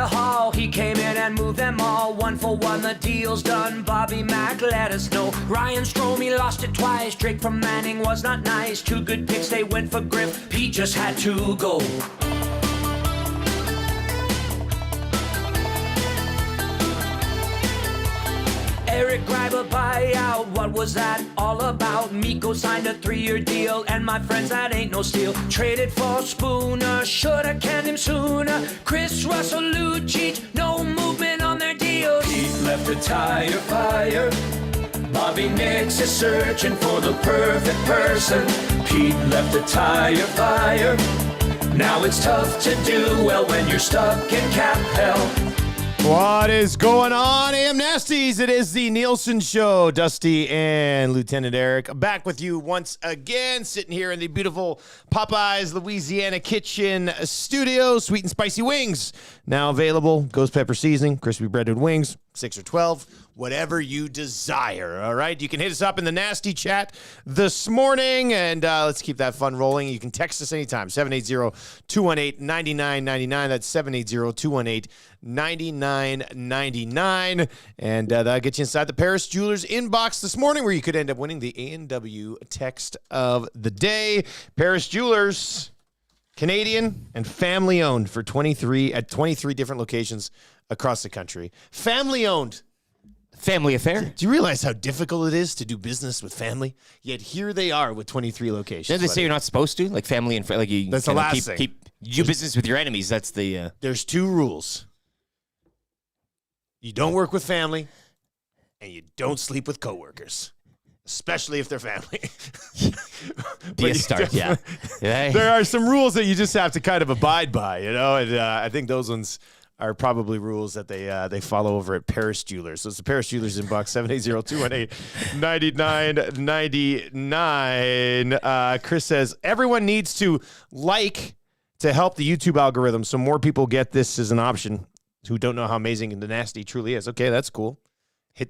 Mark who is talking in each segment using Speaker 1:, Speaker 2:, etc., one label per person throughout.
Speaker 1: the hall, he came in and moved them all. 1-for-1, the deal's done. Bobby Mack let us know. Ryan Stromey lost it twice. Drake from Manning was not nice. 2 good picks, they went for Griff. Pete just had to go. Eric Greiber buyout, what was that all about? Miko signed a 3-year deal, and my friends, that ain't no steal. Traded for Spooner, shoulda canned him sooner. Chris Russell, Lucic, no movement on their deals. Pete left a tire fire. Bobby Nix is searching for the perfect person. Pete left a tire fire. Now it's tough to do well when you're stuck in cap hell.
Speaker 2: What is going on, AM Nasties? It is the Nielson Show. Dusty and Lieutenant Eric back with you once again, sitting here in the beautiful Popeyes, Louisiana kitchen studio. Sweet and spicy wings now available. Ghost pepper seasoning, crispy breaded wings, 6 or 12, whatever you desire. All right, you can hit us up in the nasty chat this morning, and let's keep that fun rolling. You can text us anytime, 780-218-9999. That's 780-218-9999. And that'll get you inside the Paris Jewelers inbox this morning, where you could end up winning the A&W text of the day. Paris Jewelers, Canadian and family owned for 23 different locations across the country. Family owned.
Speaker 3: Family affair.
Speaker 2: Do you realize how difficult it is to do business with family? Yet here they are with 23 locations.
Speaker 3: Did they say you're not supposed to? Like family and like you.
Speaker 2: That's the last thing.
Speaker 3: You do business with your enemies. That's the.
Speaker 2: There's 2 rules. You don't work with family, and you don't sleep with coworkers, especially if they're family.
Speaker 3: Be a start, yeah.
Speaker 2: There are some rules that you just have to kind of abide by, you know. And I think those ones are probably rules that they follow over at Paris Jewelers. So it's the Paris Jewelers inbox, 780-218-9999. Chris says, everyone needs to help the YouTube algorithm so more people get this as an option who don't know how amazing the nasty truly is. Okay, that's cool.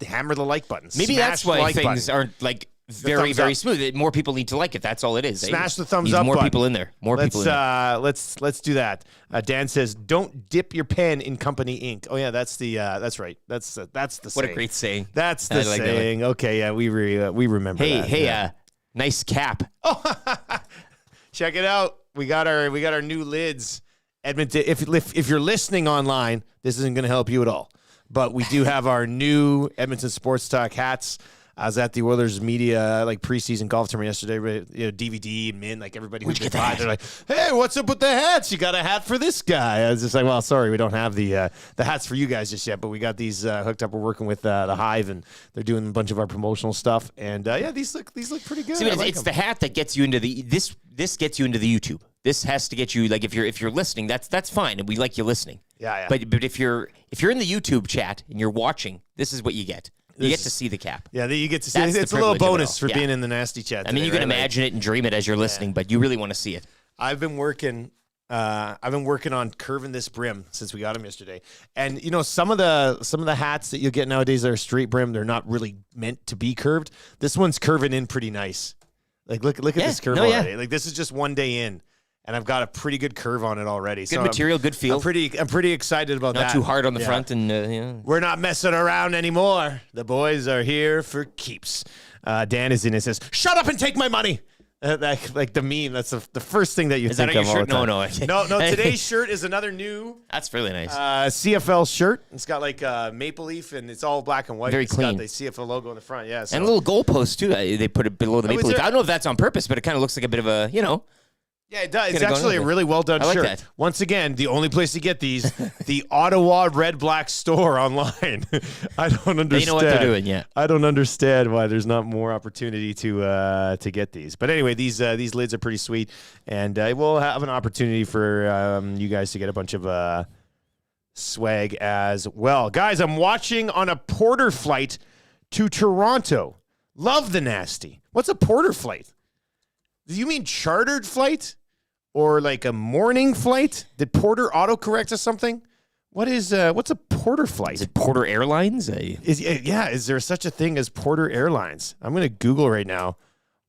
Speaker 2: Hammer the like buttons.
Speaker 3: Maybe that's why things aren't like very smooth. More people need to like it. That's all it is.
Speaker 2: Smash the thumbs up
Speaker 3: more
Speaker 2: button.
Speaker 3: People in there. People in there.
Speaker 2: Let's do that. Dan says, "Don't dip your pen in company ink." Oh yeah, that's the that's the saying.
Speaker 3: What a great saying.
Speaker 2: That's the saying. That. Okay, yeah, we remember that.
Speaker 3: Hey, nice cap.
Speaker 2: Oh, check it out. We got our new lids. Edmonton, if you're listening online, this isn't going to help you at all. But we do have our new Edmonton Sports Talk hats. I was at the Oilers media preseason golf tournament yesterday. DVD and Mint, everybody who's by, they're like, "Hey, what's up with the hats? You got a hat for this guy?" I was just like, "Well, sorry, we don't have the hats for you guys just yet, but we got these hooked up. We're working with the Hive, and they're doing a bunch of our promotional stuff. And these look pretty good.
Speaker 3: See, it's the hat that gets you into this gets you into the YouTube. This has to get you if you're listening, that's fine, and we like you listening.
Speaker 2: Yeah.
Speaker 3: But if you're in the YouTube chat and you're watching, this is what you get. You get to see the cap.
Speaker 2: Yeah, you get to see it. It's a little bonus for being in the nasty chat.
Speaker 3: I mean, you can imagine it and dream it as you're listening, but you really want to see it.
Speaker 2: I've been working on curving this brim since we got them yesterday. And some of the hats that you'll get nowadays that are straight brim, they're not really meant to be curved. This one's curving in pretty nice. Look at this curve already. Yeah. This is just one day in. And I've got a pretty good curve on it already.
Speaker 3: Good material, good feel.
Speaker 2: I'm pretty excited about that.
Speaker 3: Not too hard on the front, and
Speaker 2: we're not messing around anymore. The boys are here for keeps. Dan is in and says, "Shut up and take my money." Like the meme. That's the first thing that you think of all the time. No. Today's shirt is another new.
Speaker 3: That's really nice.
Speaker 2: CFL shirt. It's got maple leaf, and it's all black and white.
Speaker 3: Very
Speaker 2: it's
Speaker 3: clean.
Speaker 2: Got the CFL logo in the front. Yeah,
Speaker 3: and a little goalpost too. They put it below the maple leaf. I don't know if that's on purpose, but it kind of looks like a bit of a
Speaker 2: Yeah, it does. It's actually a really well-done shirt.
Speaker 3: Like that.
Speaker 2: Once again, the only place to get these, the Ottawa Red Black store online. I don't understand.
Speaker 3: They know what they're doing, yeah.
Speaker 2: I don't understand why there's not more opportunity to get these. But anyway, these lids are pretty sweet, and we'll have an opportunity for you guys to get a bunch of swag as well. Guys, I'm watching on a Porter flight to Toronto. Love the nasty. What's a Porter flight? Do you mean chartered flight or a morning flight? Did Porter autocorrect us something? What's a Porter flight?
Speaker 3: Is it Porter Airlines?
Speaker 2: Is there such a thing as Porter Airlines? I'm going to Google right now.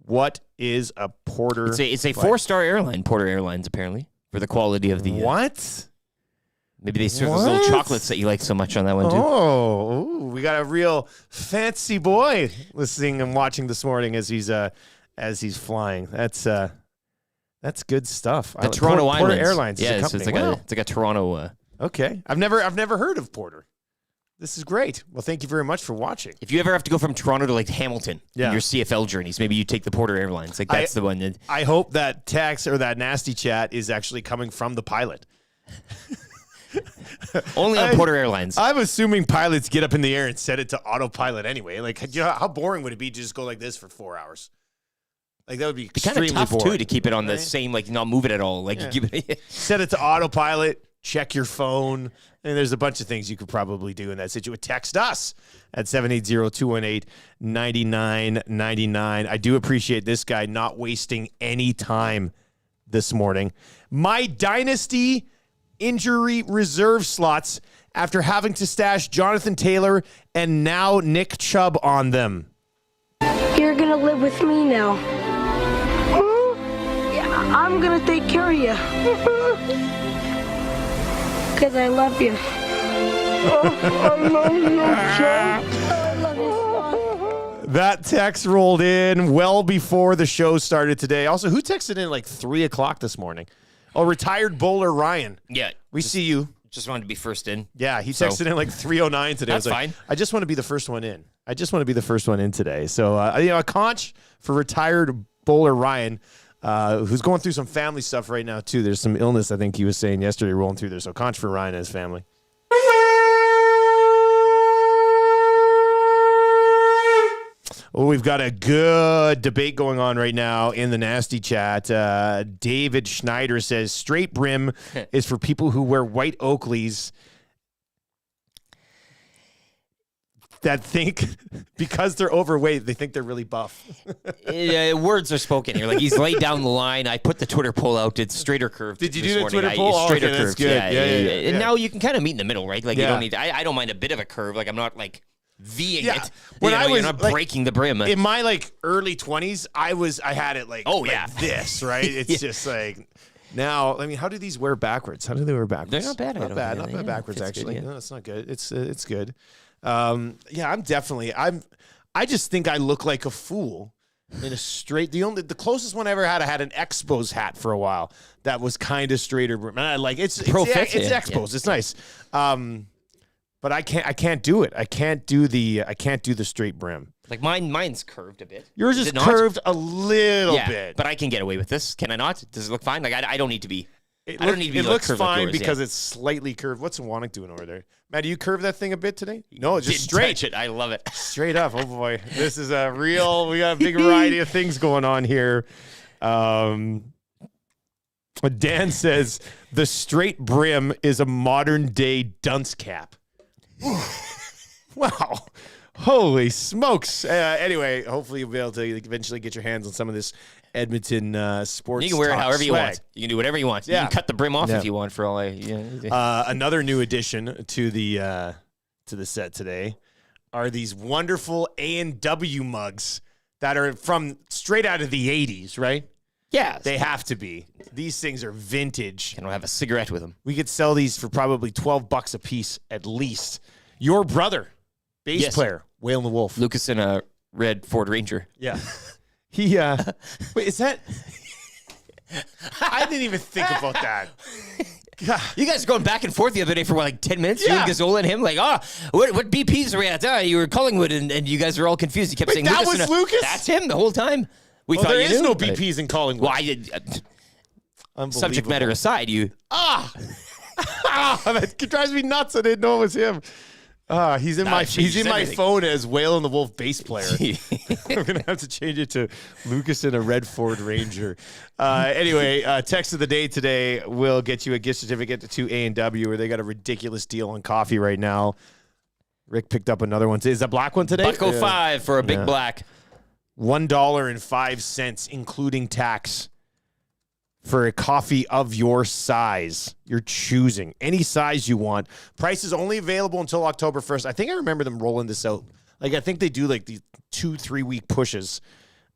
Speaker 2: What is a Porter
Speaker 3: It's a 4-star airline, Porter Airlines, apparently, for the quality of the...
Speaker 2: What?
Speaker 3: Maybe they serve those little chocolates that you like so much on that one, too.
Speaker 2: Oh, we got a real fancy boy listening and watching this morning as he's flying. That's good stuff.
Speaker 3: The Toronto
Speaker 2: Porter
Speaker 3: Islands.
Speaker 2: Airlines.
Speaker 3: Yeah,
Speaker 2: is a
Speaker 3: it's
Speaker 2: company.
Speaker 3: like a Toronto.
Speaker 2: Okay, I've never heard of Porter. This is great. Well, thank you very much for watching.
Speaker 3: If you ever have to go from Toronto to like Hamilton in your CFL journeys, maybe you take the Porter Airlines. Like that's the one. That,
Speaker 2: I hope that text or that nasty chat is actually coming from the pilot.
Speaker 3: only on Porter Airlines.
Speaker 2: I'm assuming pilots get up in the air and set it to autopilot anyway. Like, how boring would it be to just go like this for 4 hours? Like that would be extremely
Speaker 3: kind of tough
Speaker 2: boring.
Speaker 3: too to keep it on the same, like not move it at all. Like you keep it.
Speaker 2: Set it to autopilot. Check your phone. And there's a bunch of things you could probably do in that situation. Text us at 780-218-9999. I do appreciate this guy not wasting any time this morning. My Dynasty injury reserve slots after having to stash Jonathan Taylor and now Nick Chubb on them.
Speaker 4: You're gonna live with me now. Yeah, I'm gonna take care of you. Because I love you. I love you, Chubb. I love you so much.
Speaker 2: That text rolled in well before the show started today. Also, who texted in like 3 o'clock this morning? Oh, retired bowler Ryan.
Speaker 3: Yeah,
Speaker 2: We see you.
Speaker 3: just wanted to be first in.
Speaker 2: Yeah, he texted in like 3:09 today.
Speaker 3: That's
Speaker 2: I was like,
Speaker 3: fine.
Speaker 2: I just want to be the first one in. I just want to be the first one in today. So, a conch for retired bowler Ryan, who's going through some family stuff right now, too. There's some illness, I think he was saying yesterday, rolling through there. So, conch for Ryan and his family. Oh, we've got a good debate going on right now in the nasty chat. David Schneider says straight brim is for people who wear white Oakleys that think because they're overweight, they think they're really buff.
Speaker 3: Words are spoken here. Like he's laid down the line. I put the Twitter poll out. It's straight or curved.
Speaker 2: Did you
Speaker 3: this
Speaker 2: do the
Speaker 3: morning.
Speaker 2: Twitter poll? Oh,
Speaker 3: Straight
Speaker 2: okay,
Speaker 3: or
Speaker 2: that's
Speaker 3: curved.
Speaker 2: good.
Speaker 3: Yeah.
Speaker 2: Yeah.
Speaker 3: And now you can kind of meet in the middle, right? Like you
Speaker 2: Yeah.
Speaker 3: don't need. I don't mind a bit of a curve. Like I'm not like V-ing
Speaker 2: Yeah.
Speaker 3: it.
Speaker 2: When I
Speaker 3: you're
Speaker 2: was,
Speaker 3: not
Speaker 2: like,
Speaker 3: breaking the brim.
Speaker 2: In my like early 20s, I had it like,
Speaker 3: Oh, yeah.
Speaker 2: like this, right? It's just like now. I mean, how do these wear backwards? How do they wear backwards?
Speaker 3: They're not bad, I
Speaker 2: Not
Speaker 3: don't
Speaker 2: bad.
Speaker 3: think.
Speaker 2: Not bad
Speaker 3: Yeah,
Speaker 2: backwards
Speaker 3: it's good,
Speaker 2: actually.
Speaker 3: yeah.
Speaker 2: No, it's not good. It's good. I just think I look like a fool in a straight. The closest one I ever had, I had an Expos hat for a while that was kind of straighter. And I like it's
Speaker 3: Fit, yeah.
Speaker 2: Expos. Yeah. It's nice. But I can't do it. I can't do the straight brim.
Speaker 3: Like mine's curved a bit.
Speaker 2: Yours is
Speaker 3: it not?
Speaker 2: curved a little
Speaker 3: Yeah,
Speaker 2: bit.
Speaker 3: but I can get away with this. Can I not? Does it look fine? Like I don't need to be.
Speaker 2: It
Speaker 3: I don't need to be.
Speaker 2: It
Speaker 3: like,
Speaker 2: looks
Speaker 3: curved like
Speaker 2: fine
Speaker 3: yours,
Speaker 2: because
Speaker 3: yeah.
Speaker 2: it's slightly curved. What's Wannick doing over there? Matt, do you curve that thing a bit today? No, it's just
Speaker 3: Didn't
Speaker 2: straight.
Speaker 3: touch it. I love it.
Speaker 2: Straight up. Oh boy, this is a real. We got a big variety of things going on here. Dan says the straight brim is a modern day dunce cap. Wow. Holy smokes. Anyway, hopefully you'll be able to eventually get your hands on some of this Edmonton sports.
Speaker 3: You can wear it
Speaker 2: talk
Speaker 3: however you
Speaker 2: swag.
Speaker 3: want. You can do whatever you want.
Speaker 2: Yeah.
Speaker 3: You can cut the brim off
Speaker 2: Yeah.
Speaker 3: if you want. For all I.
Speaker 2: Another new addition to the set today are these wonderful A&W mugs that are from straight out of the 80s, right?
Speaker 3: Yeah.
Speaker 2: They have to be. These things are vintage.
Speaker 3: Can I have a cigarette with them?
Speaker 2: We could sell these for probably $12 a piece at least. Your brother, bass
Speaker 3: Yes.
Speaker 2: player, Whale and the Wolf.
Speaker 3: Lucas in a red Ford Ranger.
Speaker 2: Yeah. He wait, is that I didn't even think about that. God.
Speaker 3: You guys were going back and forth the other day for what, like 10 minutes?
Speaker 2: Yeah.
Speaker 3: You and Gazzola and him, like, what BPs are we at? You were Collingwood, and you guys were all confused. You kept
Speaker 2: Wait,
Speaker 3: saying
Speaker 2: that
Speaker 3: Lucas.
Speaker 2: was Lucas?
Speaker 3: That's him the whole time. We
Speaker 2: Well,
Speaker 3: thought
Speaker 2: there
Speaker 3: you
Speaker 2: is
Speaker 3: knew,
Speaker 2: no
Speaker 3: but-
Speaker 2: BPs in Collingwood.
Speaker 3: Well, I did.
Speaker 2: Unbelievable.
Speaker 3: Subject matter aside, you.
Speaker 2: That drives me nuts. I didn't know it was him. He's in
Speaker 3: Nah,
Speaker 2: my
Speaker 3: it changes everything.
Speaker 2: phone as Whale and the Wolf bass player. I'm gonna have to change it to Lucas in a red Ford Ranger. Anyway, text of the day today will get you a gift certificate to A&W, where they got a ridiculous deal on coffee right now. Rick picked up another one. Is that black one today?
Speaker 3: Bucko 5 for a big
Speaker 2: Yeah.
Speaker 3: black.
Speaker 2: $1.05, including tax, for a coffee of your size. You're choosing any size you want. Price is only available until October 1st. I think I remember them rolling this out. Like, I think they do like these 2-3 week pushes.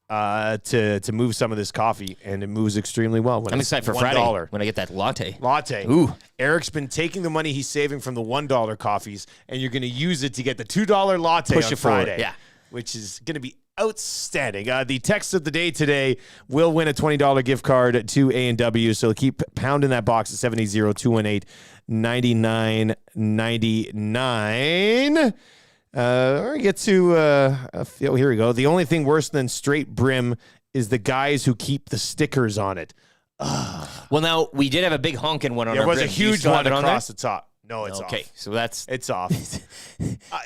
Speaker 2: to move some of this coffee, and it moves extremely well.
Speaker 3: I'm excited for Friday when I get that latte.
Speaker 2: Ooh. Eric's been taking the money he's saving from the $1 coffees, and you're going to use it to get the $2 latte on Friday.
Speaker 3: Yeah.
Speaker 2: Which is going to be outstanding. The text of the day today will win a $20 gift card to A&W, so keep pounding that box at 780-218-9999. Or get to, here we go. The only thing worse than straight brim is the guys who keep the stickers on it.
Speaker 3: Well, now, we did have a big honking one on our
Speaker 2: There was
Speaker 3: brim.
Speaker 2: a huge one across the top. No, it's
Speaker 3: okay,
Speaker 2: off.
Speaker 3: so
Speaker 2: It's off.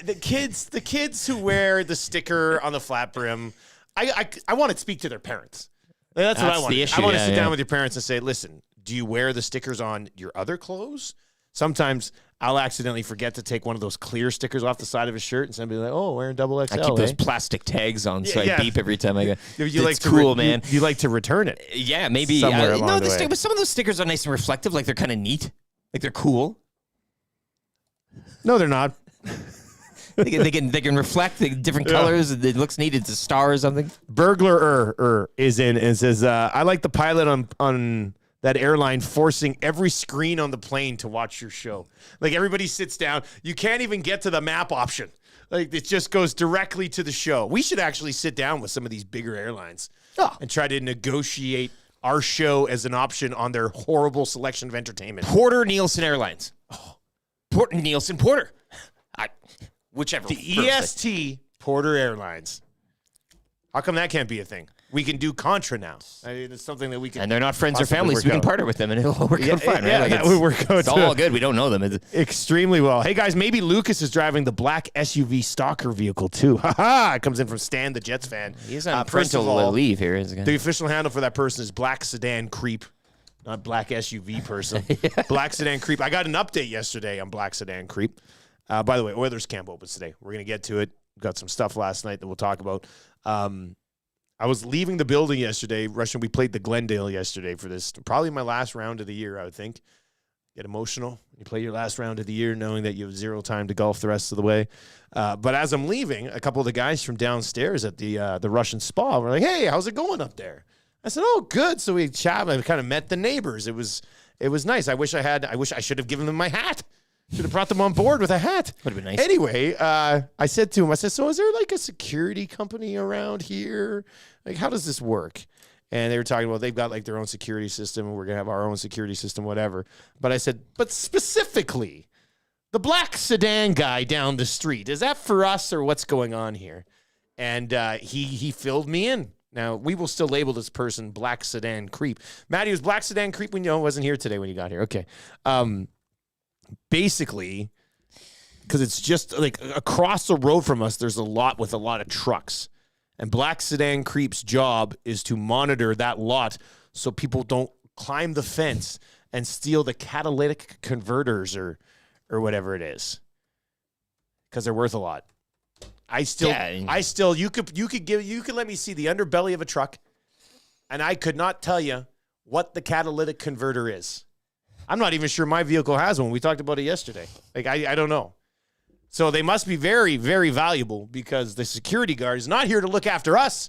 Speaker 2: The kids who wear the sticker on the flat brim, I want to speak to their parents. That's what I want.
Speaker 3: The issue.
Speaker 2: I want to sit down with your parents and say, listen, do you wear the stickers on your other clothes? Sometimes I'll accidentally forget to take one of those clear stickers off the side of his shirt, and somebody be like, "Oh, wearing double XL."
Speaker 3: I keep those plastic tags on, so I beep every time I go.
Speaker 2: It's
Speaker 3: cool, man.
Speaker 2: You like to return it?
Speaker 3: Yeah, maybe.
Speaker 2: Somewhere along the way.
Speaker 3: But some of those stickers are nice and reflective, like they're kind of neat, like they're cool.
Speaker 2: No, they're not.
Speaker 3: they can reflect the different colors. It looks neat. It's a star or something.
Speaker 2: Burglar is in and says, "I like the pilot on that airline forcing every screen on the plane to watch your show. Like everybody sits down. You can't even get to the map option. Like it just goes directly to the show. We should actually sit down with some of these bigger airlines and try to negotiate our show as an option on their horrible selection of entertainment.
Speaker 3: Porter Nielsen Airlines. Nielsen Porter. Whichever.
Speaker 2: The EST Porter Airlines. How come that can't be a thing? We can do Contra now. I mean, it's something that we can.
Speaker 3: And they're not friends or family, so we can partner with them, and it'll work out fine, right?
Speaker 2: Yeah, that would work out.
Speaker 3: It's all good. We don't know them.
Speaker 2: Extremely well. Hey, guys, maybe Lucas is driving the black SUV stalker vehicle, too. Ha-ha! It comes in from Stan, the Jets fan.
Speaker 3: He's on parental leave here.
Speaker 2: The official handle for that person is Black Sedan Creep, not Black SUV person. Black Sedan Creep. I got an update yesterday on Black Sedan Creep. By the way, Oilers camp opens today. We're going to get to it. Got some stuff last night that we'll talk about. I was leaving the building yesterday. We played the Glendale yesterday for this. Probably my last round of the year, I would think. Get emotional. You play your last round of the year knowing that you have zero time to golf the rest of the way. But as I'm leaving, a couple of the guys from downstairs at the Russian spa were like, "Hey, how's it going up there?" I said, "Oh, good." So we chatted. I kind of met the neighbors. It was nice. I wish I should have given them my hat. Should have brought them on board with a hat.
Speaker 3: Would have been nice.
Speaker 2: Anyway, I said to him, so is there like a security company around here? Like, how does this work? And they were talking about they've got like their own security system, and we're going to have our own security system, whatever. But I said, but specifically, the black sedan guy down the street, is that for us or what's going on here? And he filled me in. Now, we will still label this person Black Sedan Creep. Matty, was Black Sedan Creep when you wasn't here today when you got here? Okay. Basically, because it's just like across the road from us, there's a lot with a lot of trucks. And Black Sedan Creep's job is to monitor that lot so people don't climb the fence and steal the catalytic converters or whatever it is. Because they're worth a lot. You could let me see the underbelly of a truck, and I could not tell you what the catalytic converter is. I'm not even sure my vehicle has one. We talked about it yesterday. Like, I don't know. So they must be very, very valuable because the security guard is not here to look after us.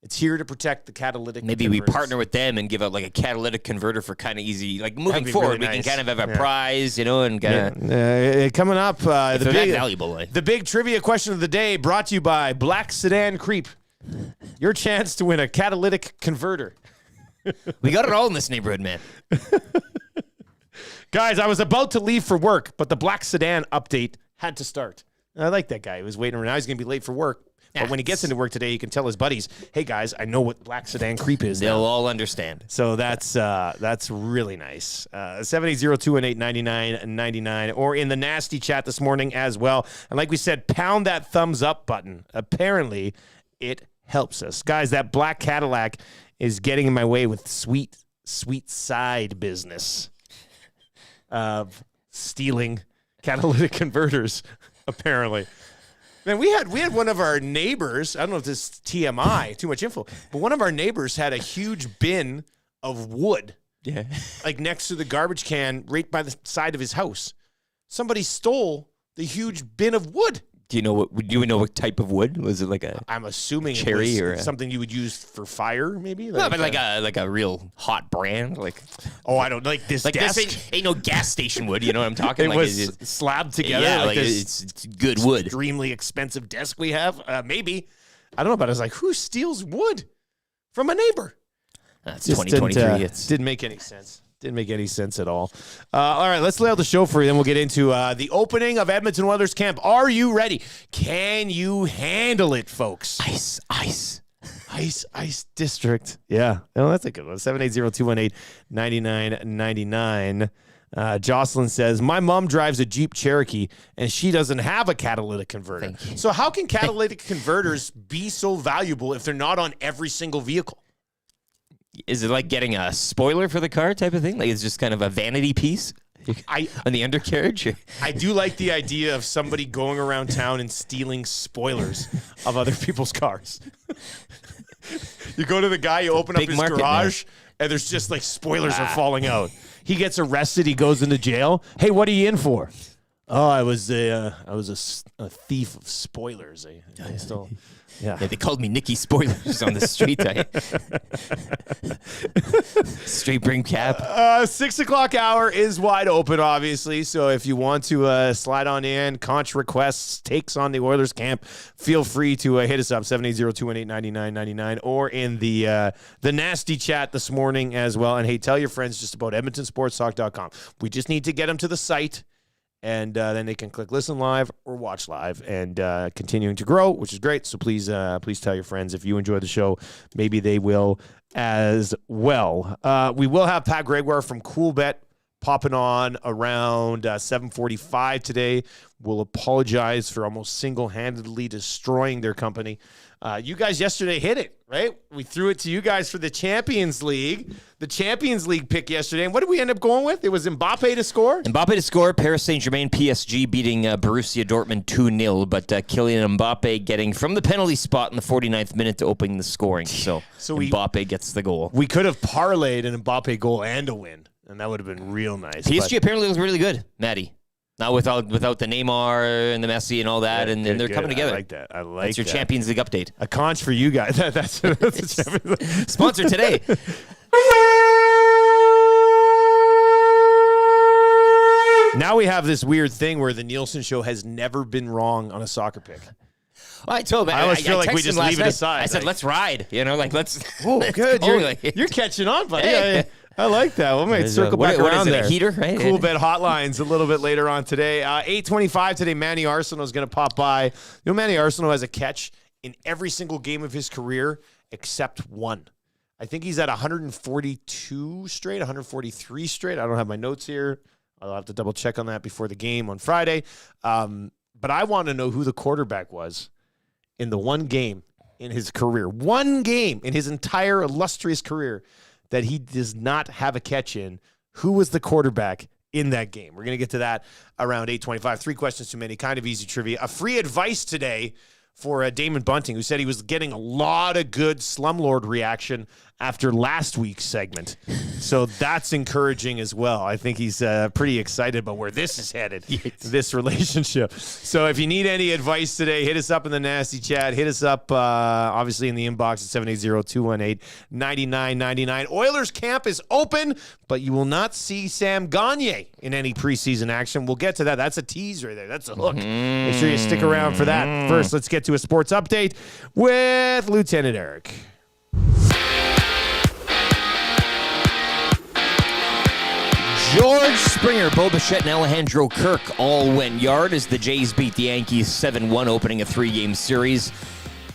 Speaker 2: It's here to protect the catalytic
Speaker 3: Maybe
Speaker 2: converters.
Speaker 3: we partner with them and give out like a catalytic converter for kind of easy, like moving forward,
Speaker 2: really
Speaker 3: we
Speaker 2: nice.
Speaker 3: can kind of have a prize, and kind of.
Speaker 2: Coming up,
Speaker 3: valuable.
Speaker 2: The big trivia question of the day brought to you by Black Sedan Creep. Your chance to win a catalytic converter.
Speaker 3: We got it all in this neighborhood, man.
Speaker 2: Guys, I was about to leave for work, but the Black Sedan update had to start. I like that guy. He was waiting around. Now he's going to be late for work. But when he gets into work today, he can tell his buddies, "Hey, guys, I know what Black Sedan Creep is."
Speaker 3: They'll all understand.
Speaker 2: So that's really nice. 780-218-9999 or in the nasty chat this morning as well. And like we said, pound that thumbs up button. Apparently, it helps us. Guys, that black Cadillac is getting in my way with sweet side business of stealing catalytic converters, apparently. Man, we had one of our neighbors, I don't know if this is TMI, too much info, but one of our neighbors had a huge bin of wood.
Speaker 3: Yeah.
Speaker 2: Like next to the garbage can right by the side of his house. Somebody stole the huge bin of wood.
Speaker 3: Do you know what type of wood? Was it like a
Speaker 2: I'm assuming
Speaker 3: cherry
Speaker 2: it was
Speaker 3: or
Speaker 2: something you would use for fire, maybe?
Speaker 3: no, but like a real hot brand, like
Speaker 2: I don't like this desk.
Speaker 3: This ain't no gas station wood. You know what I'm talking?
Speaker 2: It
Speaker 3: like
Speaker 2: was slabbed together.
Speaker 3: Yeah, like
Speaker 2: this
Speaker 3: it's good wood.
Speaker 2: Extremely expensive desk we have. Maybe. I don't know, but I was like, who steals wood from a neighbor?
Speaker 3: That's
Speaker 2: Just
Speaker 3: 2023.
Speaker 2: didn't make any sense. Didn't make any sense at all. All right, let's lay out the show for you. Then we'll get into the opening of Edmonton Oilers camp. Are you ready? Can you handle it, folks?
Speaker 3: Ice
Speaker 2: District. Yeah. Oh, that's a good one. 780-218-9999. Jocelyn says, my mom drives a Jeep Cherokee, and she doesn't have a catalytic converter. So how can catalytic converters be so valuable if they're not on every single vehicle?
Speaker 3: Is it like getting a spoiler for the car type of thing? Like it's just kind of a vanity piece on the undercarriage?
Speaker 2: I do like the idea of somebody going around town and stealing spoilers of other people's cars. You go to the guy, you open up his garage, and there's just like spoilers are falling out. He gets arrested. He goes into jail. Hey, what are you in for? Oh, I was a thief of spoilers. I still... Yeah,
Speaker 3: they called me Nicky Spoilers on the street. Straight brim cap.
Speaker 2: 6 o'clock hour is wide open, obviously. So if you want to slide on in, conch requests, takes on the Oilers camp, feel free to hit us up, 780-218-9999, or in the nasty chat this morning as well. And hey, tell your friends just about EdmontonSportsTalk.com. We just need to get them to the site. And then they can click listen live or watch live, and continuing to grow, which is great. So please tell your friends if you enjoy the show. Maybe they will as well. We will have Pat Gregoire from CoolBet popping on around 7:45 today. We'll apologize for almost single-handedly destroying their company. You guys yesterday hit it, right? We threw it to you guys for the Champions League. The Champions League pick yesterday. And what did we end up going with? It was Mbappe to score?
Speaker 3: Mbappe to score. Paris Saint-Germain, PSG beating Borussia Dortmund 2-0. But Kylian Mbappe getting from the penalty spot in the 49th minute to open the scoring. So Mbappe gets the goal.
Speaker 2: We could have parlayed an Mbappe goal and a win, and that would have been real nice.
Speaker 3: PSG apparently looks really good, Maddie. Not without the Neymar and the Messi and all that, and they're coming together.
Speaker 2: I like that.
Speaker 3: That's your Champions League update.
Speaker 2: A conch for you guys. that's a Champions League.
Speaker 3: Sponsored today.
Speaker 2: Now we have this weird thing where the Nielsen show has never been wrong on a soccer pick.
Speaker 3: Well, I told him.
Speaker 2: I always feel like we just leave it aside.
Speaker 3: I said, let's ride. Let's.
Speaker 2: Oh, good.
Speaker 3: Go.
Speaker 2: You're catching on, buddy.
Speaker 3: Hey.
Speaker 2: I like that. We might circle back around
Speaker 3: what is it,
Speaker 2: there.
Speaker 3: A heater, right?
Speaker 2: CoolBet hotlines a little bit later on today. 8:25 today. Manny Arsenault is going to pop by. Manny Arsenault has a catch in every single game of his career except one. I think he's at 142 straight, 143 straight. I don't have my notes here. I'll have to double check on that before the game on Friday. But I want to know who the quarterback was in the one game in his career. One game in his entire illustrious career that he does not have a catch in. Who was the quarterback in that game? We're going to get to that around 8:25. 3 questions too many, kind of easy trivia. A free advice today for Damon Bunting, who said he was getting a lot of good slumlord reaction after last week's segment. So that's encouraging as well. I think he's pretty excited about where this is headed, this relationship. So if you need any advice today, hit us up in the nasty chat. Hit us up, obviously, in the inbox at 780-218-9999. Oilers camp is open, but you will not see Sam Gagner in any preseason action. We'll get to that. That's a tease right there. That's a hook. Make sure you stick around for that. First, let's get to a sports update with Lieutenant Eric.
Speaker 3: George Springer, Bo Bichette, and Alejandro Kirk all went yard as the Jays beat the Yankees 7-1, opening a 3-game series.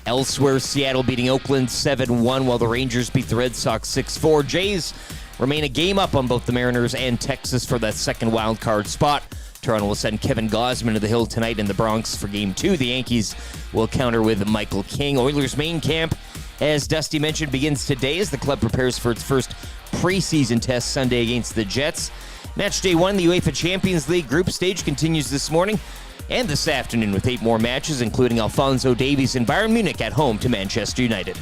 Speaker 3: Elsewhere, Seattle beating Oakland 7-1, while the Rangers beat the Red Sox 6-4. Jays remain a game up on both the Mariners and Texas for that second wild card spot. Toronto will send Kevin Gausman to the Hill tonight in the Bronx for Game 2. The Yankees will counter with Michael King. Oilers main camp, as Dusty mentioned, begins today as the club prepares for its first preseason test Sunday against the Jets. Match day 1, the UEFA Champions League group stage continues this morning and this afternoon with 8 more matches, including Alphonso Davies and Bayern Munich at home to Manchester United.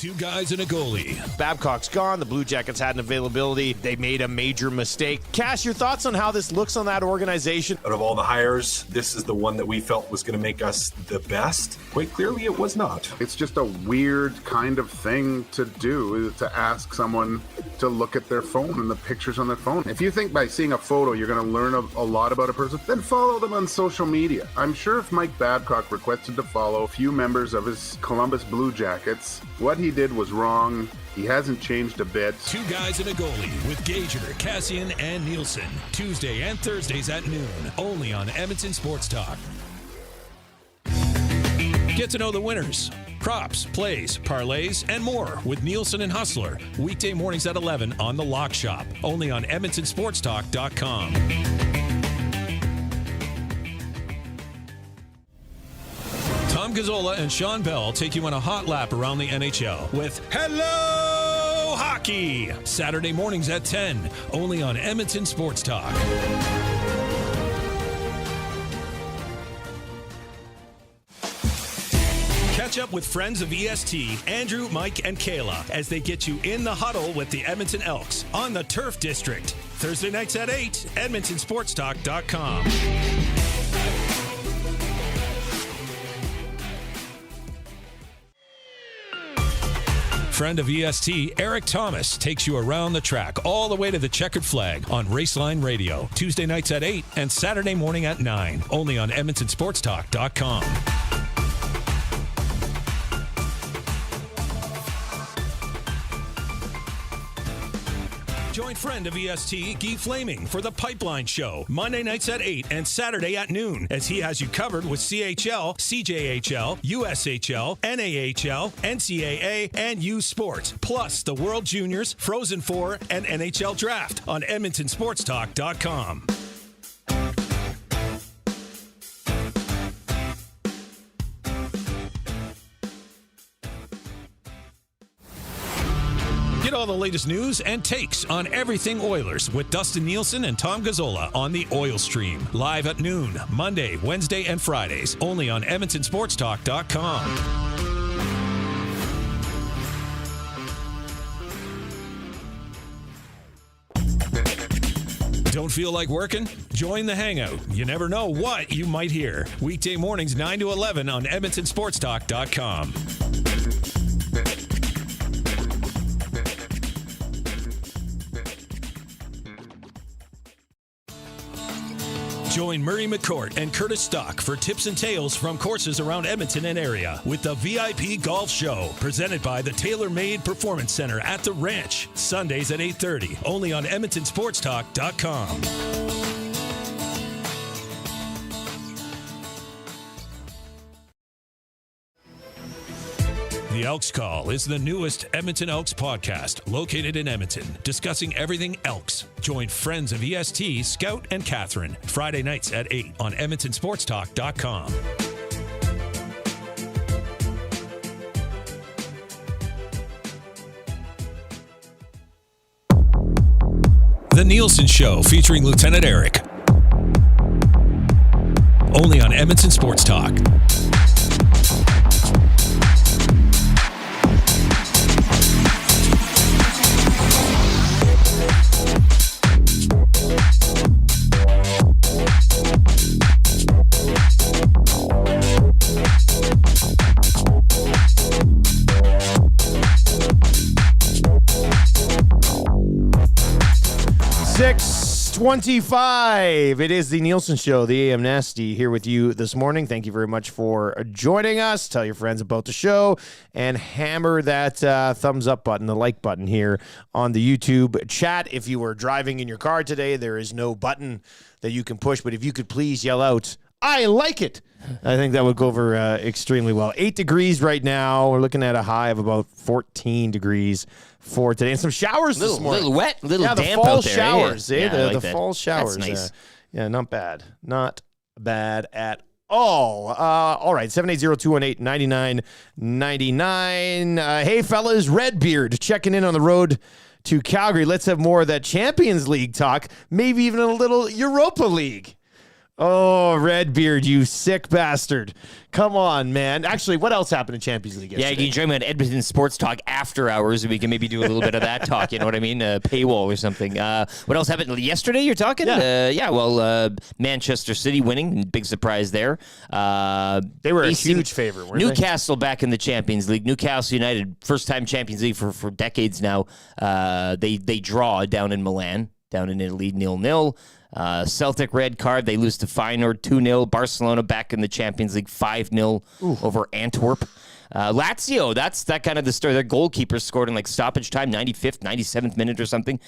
Speaker 5: Two guys and a goalie.
Speaker 2: Babcock's gone. The Blue Jackets had an availability. They made a major mistake. Cass, your thoughts on how this looks on that organization?
Speaker 6: Out of all the hires, this is the one that we felt was going to make us the best. Quite clearly, it was not.
Speaker 7: It's just a weird kind of thing to do, to ask someone to look at their phone and the pictures on their phone. If you think by seeing a photo you're going to learn a lot about a person, then follow them on social media. I'm sure if Mike Babcock requested to follow a few members of his Columbus Blue Jackets, what he did was wrong. He hasn't changed a bit.
Speaker 5: Two guys and a goalie with Gagner, Cassian, and Nielsen. Tuesday and Thursdays at noon. Only on Edmonton Sports Talk. Get to know the winners, props, plays, parlays, and more with Nielsen and Hustler. Weekday mornings at 11 on The Lock Shop. Only on EdmontonSportsTalk.com. Tom Gazzola and Sean Bell take you on a hot lap around the NHL with Hello Hockey. Saturday mornings at 10, only on Edmonton Sports Talk. Catch up with friends of EST, Andrew, Mike, and Kayla as they get you in the huddle with the Edmonton Elks on the Turf District. Thursday nights at 8, EdmontonSportsTalk.com. Friend of EST, Eric Thomas, takes you around the track all the way to the checkered flag on Raceline Radio. Tuesday nights at 8 and Saturday morning at 9. Only on EdmontonSportsTalk.com. Join friend of EST, Guy Flaming, for the Pipeline Show, Monday nights at 8 and Saturday at noon, as he has you covered with CHL, CJHL, USHL, NAHL, NCAA, and U Sports, plus the World Juniors, Frozen Four, and NHL Draft on EdmontonSportsTalk.com. Get all the latest news and takes on everything Oilers with Dustin Nielsen and Tom Gazzola on the Oil Stream. Live at noon, Monday, Wednesday, and Fridays. Only on EdmontonSportsTalk.com. Don't feel like working? Join the Hangout. You never know what you might hear. Weekday mornings 9 to 11 on EdmontonSportsTalk.com. Join Murray McCourt and Curtis Stock for tips and tales from courses around Edmonton and area with the VIP Golf Show, presented by the Tailor Made Performance Center at the Ranch. Sundays at 8:30, only on EdmontonSportsTalk.com. The Elks Call is the newest Edmonton Elks podcast, located in Edmonton, discussing everything Elks. Join friends of EST, Scout and Catherine, Friday nights at 8 on EdmontonSportsTalk.com. The Nielsen Show, featuring Lieutenant Eric. Only on Edmonton Sports Talk.
Speaker 2: .25. It is the Nielsen Show, the AM Nasty, here with you this morning. Thank you very much for joining us. Tell your friends about the show and hammer that thumbs up button, the like button here on the YouTube chat. If you were driving in your car today, there is no button that you can push, but if you could please yell out, "I like it," I think that would go over extremely well. 8 degrees right now. We're looking at a high of about 14 degrees for today. And some showers this morning.
Speaker 3: Little wet, little
Speaker 2: the
Speaker 3: damp
Speaker 2: fall
Speaker 3: out there.
Speaker 2: showers.
Speaker 3: Yeah,
Speaker 2: The
Speaker 3: I like that.
Speaker 2: fall showers.
Speaker 3: That's nice.
Speaker 2: Yeah, not bad. Not bad at all. All right, 780-218-9999. Hey, fellas, Redbeard checking in on the road to Calgary. Let's have more of that Champions League talk, maybe even a little Europa League. Oh, Redbeard, you sick bastard. Come on, man. Actually, what else happened in Champions League yesterday?
Speaker 3: Yeah, you can join me on Edmonton Sports Talk after hours, and we can maybe do a little bit of that talk, you know what I mean? Paywall or something. What else happened yesterday, you're talking?
Speaker 2: Yeah.
Speaker 3: Manchester City winning, big surprise there.
Speaker 2: They were a huge favorite, weren't
Speaker 3: Newcastle back in the Champions League. Newcastle United, first-time Champions League for decades now. They draw down in Milan, down in Italy, 0-0. Celtic red card. They lose to Feyenoord 2-0. Barcelona back in the Champions League 5-0 over Antwerp. Lazio, that's that kind of the story. Their goalkeeper scored in like stoppage time, 95th, 97th minute or something.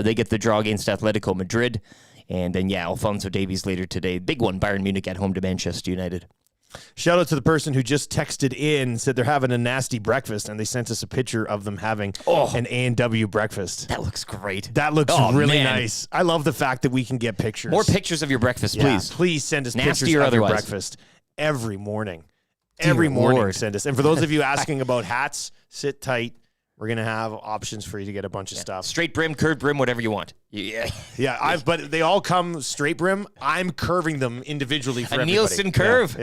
Speaker 3: They get the draw against Atletico Madrid. And then, Alphonso Davies later today. Big one, Bayern Munich at home to Manchester United.
Speaker 2: Shout out to the person who just texted in, said they're having a nasty breakfast, and they sent us a picture of them having an A&W breakfast.
Speaker 3: That looks great.
Speaker 2: That looks really nice. I love the fact that we can get pictures.
Speaker 3: More pictures of your breakfast, please.
Speaker 2: Please send us
Speaker 3: Nasty
Speaker 2: pictures
Speaker 3: or
Speaker 2: of
Speaker 3: otherwise.
Speaker 2: your breakfast every morning. Every morning,
Speaker 3: Lord.
Speaker 2: send us. And for those of you asking about hats, sit tight. We're going to have options for you to get a bunch of stuff.
Speaker 3: Straight brim, curved brim, whatever you want. Yeah.
Speaker 2: But they all come straight brim. I'm curving them individually for everybody.
Speaker 3: Nielson curve.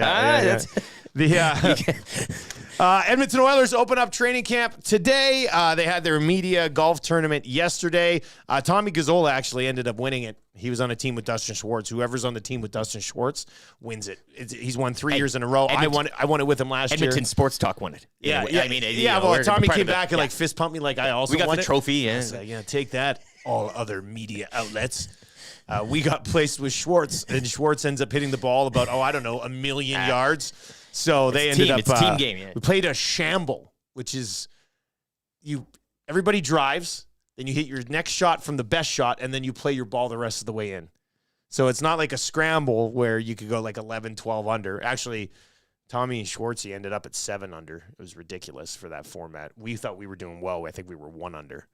Speaker 2: Edmonton Oilers open up training camp today. They had their media golf tournament yesterday. Tommy Gazzola actually ended up winning it. He was on a team with Dustin Schwartz. Whoever's on the team with Dustin Schwartz wins it. He's won 3 years in a row. I won it with him last year.
Speaker 3: Edmonton Sports Talk won it.
Speaker 2: Tommy came back and fist pumped me like I also won it.
Speaker 3: We got the trophy. Yeah.
Speaker 2: So, take that, all other media outlets. We got placed with Schwartz, and Schwartz ends up hitting the ball about, a million yards. So they ended up.
Speaker 3: It's team game. Yeah.
Speaker 2: We played a shamble, which is everybody drives, then you hit your next shot from the best shot, and then you play your ball the rest of the way in. So it's not like a scramble where you could go like 11, 12 under. Actually, Tommy Schwartz, he ended up at 7 under. It was ridiculous for that format. We thought we were doing well. I think we were 1 under.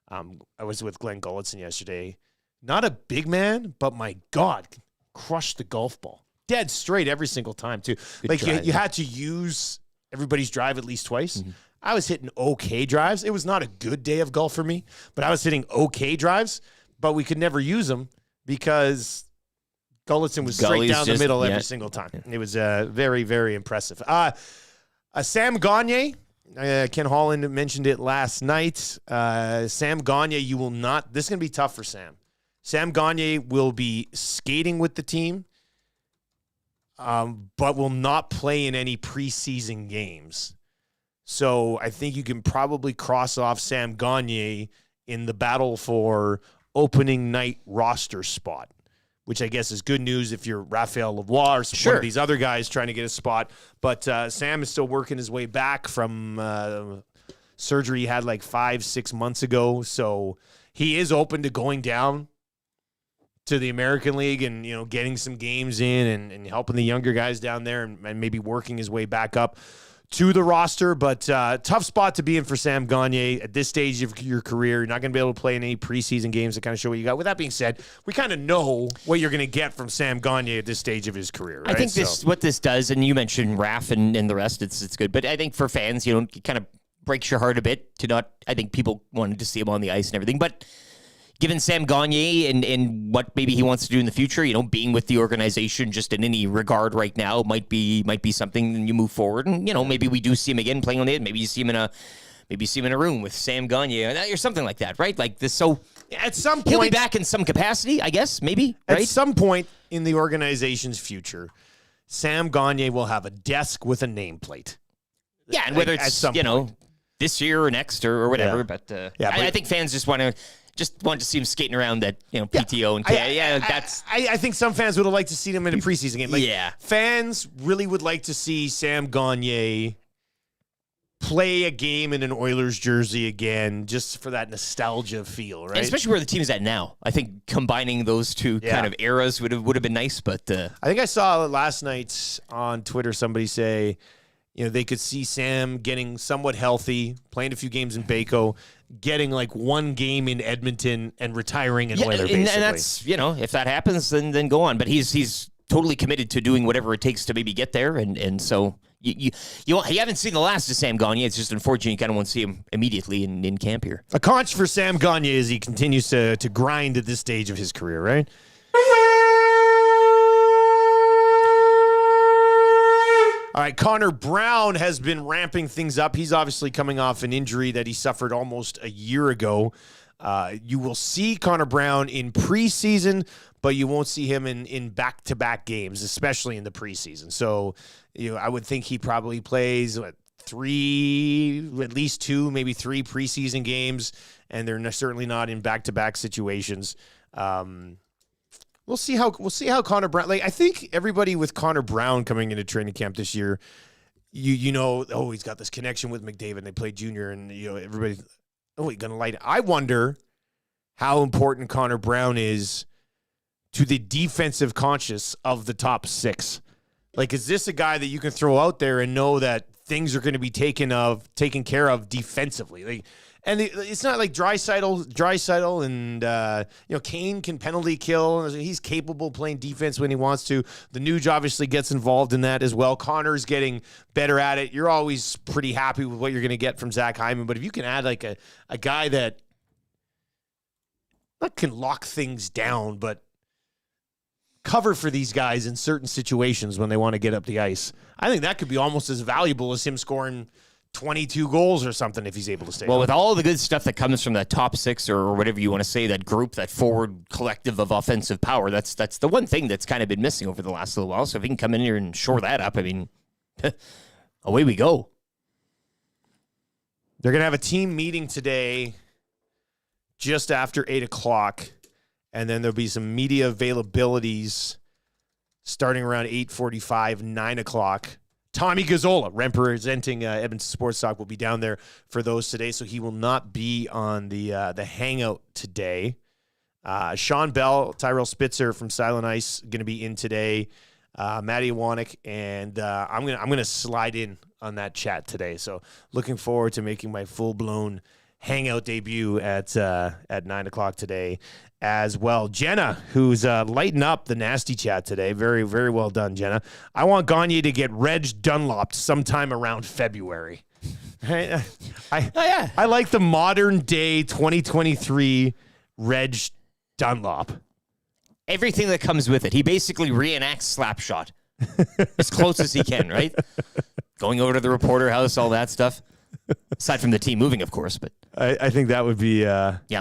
Speaker 2: I was with Glenn Gulletson yesterday. Not a big man, but my God, crushed the golf ball. Dead straight every single time, too. You had to use everybody's drive at least twice. Mm-hmm. I was hitting okay drives. It was not a good day of golf for me, but I was hitting okay drives, but we could never use them because Gulletson was straight down the middle every single time. It was very, very impressive. Sam Gagner, Ken Holland mentioned it last night. Sam Gagner, you will not – this is going to be tough for Sam. Sam Gagner will be skating with the team, but will not play in any preseason games. So I think you can probably cross off Sam Gagner in the battle for opening night roster spot, which I guess is good news if you're Raphael Lavoie or one of these other guys trying to get a spot. But Sam is still working his way back from surgery he had like 5-6 months ago. So he is open to going down to the American League and, getting some games in and helping the younger guys down there and maybe working his way back up to the roster. But tough spot to be in for Sam Gagner at this stage of your career. You're not going to be able to play in any preseason games to kind of show what you got. With that being said, we kind of know what you're going to get from Sam Gagner at this stage of his career, right?
Speaker 3: I think what this does, and you mentioned Raph and the rest, it's good. But I think for fans, it kind of breaks your heart a bit to not, I think people wanted to see him on the ice and everything. But given Sam Gagner and what maybe he wants to do in the future, being with the organization just in any regard right now might be something. And you move forward, and maybe we do see him again playing on the end. Maybe you see him in a room with Sam Gagner or something like that, right? Like this. So
Speaker 2: at some point,
Speaker 3: he'll be back in some capacity, I guess. Maybe right?
Speaker 2: At some point in the organization's future, Sam Gagner will have a desk with a nameplate.
Speaker 3: Yeah, and whether it's this year or next or whatever.
Speaker 2: Yeah.
Speaker 3: But I think fans just want to see him skating around that, PTO and that's.
Speaker 2: I think some fans would have liked to see him in a preseason game. Fans really would like to see Sam Gagner play a game in an Oilers jersey again, just for that nostalgia feel, right?
Speaker 3: And especially where the team is at now. I think combining those two kind of eras would have been nice. But
Speaker 2: I think I saw last night on Twitter somebody say, they could see Sam getting somewhat healthy, playing a few games in Baco, getting like one game in Edmonton and retiring an Oiler, basically.
Speaker 3: And that's, if that happens, then go on. But he's totally committed to doing whatever it takes to maybe get there. And so you haven't seen the last of Sam Gagner. It's just unfortunate you kind of want to see him immediately in camp here.
Speaker 2: A conch for Sam Gagner as he continues to grind at this stage of his career, right? right, Connor Brown has been ramping things up. He's obviously coming off an injury that he suffered almost a year ago. You will see Connor Brown in preseason, but you won't see him in back-to-back games, especially in the preseason. So, I would think he probably plays at least 2, maybe 3 preseason games, and they're certainly not in back-to-back situations. We'll see how Connor Brown. I think everybody with Connor Brown coming into training camp this year, he's got this connection with McDavid. And they played junior, and everybody, he's gonna light it. I wonder how important Connor Brown is to the defensive conscious of the top 6. Is this a guy that you can throw out there and know that things are going to be taken care of defensively? And it's not like Draisaitl and Kane can penalty kill. He's capable of playing defense when he wants to. The Nuge obviously gets involved in that as well. Connor's getting better at it. You're always pretty happy with what you're going to get from Zach Hyman. But if you can add a guy that not can lock things down, but cover for these guys in certain situations when they want to get up the ice, I think that could be almost as valuable as him scoring 22 goals or something if he's able to stay.
Speaker 3: Well, with all the good stuff that comes from that top 6 or whatever you want to say, that group, that forward collective of offensive power, that's the one thing that's kind of been missing over the last little while. So if he can come in here and shore that up, away we go.
Speaker 2: They're going to have a team meeting today just after 8 o'clock, and then there'll be some media availabilities starting around 8:45, 9 o'clock. Tommy Gazzola, representing Edmonton Sports Talk, will be down there for those today, so he will not be on the hangout today. Sean Bell, Tyrell Spitzer from Silent Ice going to be in today. Matty Iwanek, and I'm gonna slide in on that chat today. So looking forward to making my full-blown hangout debut at 9 o'clock today as well. Jenna, who's lighting up the nasty chat today. Very, very well done, Jenna. I want Gagner to get Reg Dunlopped sometime around February. I like the modern day 2023 Reg Dunlop.
Speaker 3: Everything that comes with it. He basically reenacts Slapshot as close as he can, right? Going over to the reporter house, all that stuff. Aside from the team moving, of course, but
Speaker 2: I think that would be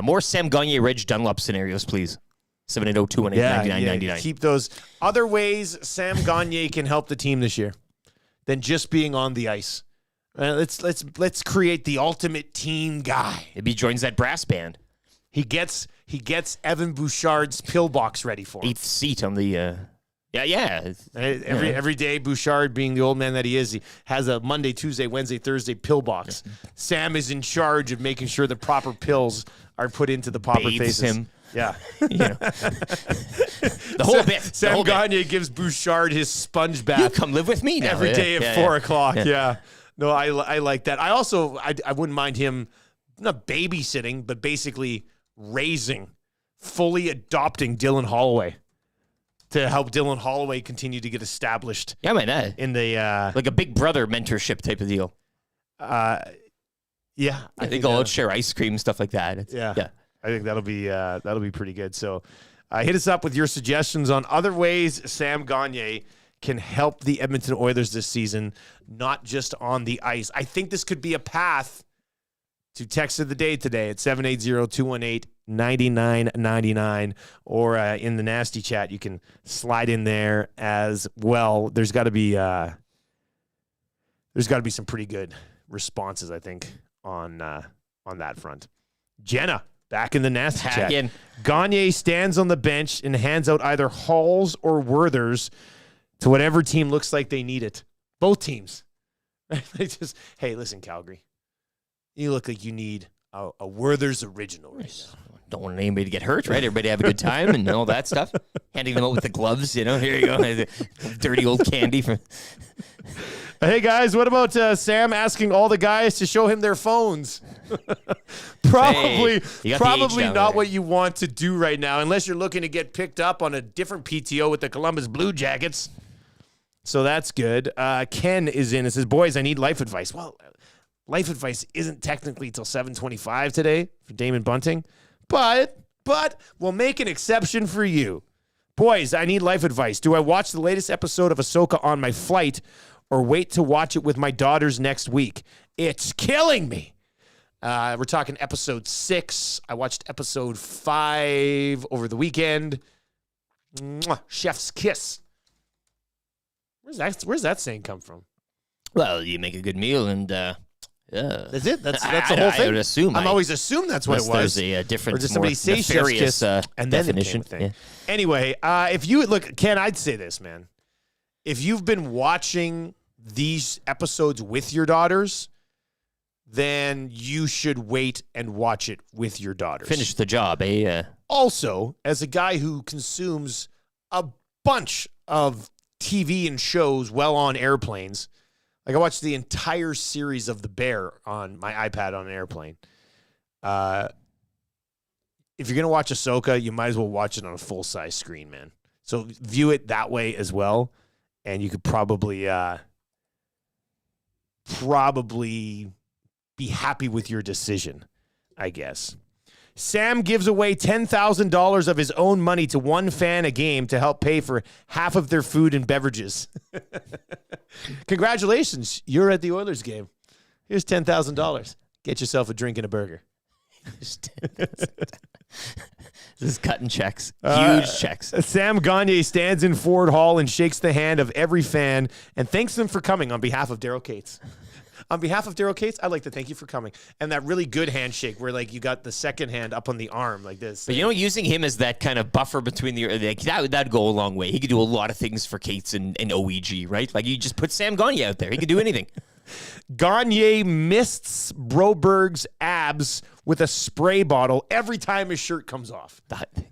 Speaker 3: more Sam Gagner, Reg Dunlop scenarios, please. 780-218-9999.
Speaker 2: Keep those other ways Sam Gagner can help the team this year than just being on the ice. Let's create the ultimate team guy.
Speaker 3: Maybe he joins that brass band.
Speaker 2: He gets Evan Bouchard's pillbox ready for him.
Speaker 3: 8th seat on the
Speaker 2: Every day, Bouchard, being the old man that he is, he has a Monday, Tuesday, Wednesday, Thursday pillbox. Sam is in charge of making sure the proper pills are put into the proper faces.
Speaker 3: Him.
Speaker 2: Yeah.
Speaker 3: The whole bit.
Speaker 2: Sam Gagner gives Bouchard his sponge bath.
Speaker 3: You come live with me now.
Speaker 2: Every day at 4 o'clock. Yeah. No, I like that. I wouldn't mind him, not babysitting, but basically fully adopting Dylan Holloway, to help Dylan Holloway continue to get established.
Speaker 3: Yeah, man.
Speaker 2: In the
Speaker 3: like a big brother mentorship type of deal.
Speaker 2: I
Speaker 3: think I'll share ice cream, stuff like that.
Speaker 2: Yeah. I think that'll be pretty good. So hit us up with your suggestions on other ways Sam Gagner can help the Edmonton Oilers this season, not just on the ice. I think this could be a path to text of the day today at 780-218-9999, or in the nasty chat, you can slide in there as well. There's got to be some pretty good responses, I think, on that front. Jenna, back in the nasty chat. Gagner stands on the bench and hands out either Halls or Werthers to whatever team looks like they need it. Both teams. They just, hey, listen, Calgary, you look like you need a Werther's original right now.
Speaker 3: Don't want anybody to get hurt, right? Everybody have a good time and all that stuff. Handing them out with the gloves, here you go. Dirty old candy.
Speaker 2: Hey, guys, what about Sam asking all the guys to show him their phones? Probably not what you want to do right now, unless you're looking to get picked up on a different PTO with the Columbus Blue Jackets. So that's good. Ken is in and says, boys, I need life advice. Well, life advice isn't technically till 7:25 today for Damon Bunting, but we'll make an exception for you. Boys, I need life advice. Do I watch the latest episode of Ahsoka on my flight, or wait to watch it with my daughters next week. It's killing me. We're talking episode 6. I watched episode 5 over the weekend. Mwah, chef's kiss. Where's that saying come from?
Speaker 3: Well, you make a good meal and
Speaker 2: That's it. That's the whole thing.
Speaker 3: I would assume.
Speaker 2: I'm always assumed that's what it was.
Speaker 3: There's a different,
Speaker 2: or does somebody say chef's kiss and then
Speaker 3: definition?
Speaker 2: Thing. Yeah. Anyway, if you look, Ken, I'd say this, man. If you've been watching these episodes with your daughters, then you should wait and watch it with your daughters.
Speaker 3: Finish the job, eh?
Speaker 2: Also, as a guy who consumes a bunch of TV and shows while on airplanes, like I watched the entire series of The Bear on my iPad on an airplane. If you're going to watch Ahsoka, you might as well watch it on a full-size screen, man. So view it that way as well, and you could probably be happy with your decision, I guess. Sam gives away $10,000 of his own money to one fan a game to help pay for half of their food and beverages. Congratulations. You're at the Oilers game. Here's $10,000. Get yourself a drink and a burger.
Speaker 3: This is cutting checks. Huge checks.
Speaker 2: Sam Gagner stands in Ford Hall and shakes the hand of every fan and thanks them for coming on behalf of Daryl Cates. On behalf of Daryl Cates, I'd like to thank you for coming. And that really good handshake where, like, you got the second hand up on the arm like this.
Speaker 3: But, using him as that kind of buffer between that'd go a long way. He could do a lot of things for Cates and OEG, right? Like, you just put Sam Gagner out there. He could do anything.
Speaker 2: Gagner mists Broberg's abs with a spray bottle every time his shirt comes off.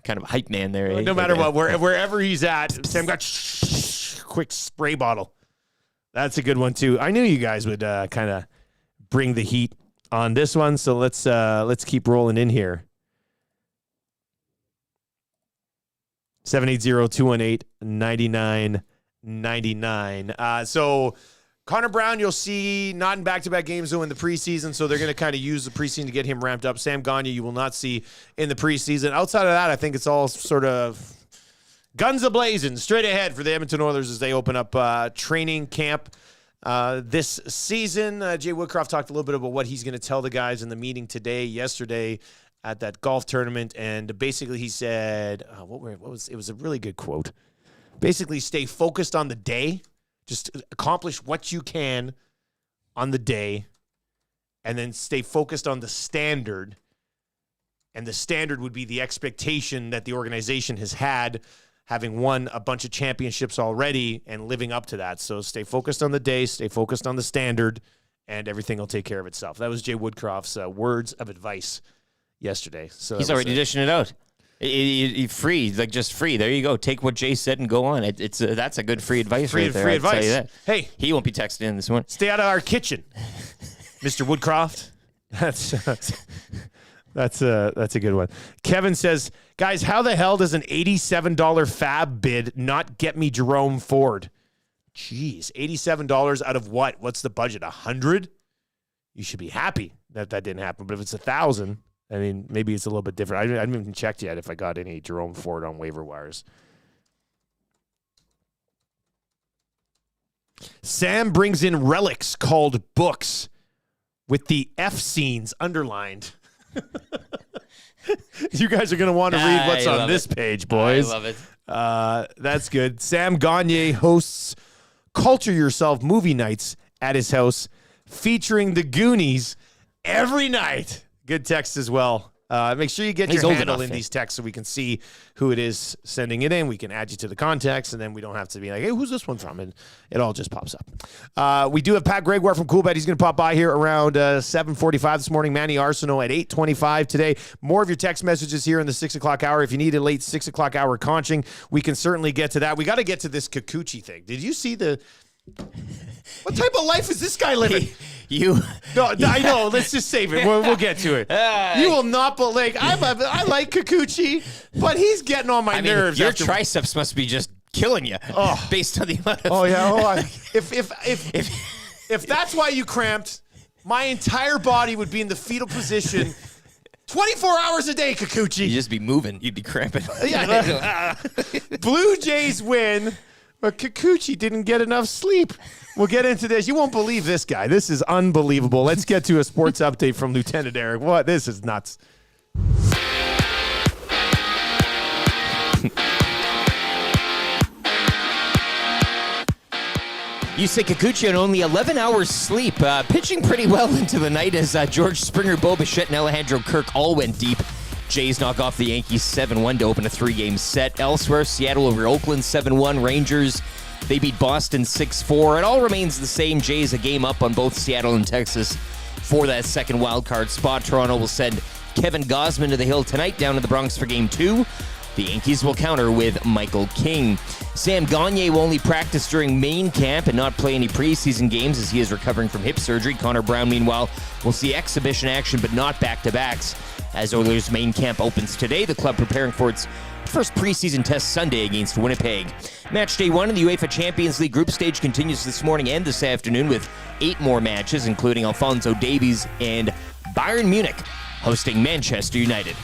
Speaker 3: Kind of a hype man there.
Speaker 2: No matter what, wherever he's at, Sam got quick spray bottle. That's a good one, too. I knew you guys would kind of bring the heat on this one, so let's keep rolling in here. 780-218-9999. So Connor Brown, you'll see not in back-to-back games, though, in the preseason, so they're going to kind of use the preseason to get him ramped up. Sam Gagner, you will not see in the preseason. Outside of that, I think it's all sort of guns a-blazing, straight ahead for the Edmonton Oilers as they open up training camp this season. Jay Woodcroft talked a little bit about what he's going to tell the guys in the meeting yesterday at that golf tournament, and basically he said, it was a really good quote. Basically, stay focused on the day, just accomplish what you can on the day, and then stay focused on the standard, and the standard would be the expectation that the organization has had, having won a bunch of championships already and living up to that. So stay focused on the day, stay focused on the standard, and everything will take care of itself. That was Jay Woodcroft's words of advice yesterday. So
Speaker 3: he's already dishing it out. Free, like just free. There you go. Take what Jay said and go on. That's a good free advice right there.
Speaker 2: Free advice.
Speaker 3: Tell you that.
Speaker 2: Hey,
Speaker 3: he won't be texting in this one.
Speaker 2: Stay out of our kitchen, Mr. Woodcroft. That's a good one. Kevin says, guys, how the hell does an $87 fab bid not get me Jerome Ford? Jeez, $87 out of what? What's the budget? $100? You should be happy that didn't happen. But if it's $1,000, I mean, maybe it's a little bit different. I haven't even checked yet if I got any Jerome Ford on waiver wires. Sam brings in relics called books with the F scenes underlined. You guys are going to want to read what's on this page, boys.
Speaker 3: I love it.
Speaker 2: That's good. Sam Gagner hosts Culture Yourself movie nights at his house featuring the Goonies every night. Good text as well. Make sure you get your handle in these texts so we can see who it is sending it in. We can add you to the contacts, and then we don't have to be like, hey, who's this one from? And it all just pops up. We do have Pat Gregoire from Coolbet. He's going to pop by here around 7:45 this morning. Manny Arsenault at 8:25 today. More of your text messages here in the 6 o'clock hour. If you need a late 6 o'clock hour conching, we can certainly get to that. We got to get to this Kikuchi thing. Did you see what type of life is this guy living? I know. Let's just save it. We'll get to it. You will not believe. I like Kikuchi, but he's getting on my nerves.
Speaker 3: Your triceps must be just killing you, based on the amount of.
Speaker 2: Oh yeah. If that's why you cramped, my entire body would be in the fetal position 24 hours a day, Kikuchi.
Speaker 3: You'd just be moving. You'd be cramping.
Speaker 2: Blue Jays win. But Kikuchi didn't get enough sleep. We'll get into this. You won't believe this guy. This is unbelievable. Let's get to a sports update from Lieutenant Eric. What? This is nuts.
Speaker 3: You say Kikuchi on only 11 hours sleep, pitching pretty well into the night as George Springer, Bo Bichette, and Alejandro Kirk all went deep. Jays knock off the Yankees 7-1 to open a 3-game set. Elsewhere, Seattle over Oakland 7-1. Rangers, they beat Boston 6-4. It all remains the same. Jays a game up on both Seattle and Texas for that second wildcard spot. Toronto will send Kevin Gausman to the Hill tonight down to the Bronx for Game 2. The Yankees will counter with Michael King. Sam Gagner will only practice during main camp and not play any preseason games as he is recovering from hip surgery. Connor Brown, meanwhile, will see exhibition action but not back-to-backs. As Oilers' main camp opens today, the club preparing for its first preseason test Sunday against Winnipeg. Match day 1 in the UEFA Champions League group stage continues this morning and this afternoon with 8 more matches, including Alphonso Davies and Bayern Munich hosting Manchester United.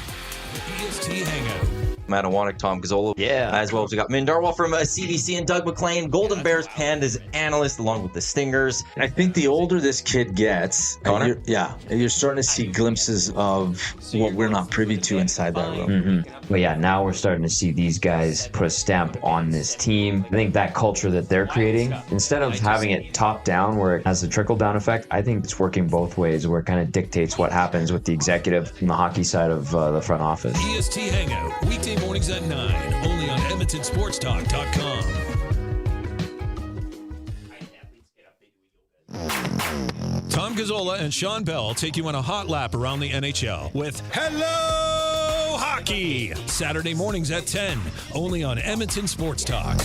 Speaker 5: EST Hangout.
Speaker 8: Manawanek, Tom Gazzola. Yeah. As well as we got Min Darwal from CBC and Doug McLean, Golden Bears Pandas analyst, along with the Stingers.
Speaker 9: I think the older this kid gets, you're starting to see glimpses of what we're not privy to inside that room.
Speaker 10: Mm-hmm. But yeah, now we're starting to see these guys put a stamp on this team. I think that culture that they're creating, instead of having it top down where it has a trickle down effect, I think it's working both ways where it kind of dictates what happens with the executive and the hockey side of the front office.
Speaker 5: EST Hangout, weekday mornings at 9, only on EdmontonSportsTalk.com. Tom Gazzola and Sean Bell take you on a hot lap around the NHL with Hello Hockey, Saturday mornings at 10, only on Edmonton Sports Talk.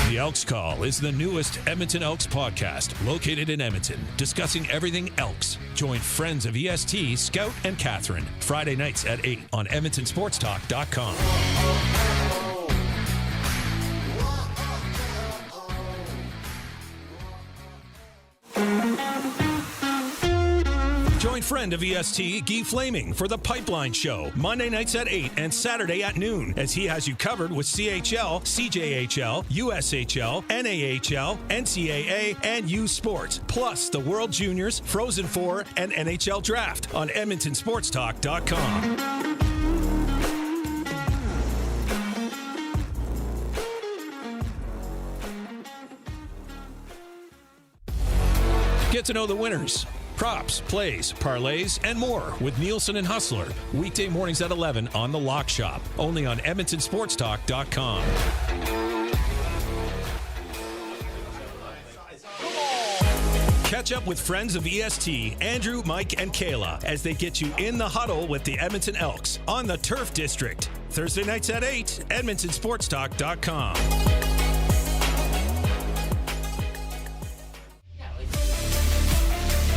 Speaker 5: The Elks Call is the newest Edmonton Elks podcast located in Edmonton, discussing everything Elks. Join friends of EST, Scout, and Catherine, Friday nights at 8 on EdmontonSportsTalk.com. Join friend of EST, Guy Flaming, for The Pipeline Show, Monday nights at 8 and Saturday at noon, as he has you covered with CHL, CJHL, USHL, NAHL, NCAA, and U Sports, plus the World Juniors, Frozen Four, and NHL Draft on EdmontonSportsTalk.com. Get to know the winners, props, plays, parlays, and more with Nielson and Hustler. Weekday mornings at 11 on The Lock Shop. Only on EdmontonSportsTalk.com. Catch up with friends of EST, Andrew, Mike, and Kayla, as they get you in the huddle with the Edmonton Elks on the Turf District. Thursday nights at 8, EdmontonSportsTalk.com.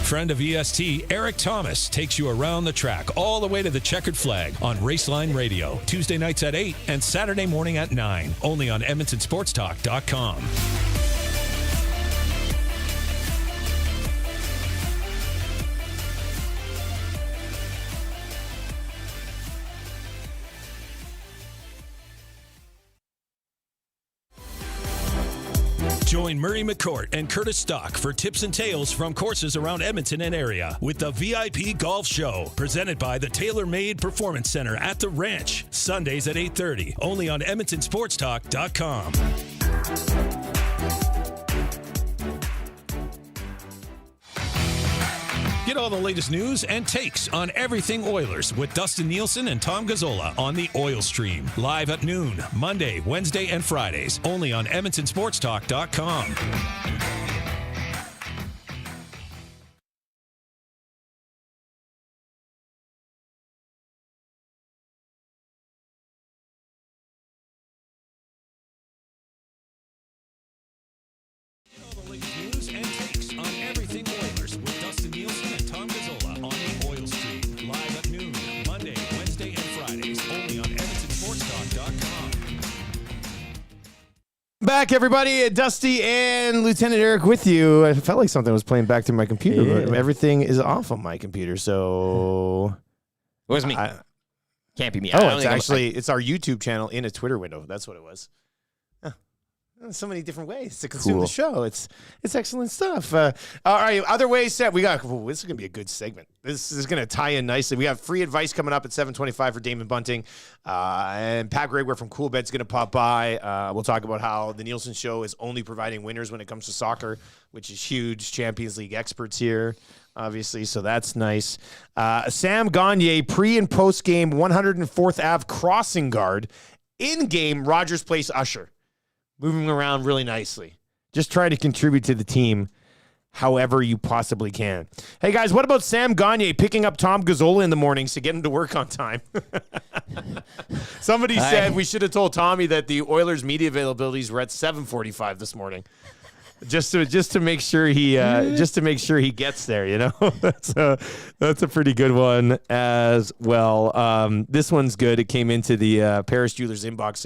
Speaker 5: Friend of EST, Eric Thomas, takes you around the track all the way to the checkered flag on Raceline Radio, Tuesday nights at 8 and Saturday morning at 9, only on EdmontonSportsTalk.com. Join Murray McCourt and Curtis Stock for tips and tales from courses around Edmonton and area with the VIP Golf Show, presented by the Tailor Made Performance Center at the Ranch, Sundays at 8:30, only on EdmontonSportsTalk.com. Get all the latest news and takes on everything Oilers with Dustin Nielson and Tom Gazzola on the Oil Stream. Live at noon, Monday, Wednesday, and Fridays. Only on EdmontonSportsTalk.com. Get all the latest news and takes on everything Oilers with Dustin Nielson and Tom Gazzola on the Oil Stream. Live at noon, Monday, Wednesday, and Fridays. Only on EdmontonSportsTalk.com.
Speaker 2: Back, everybody. Dusty and Lieutenant Eric with you. I felt like something was playing back through my computer, but everything is off on my computer. So
Speaker 3: was me. Can't be me.
Speaker 2: Oh, it's our YouTube channel in a Twitter window. That's what it was. So many different ways to consume the show. It's excellent stuff. All right, other ways that we got. This is going to be a good segment. This is going to tie in nicely. We have free advice coming up at 7:25 for Damon Bunting, and Pat Greyware from Coolbet's going to pop by. We'll talk about how the Nielsen show is only providing winners when it comes to soccer, which is huge. Champions League experts here, obviously, so that's nice. Sam Gagner, pre and post game 104th Ave crossing guard, in game Rogers Place usher. Moving around really nicely. Just try to contribute to the team however you possibly can. Hey, guys, what about Sam Gagner picking up Tom Gazzola in the mornings to get him to work on time? Somebody said we should have told Tommy that the Oilers' media availabilities were at 7:45 this morning. Just to make sure he gets there, you know. that's a pretty good one as well. This one's good. It came into the Paris Jewelers inbox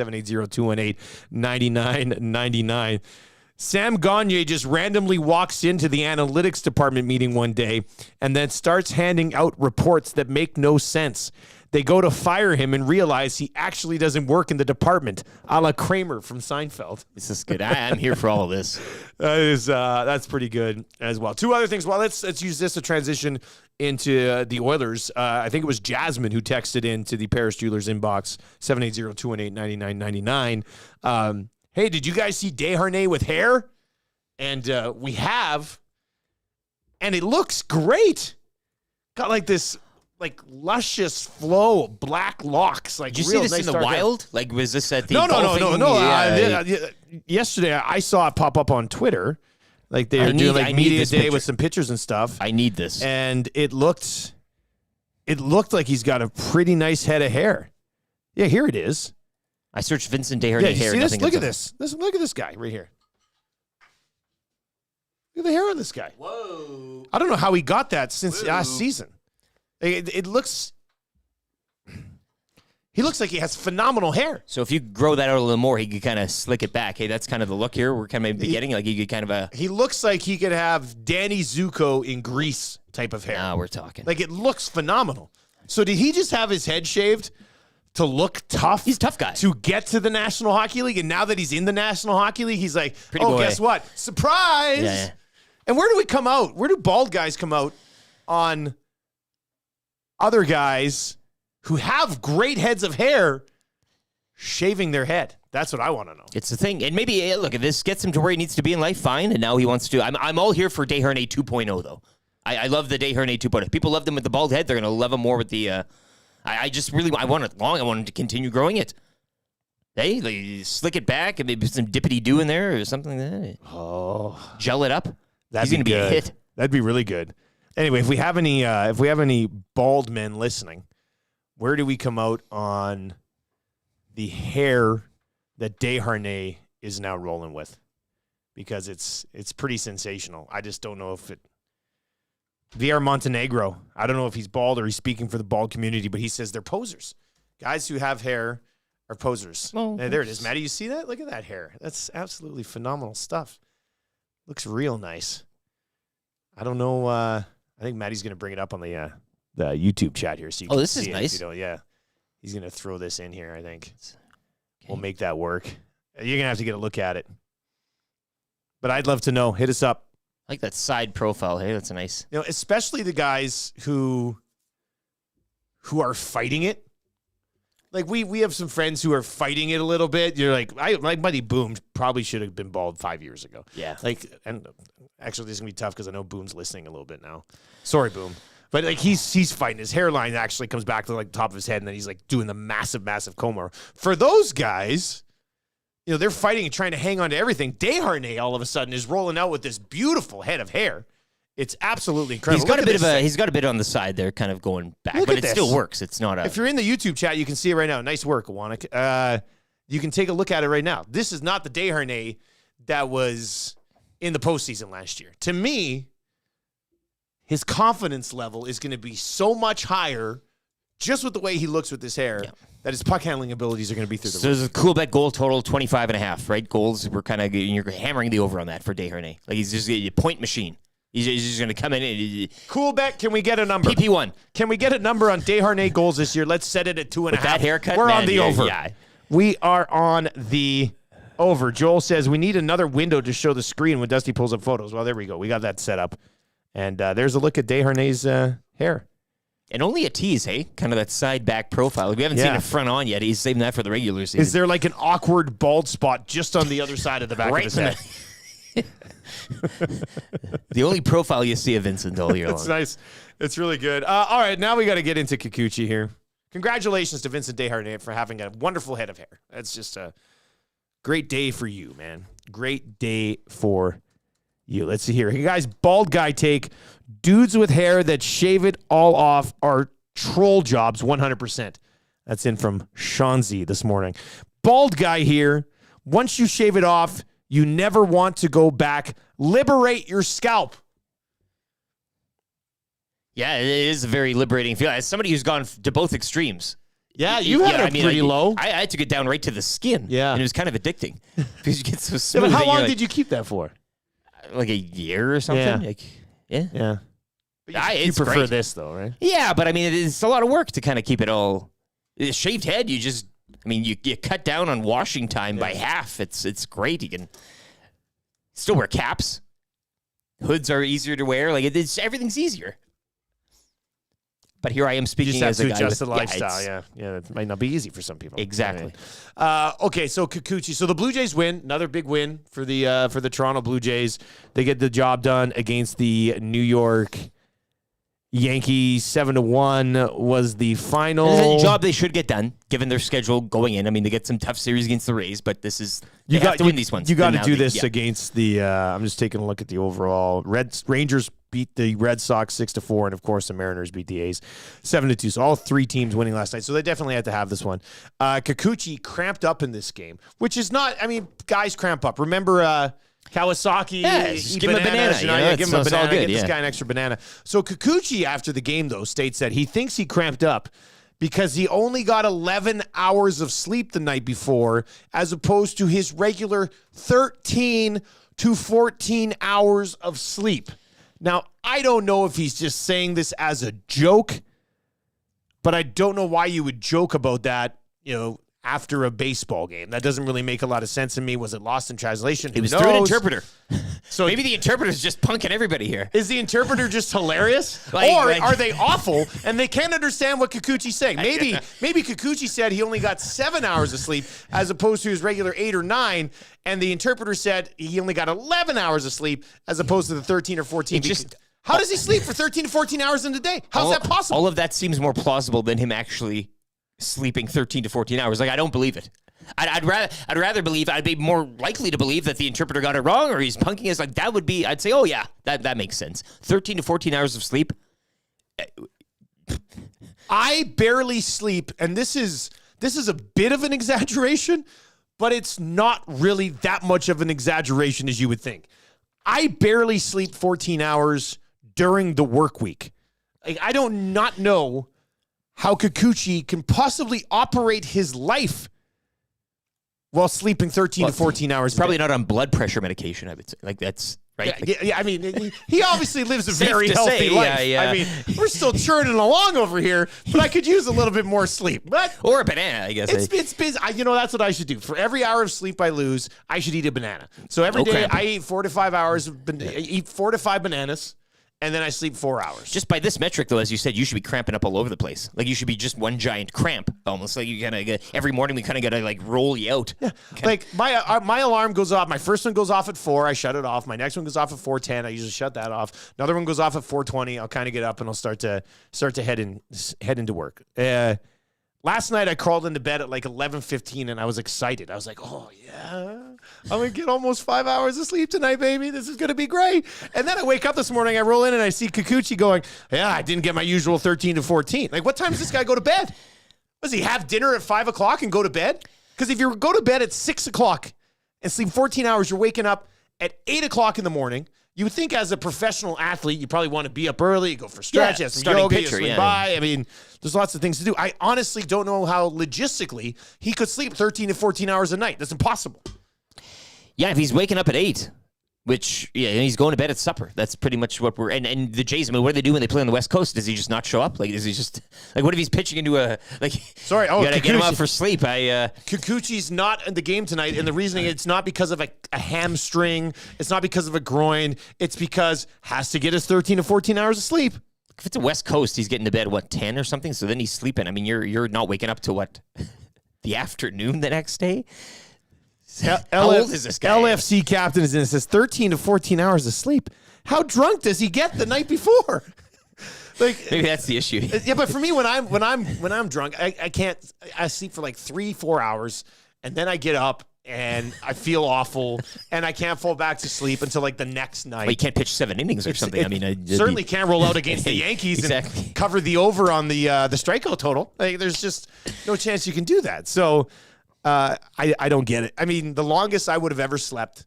Speaker 2: 780-218-9999. Sam Gagner just randomly walks into the analytics department meeting one day and then starts handing out reports that make no sense. They go to fire him and realize he actually doesn't work in the department, a la Kramer from Seinfeld.
Speaker 3: This is good. I'm here for all of this.
Speaker 2: That's pretty good as well. Two other things. Well, let's use this to transition into the Oilers. I think it was Jasmine who texted in to the Paris Jewelers inbox, 780-218-9999. Hey, did you guys see Desharnais with hair? And we have, and it looks great. Got like this luscious flow of black locks. Like,
Speaker 3: did you see this in the wild? Like, was this at the
Speaker 2: No. Yesterday, I saw it pop up on Twitter. Like, they were doing like media day with some pictures and stuff.
Speaker 3: I need this.
Speaker 2: And it looked like he's got a pretty nice head of hair. Yeah, here it is.
Speaker 3: I searched Vincent Desharnais hair.
Speaker 2: See this? Look at this. Look at this guy right here. Look at the hair on this guy.
Speaker 3: Whoa.
Speaker 2: I don't know how he got that since last season. It looks. He looks like he has phenomenal hair.
Speaker 3: So if you grow that out a little more, he could kind of slick it back. Hey, that's kind of the look here. We're kind of getting like he could kind of a.
Speaker 2: He looks like he could have Danny Zuko in Grease type of hair.
Speaker 3: Now we're talking.
Speaker 2: Like, it looks phenomenal. So did he just have his head shaved to look tough?
Speaker 3: He's a tough guy.
Speaker 2: To get to the National Hockey League, and now that he's in the National Hockey League, he's like, guess what? Surprise!
Speaker 3: Yeah.
Speaker 2: And where do we come out? Where do bald guys come out on other guys who have great heads of hair shaving their head? That's what I want to know.
Speaker 3: It's the thing. And maybe, look, if this gets him to where he needs to be in life, fine. And now he wants to. I'm all here for Desharnais 2.0, though. I love the Desharnais 2.0. People love them with the bald head. They're going to love him more with the. I want it long. I want him to continue growing it. Hey, like, slick it back and maybe some dippity-do in there or something like that.
Speaker 2: Oh.
Speaker 3: Gel it up.
Speaker 2: He's
Speaker 3: going to be a hit.
Speaker 2: That'd be really good. Anyway, if we have any bald men listening, where do we come out on the hair that Desharnais is now rolling with? Because it's pretty sensational. I just don't know if it. VR Montenegro. I don't know if he's bald or he's speaking for the bald community, but he says they're posers. Guys who have hair are posers.
Speaker 3: Oh,
Speaker 2: there it is, Maddie. You see that? Look at that hair. That's absolutely phenomenal stuff. Looks real nice. I don't know. I think Maddie's going to bring it up on the YouTube chat here. So you can
Speaker 3: this
Speaker 2: see
Speaker 3: is
Speaker 2: it,
Speaker 3: nice.
Speaker 2: Yeah. He's going to throw this in here, I think. Okay. We'll make that work. You're going to have to get a look at it. But I'd love to know. Hit us up.
Speaker 3: I like that side profile. Hey, that's nice.
Speaker 2: You know, especially the guys who are fighting it. Like, we have some friends who are fighting it a little bit. You're like, my buddy Boom probably should have been bald 5 years ago.
Speaker 3: Yeah.
Speaker 2: Like, and actually, this is going to be tough because I know Boom's listening a little bit now. Sorry, Boom. But, like, he's fighting. His hairline actually comes back to, like, the top of his head, and then he's, like, doing the massive, massive comb over. For those guys, you know, they're fighting and trying to hang on to everything. Desharnais, all of a sudden, is rolling out with this beautiful head of hair. It's absolutely incredible.
Speaker 3: He's got a bit on the side there, kind of going back, but it still works. It's not a.
Speaker 2: If you're in the YouTube chat, you can see it right now. Nice work, Awanik. You can take a look at it right now. This is not the Desharnais that was in the postseason last year. To me, his confidence level is going to be so much higher just with the way he looks with his hair that his puck handling abilities are going to be through the roof.
Speaker 3: So there's a cool bet goal total 25.5, right? Goals, we're kind of, you're hammering the over on that for Desharnais. Like, he's just a point machine. He's just going to come in and...
Speaker 2: Cool bet. Can we get a number?
Speaker 3: PP1.
Speaker 2: Can we get a number on Desharnais goals this year? Let's set it at 2.5.
Speaker 3: With that haircut,
Speaker 2: we're
Speaker 3: man,
Speaker 2: on the over.
Speaker 3: Yeah.
Speaker 2: We are on the over. Joel says we need another window to show the screen when Dusty pulls up photos. Well, there we go. We got that set up. And there's a look at Desharnais' hair.
Speaker 3: And only a tease, hey? Kind of that side back profile. We haven't seen it front on yet. He's saving that for the regular season.
Speaker 2: Is there like an awkward bald spot just on the other side of the back of his head?
Speaker 3: The only profile you see of Vincent all year long.
Speaker 2: It's nice. It's really good. All right, now we got to get into Kikuchi here. Congratulations to Vincent Desharnais for having a wonderful head of hair. That's just a great day for you, man. Great day for you. Let's see here. Hey, guys, bald guy take. Dudes with hair that shave it all off are troll jobs 100%. That's in from Shanzi this morning. Bald guy here. Once you shave it off, you never want to go back. Liberate your scalp.
Speaker 3: Yeah, it is a very liberating feeling. As somebody who's gone to both extremes.
Speaker 2: Yeah, you had it pretty low.
Speaker 3: I took it down right to the skin.
Speaker 2: Yeah.
Speaker 3: And it was kind of addicting. Because you get so smooth.
Speaker 2: Yeah, but how long did you keep that for?
Speaker 3: Like a year or something?
Speaker 2: Yeah.
Speaker 3: Yeah.
Speaker 2: You prefer
Speaker 3: great.
Speaker 2: this, though, right?
Speaker 3: Yeah, but I mean, it's a lot of work to kind of keep it all. A shaved head, you cut down on washing time by half. It's great. You can still wear caps. Hoods are easier to wear. Like everything's easier. But here I am speaking as a guy
Speaker 2: adjust
Speaker 3: with
Speaker 2: the lifestyle. Yeah, it might not be easy for some people.
Speaker 3: Exactly.
Speaker 2: Okay, so Kikuchi. So the Blue Jays win. Another big win for the Toronto Blue Jays. They get the job done against the New York Yankees. 7-1 was the final.
Speaker 3: This is a job they should get done, given their schedule going in. I mean, they get some tough series against the Rays, but this is they have to win these ones.
Speaker 2: You got to do this against the. I'm just taking a look at the overall. Rangers beat the Red Sox 6-4, and of course the Mariners beat the A's 7-2. So all three teams winning last night. So they definitely had to have this one. Kikuchi cramped up in this game, which is not. I mean, guys cramp up. Remember. Kawasaki,
Speaker 3: just give him a banana.
Speaker 2: Give him a banana.
Speaker 3: Good,
Speaker 2: get this guy an extra banana. So Kikuchi, after the game, though, states that he thinks he cramped up because he only got 11 hours of sleep the night before, as opposed to his regular 13 to 14 hours of sleep. Now, I don't know if he's just saying this as a joke, but I don't know why you would joke about that, after a baseball game. That doesn't really make a lot of sense to me. Was it lost in translation?
Speaker 3: It was through an interpreter. So maybe the interpreter's just punking everybody here.
Speaker 2: Is the interpreter just hilarious? Or are they awful and they can't understand what Kikuchi's saying? Maybe Kikuchi said he only got 7 hours of sleep as opposed to his regular 8 or 9, and the interpreter said he only got 11 hours of sleep as opposed to the 13 or 14. How does he sleep for 13 to 14 hours in a day? How's that possible?
Speaker 3: All of that seems more plausible than him actually sleeping 13 to 14 hours. Like, I don't believe it. I'd rather believe, I'd be more likely to believe that the interpreter got it wrong or he's punking us. Like, that would be, I'd say, oh yeah, that makes sense. 13 to 14 hours of sleep.
Speaker 2: I barely sleep, and this is a bit of an exaggeration, but it's not really that much of an exaggeration as you would think. I barely sleep 14 hours during the work week. Like, I don't not know how Kikuchi can possibly operate his life while sleeping 13 to 14 hours.
Speaker 3: Probably not on blood pressure medication, I would say. Like, that's right.
Speaker 2: Yeah, I mean, he obviously lives a very healthy life. I mean, we're still churning along over here, but I could use a little bit more sleep.
Speaker 3: Or a banana, I guess.
Speaker 2: It's busy. That's what I should do. For every hour of sleep I lose, I should eat a banana. So every day I eat 4 to 5 hours. Eat 4 to 5 bananas. And then I sleep 4 hours.
Speaker 3: Just by this metric, though, as you said, you should be cramping up all over the place. Like, you should be just one giant cramp, almost. Like, you kind of every morning we kind of got to like roll you out. Yeah.
Speaker 2: Like my alarm goes off. My first one goes off at 4. I shut it off. My next one goes off at 4:10. I usually shut that off. Another one goes off at 4:20. I'll kind of get up and I'll start to head into work. Last night I crawled into bed at like 11:15 and I was excited. I was like, oh yeah, I'm going to get almost 5 hours of sleep tonight, baby. This is going to be great. And then I wake up this morning, I roll in and I see Kikuchi going, yeah, I didn't get my usual 13 to 14. Like, what time does this guy go to bed? Does he have dinner at 5 o'clock and go to bed? Because if you go to bed at 6 o'clock and sleep 14 hours, you're waking up at 8 o'clock in the morning. You would think as a professional athlete, you probably want to be up early, you go for stretch, you have some yoga, you swing by. I mean, there's lots of things to do. I honestly don't know how logistically he could sleep 13 to 14 hours a night. That's impossible.
Speaker 3: Yeah, if he's waking up at 8, Which, yeah, he's going to bed at supper. That's pretty much what we're... And the Jays, I mean, what do they do when they play on the West Coast? Does he just not show up? Like, is he just... Like, what if he's pitching into a... Like,
Speaker 2: sorry,
Speaker 3: you gotta get him out for sleep.
Speaker 2: Kikuchi's not in the game tonight, and the reasoning, it's not because of a hamstring. It's not because of a groin. It's because has to get his 13 to 14 hours of sleep.
Speaker 3: If it's a West Coast, he's getting to bed, 10 or something? So then he's sleeping. I mean, you're not waking up to what? The afternoon the next day? How old is this guy?
Speaker 2: LFC captain is in. It says 13 to 14 hours of sleep. How drunk does he get the night before? Like,
Speaker 3: maybe that's the issue.
Speaker 2: Yeah, but for me, when I'm drunk, I can't. I sleep for like 3-4 hours, and then I get up and I feel awful, and I can't fall back to sleep until like the next night.
Speaker 3: Well, you can't pitch 7 innings or something. I mean,
Speaker 2: certainly can't roll out against the Yankees and cover the over on the strikeout total. Like, there's just no chance you can do that. So. I don't get it. I mean, the longest I would have ever slept,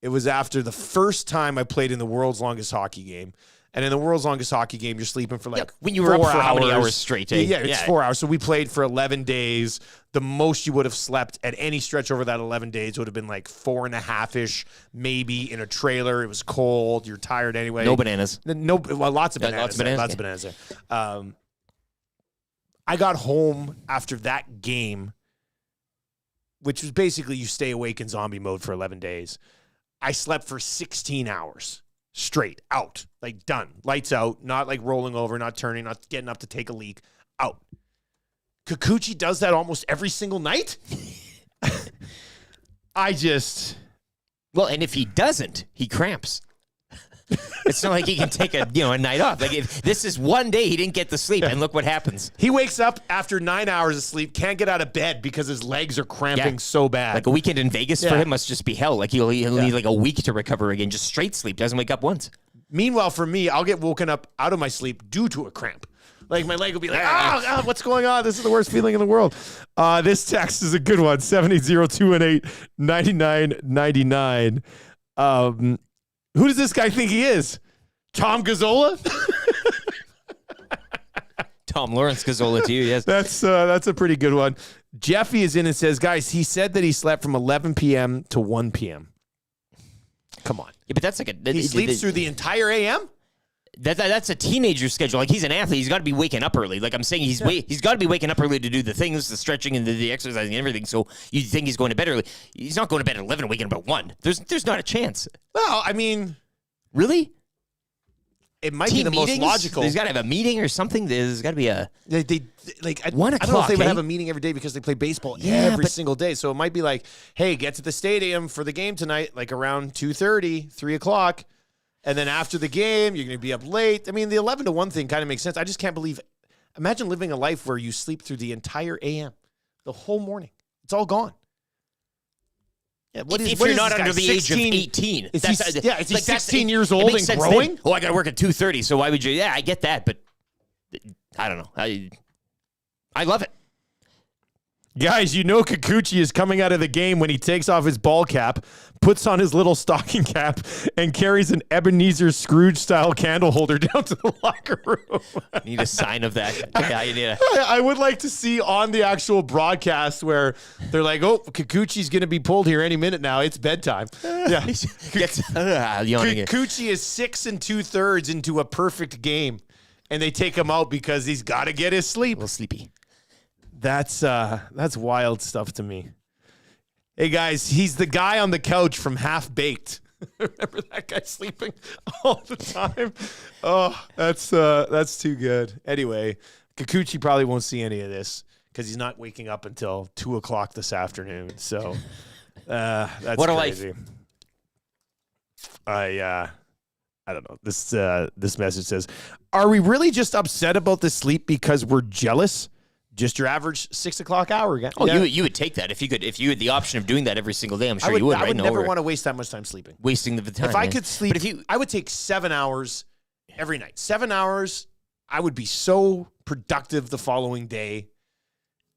Speaker 2: it was after the first time I played in the world's longest hockey game. And in the world's longest hockey game, you're sleeping for like
Speaker 3: when you were
Speaker 2: 4
Speaker 3: up for
Speaker 2: hours.
Speaker 3: How many hours straight?
Speaker 2: Yeah, it's 4 hours. So we played for 11 days. The most you would have slept at any stretch over that 11 days would have been like 4.5-ish, maybe in a trailer. It was cold. You're tired anyway.
Speaker 3: No bananas.
Speaker 2: Lots of bananas.
Speaker 3: Lots of bananas
Speaker 2: there. I got home after that game, which was basically you stay awake in zombie mode for 11 days. I slept for 16 hours straight, out, like done. Lights out, not like rolling over, not turning, not getting up to take a leak, out. Kikuchi does that almost every single night?
Speaker 3: Well, and if he doesn't, he cramps. It's not like he can take a night off. Like, if this is one day he didn't get the sleep, and look what happens.
Speaker 2: He wakes up after 9 hours of sleep, can't get out of bed because his legs are cramping so bad.
Speaker 3: Like a weekend in Vegas for him must just be hell. Like he'll need like a week to recover again. Just straight sleep. Doesn't wake up once.
Speaker 2: Meanwhile, for me, I'll get woken up out of my sleep due to a cramp. Like my leg will be like, what's going on? This is the worst feeling in the world. This text is a good one. 780-218-9999. Who does this guy think he is? Tom Gazzola?
Speaker 3: Tom Lawrence Gazzola to you, yes.
Speaker 2: That's a pretty good one. Jeffy is in and says, guys, he said that he slept from 11 p.m. to 1 p.m. Come on.
Speaker 3: Yeah, but that's like
Speaker 2: he sleeps through the entire a.m.?
Speaker 3: That's a teenager schedule. Like, he's an athlete. He's got to be waking up early. Like I'm saying, he's got to be waking up early to do the things, the stretching and the exercising and everything. So you think he's going to bed early. He's not going to bed at 11 and waking up at 1. There's not a chance.
Speaker 2: Well, I mean.
Speaker 3: Really?
Speaker 2: It might be the most logical.
Speaker 3: He's got to have a meeting or something. There's got to be a...
Speaker 2: I
Speaker 3: 1 o'clock,
Speaker 2: I don't know if they would have a meeting every day because they play baseball every single day. So it might be like, hey, get to the stadium for the game tonight, like around 2:30, 3 o'clock. And then after the game, you're going to be up late. I mean, the 11 to 1 thing kind of makes sense. I just can't believe. Imagine living a life where you sleep through the entire AM, the whole morning. It's all gone. Yeah,
Speaker 3: if you're not under the age of 18.
Speaker 2: Is he 16 years old and growing?
Speaker 3: I got to work at 2:30, so why would you? Yeah, I get that, but I don't know. I love it.
Speaker 2: Guys, you know Kikuchi is coming out of the game when he takes off his ball cap, puts on his little stocking cap, and carries an Ebenezer Scrooge-style candle holder down to the locker room.
Speaker 3: Need a sign of that. Yeah, you need
Speaker 2: I would like to see on the actual broadcast where they're like, oh, Kikuchi's going to be pulled here any minute now. It's bedtime. Yeah. Kikuchi is 6 2/3 into a perfect game, and they take him out because he's got to get his sleep.
Speaker 3: A little sleepy.
Speaker 2: That's wild stuff to me. Hey guys, he's the guy on the couch from Half Baked. Remember that guy sleeping all the time? Oh, that's too good. Anyway, Kikuchi probably won't see any of this because he's not waking up until 2 o'clock this afternoon. So that's
Speaker 3: what a
Speaker 2: crazy.
Speaker 3: Life.
Speaker 2: I don't know. This message says, "Are we really just upset about the sleep because we're jealous?" Just your average 6 o'clock hour again.
Speaker 3: Oh, you would take that if you had the option of doing that every single day. I'm sure you would.
Speaker 2: I would never want to waste that much time sleeping.
Speaker 3: Wasting the time.
Speaker 2: If I could sleep, I would take 7 hours every night. 7 hours, I would be so productive the following day.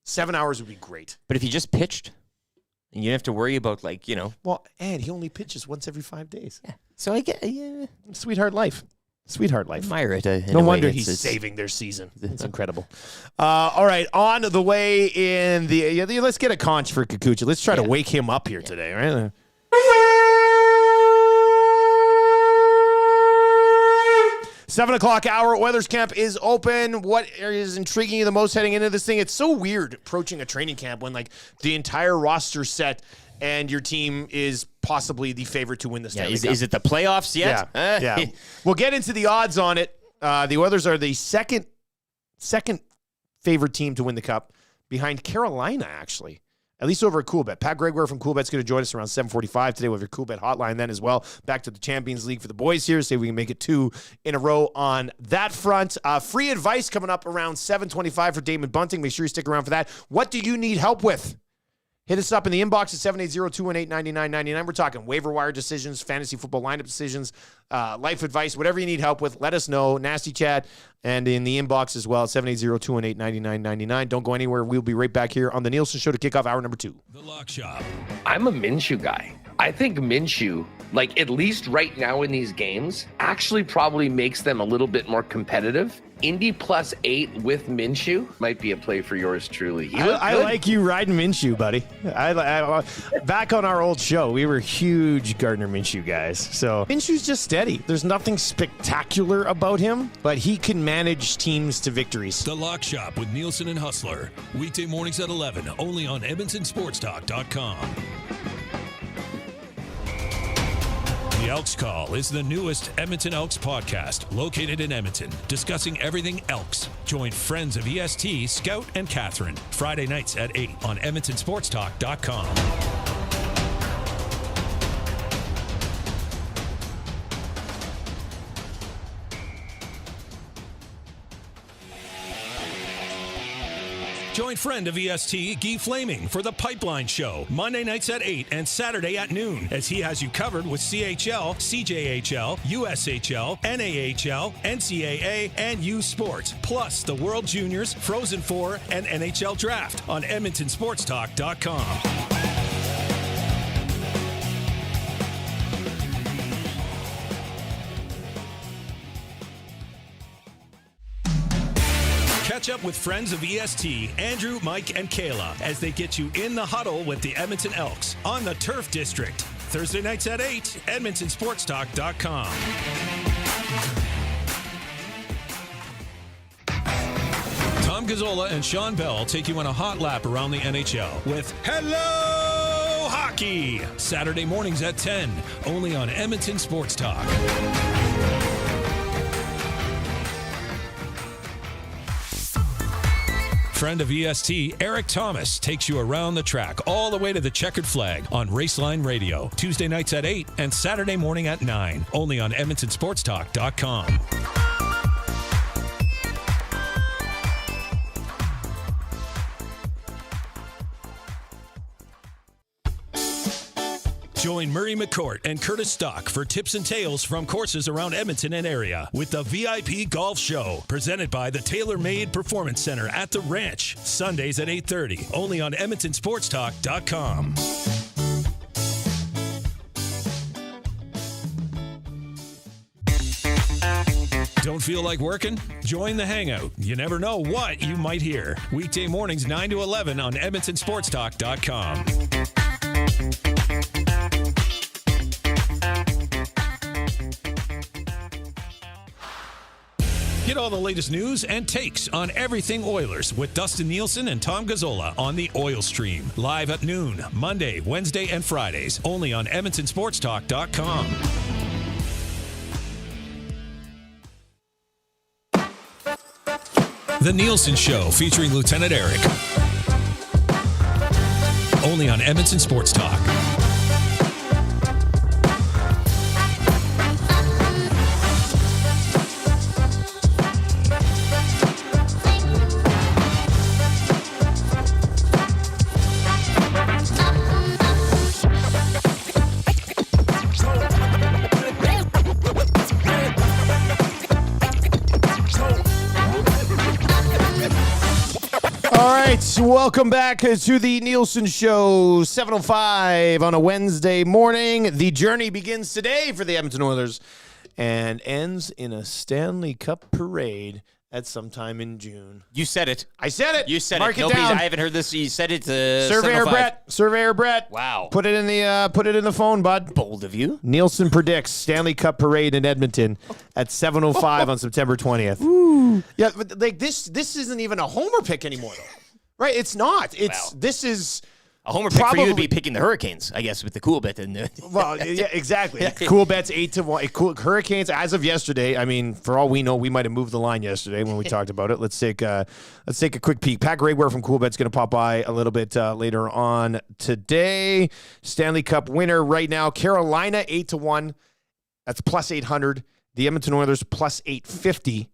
Speaker 2: 7 hours would be great.
Speaker 3: But if you just pitched, and you didn't have to worry about
Speaker 2: Well, and he only pitches once every 5 days.
Speaker 3: Yeah. So I get
Speaker 2: sweetheart life. Sweetheart life.
Speaker 3: Admire it.
Speaker 2: No wonder he's saving their season. It's incredible. All right, on the way in let's get a conch for Kikuchi. Let's try to wake him up here today, right? 7 o'clock hour, Oilers camp is open. What is intriguing you the most heading into this thing? It's so weird approaching a training camp when like the entire roster's set and your team is possibly the favorite to win the Stanley Cup.
Speaker 3: Is it the playoffs yet?
Speaker 2: Yeah. We'll get into the odds on it. The Oilers are the second favorite team to win the Cup, behind Carolina, actually. At least over at Coolbet. Pat Gregoire from Coolbet's going to join us around 7:45 today with your Coolbet hotline then as well. Back to the Champions League for the boys here. See if we can make it 2 in a row on that front. Free advice coming up around 7:25 for Damon Bunting. Make sure you stick around for that. What do you need help with? Hit us up in the inbox at 780-218-9999. We're talking waiver wire decisions, fantasy football lineup decisions, life advice, whatever you need help with, let us know. Nasty chat and in the inbox as well at 780-218-9999. Don't go anywhere. We'll be right back here on the Nielson Show to kick off hour number 2.
Speaker 5: The Lock Shop.
Speaker 11: I'm a Minshew guy. I think Minshew, like at least right now in these games, actually probably makes them a little bit more competitive. Indy +8 with Minshew might be a play for yours truly.
Speaker 2: I like you riding Minshew, buddy. I back on our old show, we were huge Gardner Minshew guys. So Minshew's just steady. There's nothing spectacular about him, but he can manage teams to victories.
Speaker 5: The Lock Shop with Nielson and Hustler. Weekday mornings at 11, only on EdmontonSportsTalk.com. The Elks Call is the newest Edmonton Elks podcast, located in Edmonton, discussing everything Elks. Join friends of EST, Scout and Catherine, Friday nights at 8 on EdmontonSportsTalk.com. Join friend of EST, Guy Flaming, for The Pipeline Show, Monday nights at 8 and Saturday at noon, as he has you covered with CHL, CJHL, USHL, NAHL, NCAA, and U Sports, plus the World Juniors, Frozen Four, and NHL Draft on EdmontonSportsTalk.com. Catch up with friends of EST, Andrew, Mike, and Kayla, as they get you in the huddle with the Edmonton Elks on the Turf District. Thursday nights at 8, EdmontonSportsTalk.com. Tom Gazzola and Sean Bell take you on a hot lap around the NHL with Hello Hockey, Saturday mornings at 10, only on Edmonton Sports Talk. Friend of EST, Eric Thomas, takes you around the track all the way to the checkered flag on Raceline Radio, Tuesday nights at 8 and Saturday morning at 9, only on EdmontonSportsTalk.com. Join Murray McCourt and Curtis Stock for tips and tales from courses around Edmonton and area with the VIP Golf Show, presented by the Tailor Made Performance Center at the Ranch, Sundays at 8:30, only on EdmontonSportsTalk.com. Don't feel like working? Join the Hangout. You never know what you might hear. Weekday mornings 9 to 11 on EdmontonSportsTalk.com. Get all the latest news and takes on everything Oilers with Dustin Nielson and Tom Gazzola on the Oil Stream. Live at noon, Monday, Wednesday, and Fridays. Only on EdmontonSportsTalk.com. The Nielson Show featuring Lieutenant Eric. Only on Edmonton Sports Talk.
Speaker 2: Welcome back to the Nielson Show, 7:05 on a Wednesday morning. The journey begins today for the Edmonton Oilers and ends in a Stanley Cup parade at sometime in June.
Speaker 3: You said it.
Speaker 2: I said it.
Speaker 3: You said
Speaker 2: Mark
Speaker 3: it.
Speaker 2: Nobody's.
Speaker 3: I haven't heard this. You said it.
Speaker 2: Surveyor Brett.
Speaker 3: Wow.
Speaker 2: Put it in the phone, bud.
Speaker 3: Bold of you.
Speaker 2: Nielsen predicts Stanley Cup parade in Edmonton at 7:05 on September 20th. Ooh. Yeah, but like this isn't even a homer pick anymore, though. Right? It's not. This is.
Speaker 3: A homer pick for you would be picking the Hurricanes, I guess, with the cool bet.
Speaker 2: Well, yeah, exactly. Cool bets 8-1. Hurricanes, as of yesterday. I mean, for all we know, we might have moved the line yesterday when we talked about it. Let's take a quick peek. Pat Grayware from Cool Bet's going to pop by a little bit later on today. Stanley Cup winner right now, Carolina 8-1. That's plus 800. The Edmonton Oilers plus 850,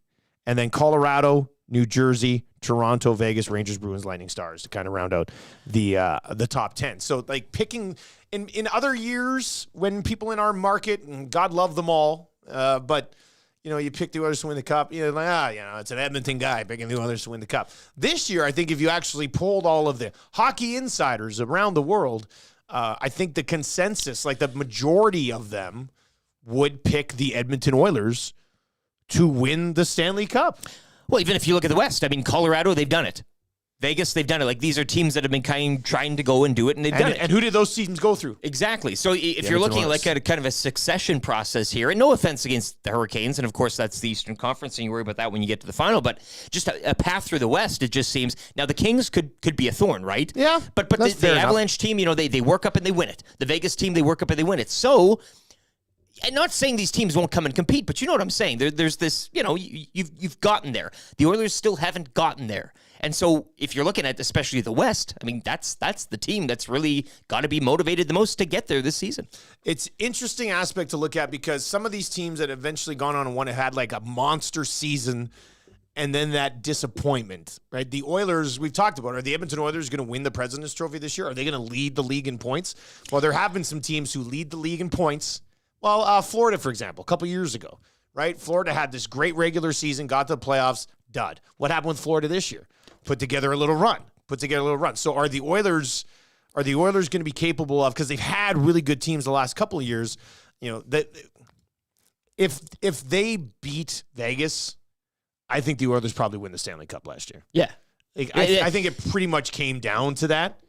Speaker 2: and then Colorado, New Jersey, Toronto, Vegas, Rangers, Bruins, Lightning, Stars to kind of round out the top 10. So like picking in other years when people in our market, and God love them all, but you pick the Oilers to win the Cup, like, it's an Edmonton guy picking the Oilers to win the Cup. This year, I think if you actually polled all of the hockey insiders around the world, I think the consensus, like the majority of them, would pick the Edmonton Oilers to win the Stanley Cup.
Speaker 3: Well, even if you look at the West, I mean, Colorado, they've done it. Vegas, they've done it. Like, these are teams that have been trying to go and do it, and they've done it.
Speaker 2: And who did those teams go through?
Speaker 3: Exactly. So if you're looking at a kind of a succession process here, and no offense against the Hurricanes, and of course that's the Eastern Conference, and you worry about that when you get to the final, but just a path through the West, it just seems. Now, the Kings could be a thorn, right?
Speaker 2: Yeah.
Speaker 3: But the Avalanche team, they work up and they win it. The Vegas team, they work up and they win it. So, I'm not saying these teams won't come and compete, but you know what I'm saying. There's this, you've gotten there. The Oilers still haven't gotten there. And so if you're looking at especially the West, I mean, that's the team that's really got to be motivated the most to get there this season.
Speaker 2: It's interesting aspect to look at because some of these teams that eventually gone on and won had like a monster season and then that disappointment, right? The Oilers, we've talked about, are the Edmonton Oilers going to win the President's Trophy this year? Are they going to lead the league in points? Well, there have been some teams who lead the league in points. Well, Florida, for example, a couple years ago, right? Florida had this great regular season, got to the playoffs, dud. What happened with Florida this year? Put together a little run. So are the Oilers going to be capable of, because they've had really good teams the last couple of years, that if they beat Vegas, I think the Oilers probably win the Stanley Cup last year.
Speaker 3: Yeah.
Speaker 2: I think it pretty much came down to that,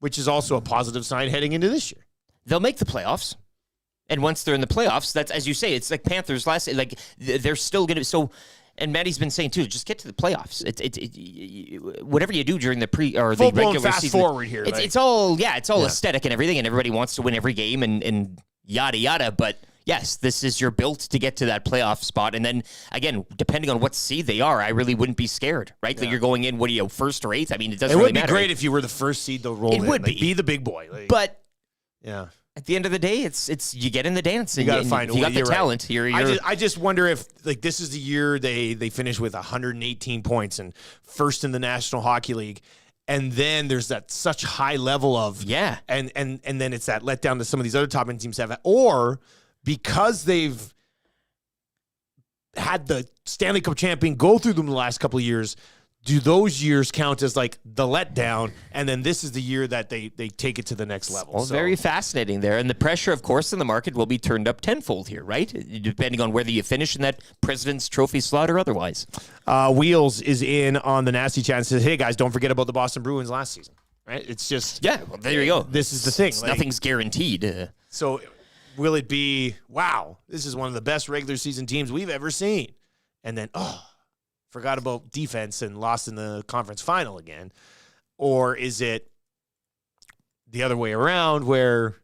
Speaker 2: which is also a positive sign heading into this year.
Speaker 3: They'll make the playoffs. And once they're in the playoffs, that's, as you say, it's like Panthers last, like they're still going to, so, and Matty's been saying too, just get to the playoffs. Whatever you do during the the regular
Speaker 2: fast
Speaker 3: season.
Speaker 2: Forward here.
Speaker 3: It's all aesthetic and everything, and everybody wants to win every game and yada, yada. But yes, this is your built to get to that playoff spot. And then again, depending on what seed they are, I really wouldn't be scared, right? Yeah. Like you're going in, first or eighth? I mean, it doesn't really matter.
Speaker 2: It would be great if you were the first seed to roll in.
Speaker 3: It would be
Speaker 2: the big boy.
Speaker 3: But
Speaker 2: yeah.
Speaker 3: At the end of the day, it's you get in the dance. And
Speaker 2: you got to find a way.
Speaker 3: You got the talent.
Speaker 2: Right. I just wonder if this is the year they finish with 118 points and first in the National Hockey League, and then there's that such high level of and then it's that letdown that some of these other top end teams have, or because they've had the Stanley Cup champion go through them the last couple of years. Do those years count as like the letdown, and then this is the year that they take it to the next level?
Speaker 3: Well, very fascinating there. And the pressure, of course, in the market will be turned up tenfold here, right? Depending on whether you finish in that President's Trophy slot or otherwise.
Speaker 2: Wheels is in on the Nasty Chat and says, hey, guys, don't forget about the Boston Bruins last season, right? It's just...
Speaker 3: Yeah, well, there you go.
Speaker 2: This is the thing.
Speaker 3: Nothing's guaranteed.
Speaker 2: So will it be, wow, this is one of the best regular season teams we've ever seen? And then, forgot about defense and lost in the conference final again? Or is it the other way around where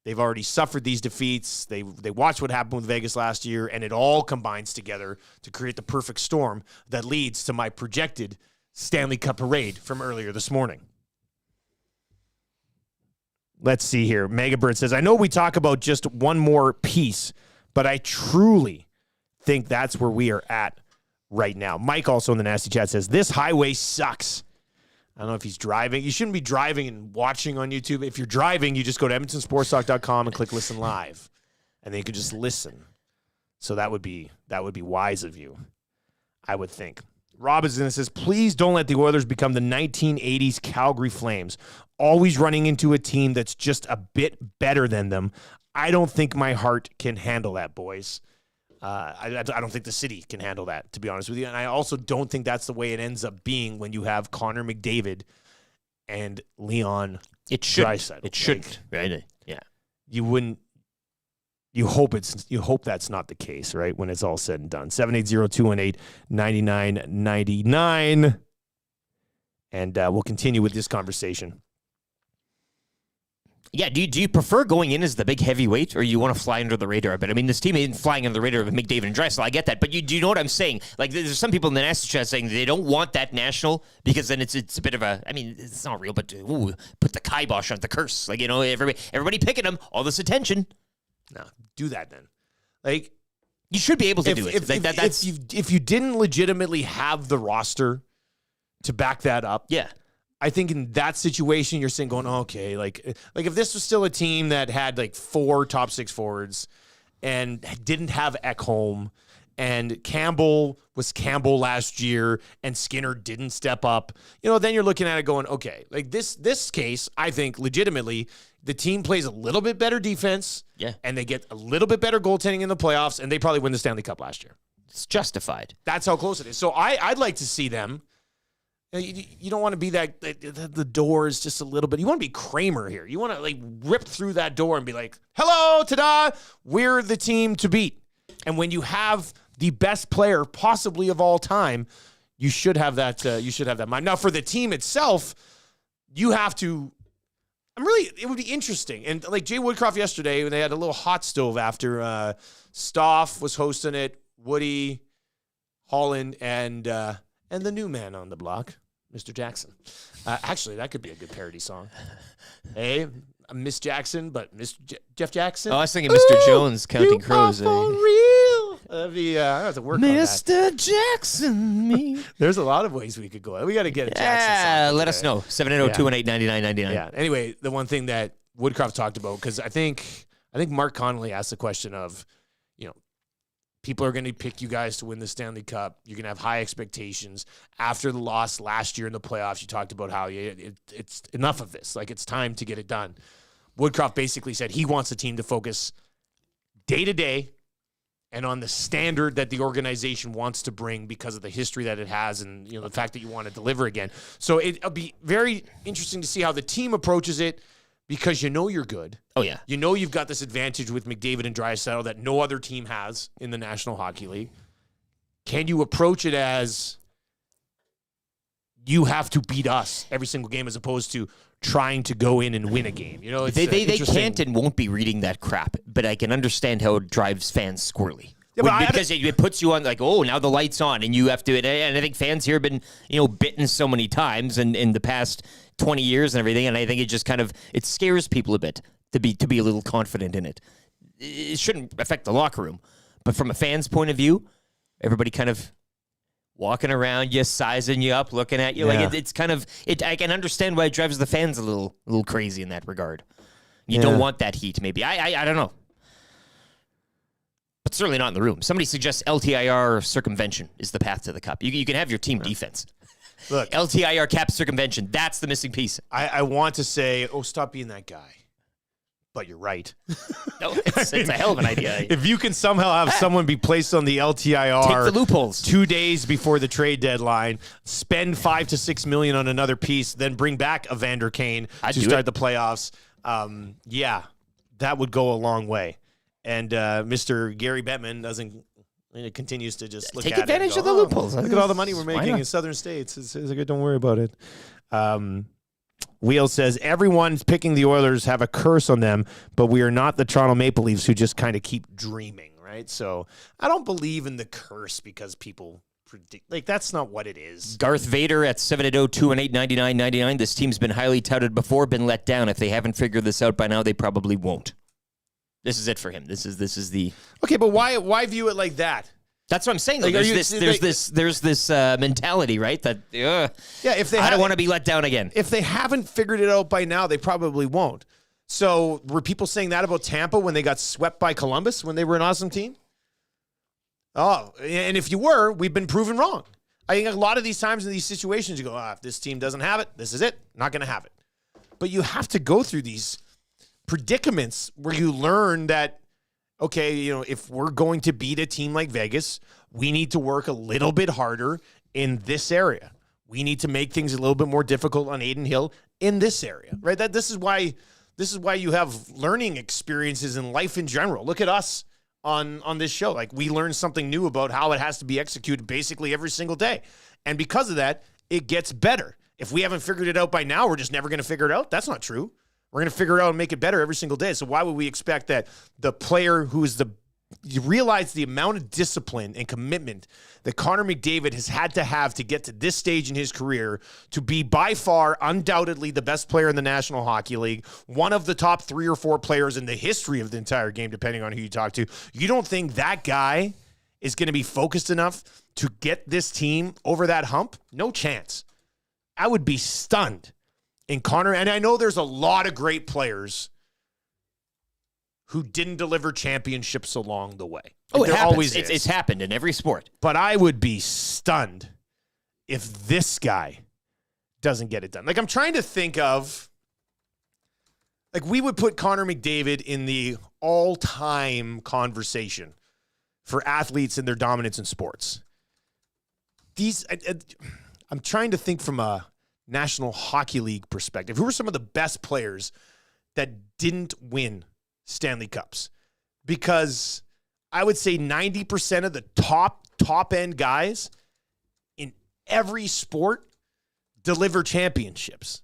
Speaker 2: they've already suffered these defeats, they watched what happened with Vegas last year, and it all combines together to create the perfect storm that leads to my projected Stanley Cup parade from earlier this morning? Let's see here. Megabird says, I know we talk about just one more piece, but I truly think that's where we are at right now. Mike also in the Nasty Chat says, this highway sucks. I don't know if he's driving. You shouldn't be driving and watching on YouTube. If you're driving, you just go to edmontonsportstalk.com and click listen live, and then you can just listen. So that would be wise of you, I would think. Rob is in and says, please don't let the Oilers become the 1980s Calgary Flames, always running into a team that's just a bit better than them. I don't think my heart can handle that, boys. I don't think the city can handle that, to be honest with you. And I also don't think that's the way it ends up being when you have Connor McDavid and Leon Draisaitl.
Speaker 3: It shouldn't, right? Yeah.
Speaker 2: You wouldn't. You hope that's not the case, right? When it's all said and done. 780-218-9999. And we'll continue with this conversation.
Speaker 3: Yeah, do you prefer going in as the big heavyweight, or you want to fly under the radar? But I mean, this team isn't flying under the radar of McDavid and Draisaitl. I get that, but do you know what I'm saying? Like, there's some people in the Nasty chat saying they don't want that national because then it's a bit of a. I mean, it's not real, but put the kibosh on the curse. Like, everybody picking them, all this attention.
Speaker 2: No, do that then. Like,
Speaker 3: you should be able to do it.
Speaker 2: If you didn't legitimately have the roster to back that up,
Speaker 3: yeah.
Speaker 2: I think in that situation, you're saying going, oh, okay, like if this was still a team that had like 4 top 6 forwards and didn't have Ekholm and Campbell was Campbell last year and Skinner didn't step up, then you're looking at it going, okay, like this case, I think legitimately the team plays a little bit better defense, and they get a little bit better goaltending in the playoffs, and they probably win the Stanley Cup last year.
Speaker 3: It's justified.
Speaker 2: That's how close it is. So I'd like to see them. You don't want to be that the door is just a little bit. You want to be Kramer here. You want to like rip through that door and be like, "Hello, ta-da! We're the team to beat." And when you have the best player possibly of all time, you should have that. You should have that mind. Now, for the team itself, you have to. It would be interesting. And like Jay Woodcroft yesterday, when they had a little hot stove after Stoff was hosting it, Woody, Holland, and the new man on the block, Mr. Jackson. Actually, that could be a good parody song. Hey, I'm Miss Jackson, but Jeff Jackson.
Speaker 3: Oh, I was thinking Mr. Jones, Counting Crows.
Speaker 2: For real. I have to work on that.
Speaker 3: Mr. Jackson, me.
Speaker 2: There's a lot of ways we could go. We got to get a Jackson song.
Speaker 3: Yeah, let us know. 780-218-9999.
Speaker 2: Yeah. Anyway, the one thing that Woodcroft talked about, because I think Mark Connolly asked the question of, people are going to pick you guys to win the Stanley Cup. You're going to have high expectations. After the loss last year in the playoffs, you talked about how it's enough of this. Like, it's time to get it done. Woodcroft basically said he wants the team to focus day to day and on the standard that the organization wants to bring because of the history that it has and the fact that you want to deliver again. So it'll be very interesting to see how the team approaches it. Because you're good.
Speaker 3: Oh, yeah.
Speaker 2: You've got this advantage with McDavid and Draisaitl that no other team has in the National Hockey League. Can you approach it as you have to beat us every single game as opposed to trying to go in and win a game? It's
Speaker 3: they can't and won't be reading that crap, but I can understand how it drives fans squirrely. Yeah, because it puts you on like, oh, now the light's on, and you have to. And I think fans here have been, bitten so many times in the past 20 years and everything, and I think it just kind of it scares people a bit to be a little confident in it. It shouldn't affect the locker room, but from a fan's point of view, everybody kind of walking around you, sizing you up, looking at you. Like it's kind of it. I can understand why it drives the fans a little crazy in that regard. You don't want that heat, maybe. I don't know. But certainly not in the room. Somebody suggests LTIR circumvention is the path to the cup. You can have your team defense.
Speaker 2: Look,
Speaker 3: LTIR cap circumvention. That's the missing piece.
Speaker 2: I want to say, stop being that guy. But you're right.
Speaker 3: No, it's a hell of an idea.
Speaker 2: If you can somehow have someone be placed on the LTIR,
Speaker 3: take the loopholes
Speaker 2: 2 days before the trade deadline, spend $5 to $6 million on another piece, then bring back Evander Kane to start the playoffs. That would go a long way. And Mr. Gary Bettman continues to just
Speaker 3: take advantage of the loopholes.
Speaker 2: Look at all the money we're making in Southern states. It's good. Don't worry about it. Wheel says, everyone's picking the Oilers have a curse on them, but we are not the Toronto Maple Leafs who just kind of keep dreaming, right? So I don't believe in the curse because people predict. Like, that's not what it is.
Speaker 3: Garth Vader at 780-218-9999. This team's been highly touted before, been let down. If they haven't figured this out by now, they probably won't. This is it for him. This is the
Speaker 2: okay. But why view it like that?
Speaker 3: That's what I'm saying. Like, there's this mentality, right? That
Speaker 2: if they
Speaker 3: I don't want to be let down again.
Speaker 2: If they haven't figured it out by now, they probably won't. So were people saying that about Tampa when they got swept by Columbus when they were an awesome team? Oh, and if you were, we've been proven wrong. I think a lot of these times in these situations, you go, if this team doesn't have it, this is it. Not going to have it. But you have to go through these predicaments where you learn that okay, if we're going to beat a team like Vegas, we need to work a little bit harder in this area. We need to make things a little bit more difficult on Adin Hill in this area, right? This is why you have learning experiences in life in general. Look at us on this show. Like, we learn something new about how it has to be executed basically every single day. And because of that, it gets better. If we haven't figured it out by now, we're just never going to figure it out. That's not true. We're going to figure it out and make it better every single day. So why would we expect that the player who is you realize the amount of discipline and commitment that Connor McDavid has had to get to this stage in his career to be by far, undoubtedly, the best player in the National Hockey League, one of the top 3 or 4 players in the history of the entire game, depending on who you talk to. You don't think that guy is going to be focused enough to get this team over that hump? No chance. I would be stunned in Connor. And I know there's a lot of great players who didn't deliver championships along the way.
Speaker 3: Oh, it happens.
Speaker 2: Always is.
Speaker 3: It's happened in every sport.
Speaker 2: But I would be stunned if this guy doesn't get it done. Like, I'm trying to think of, like, we would put Connor McDavid in the all-time conversation for athletes and their dominance in sports. I'm trying to think from a National Hockey League perspective. Who are some of the best players that didn't win Stanley Cups? Because I would say 90% of the top end guys in every sport deliver championships.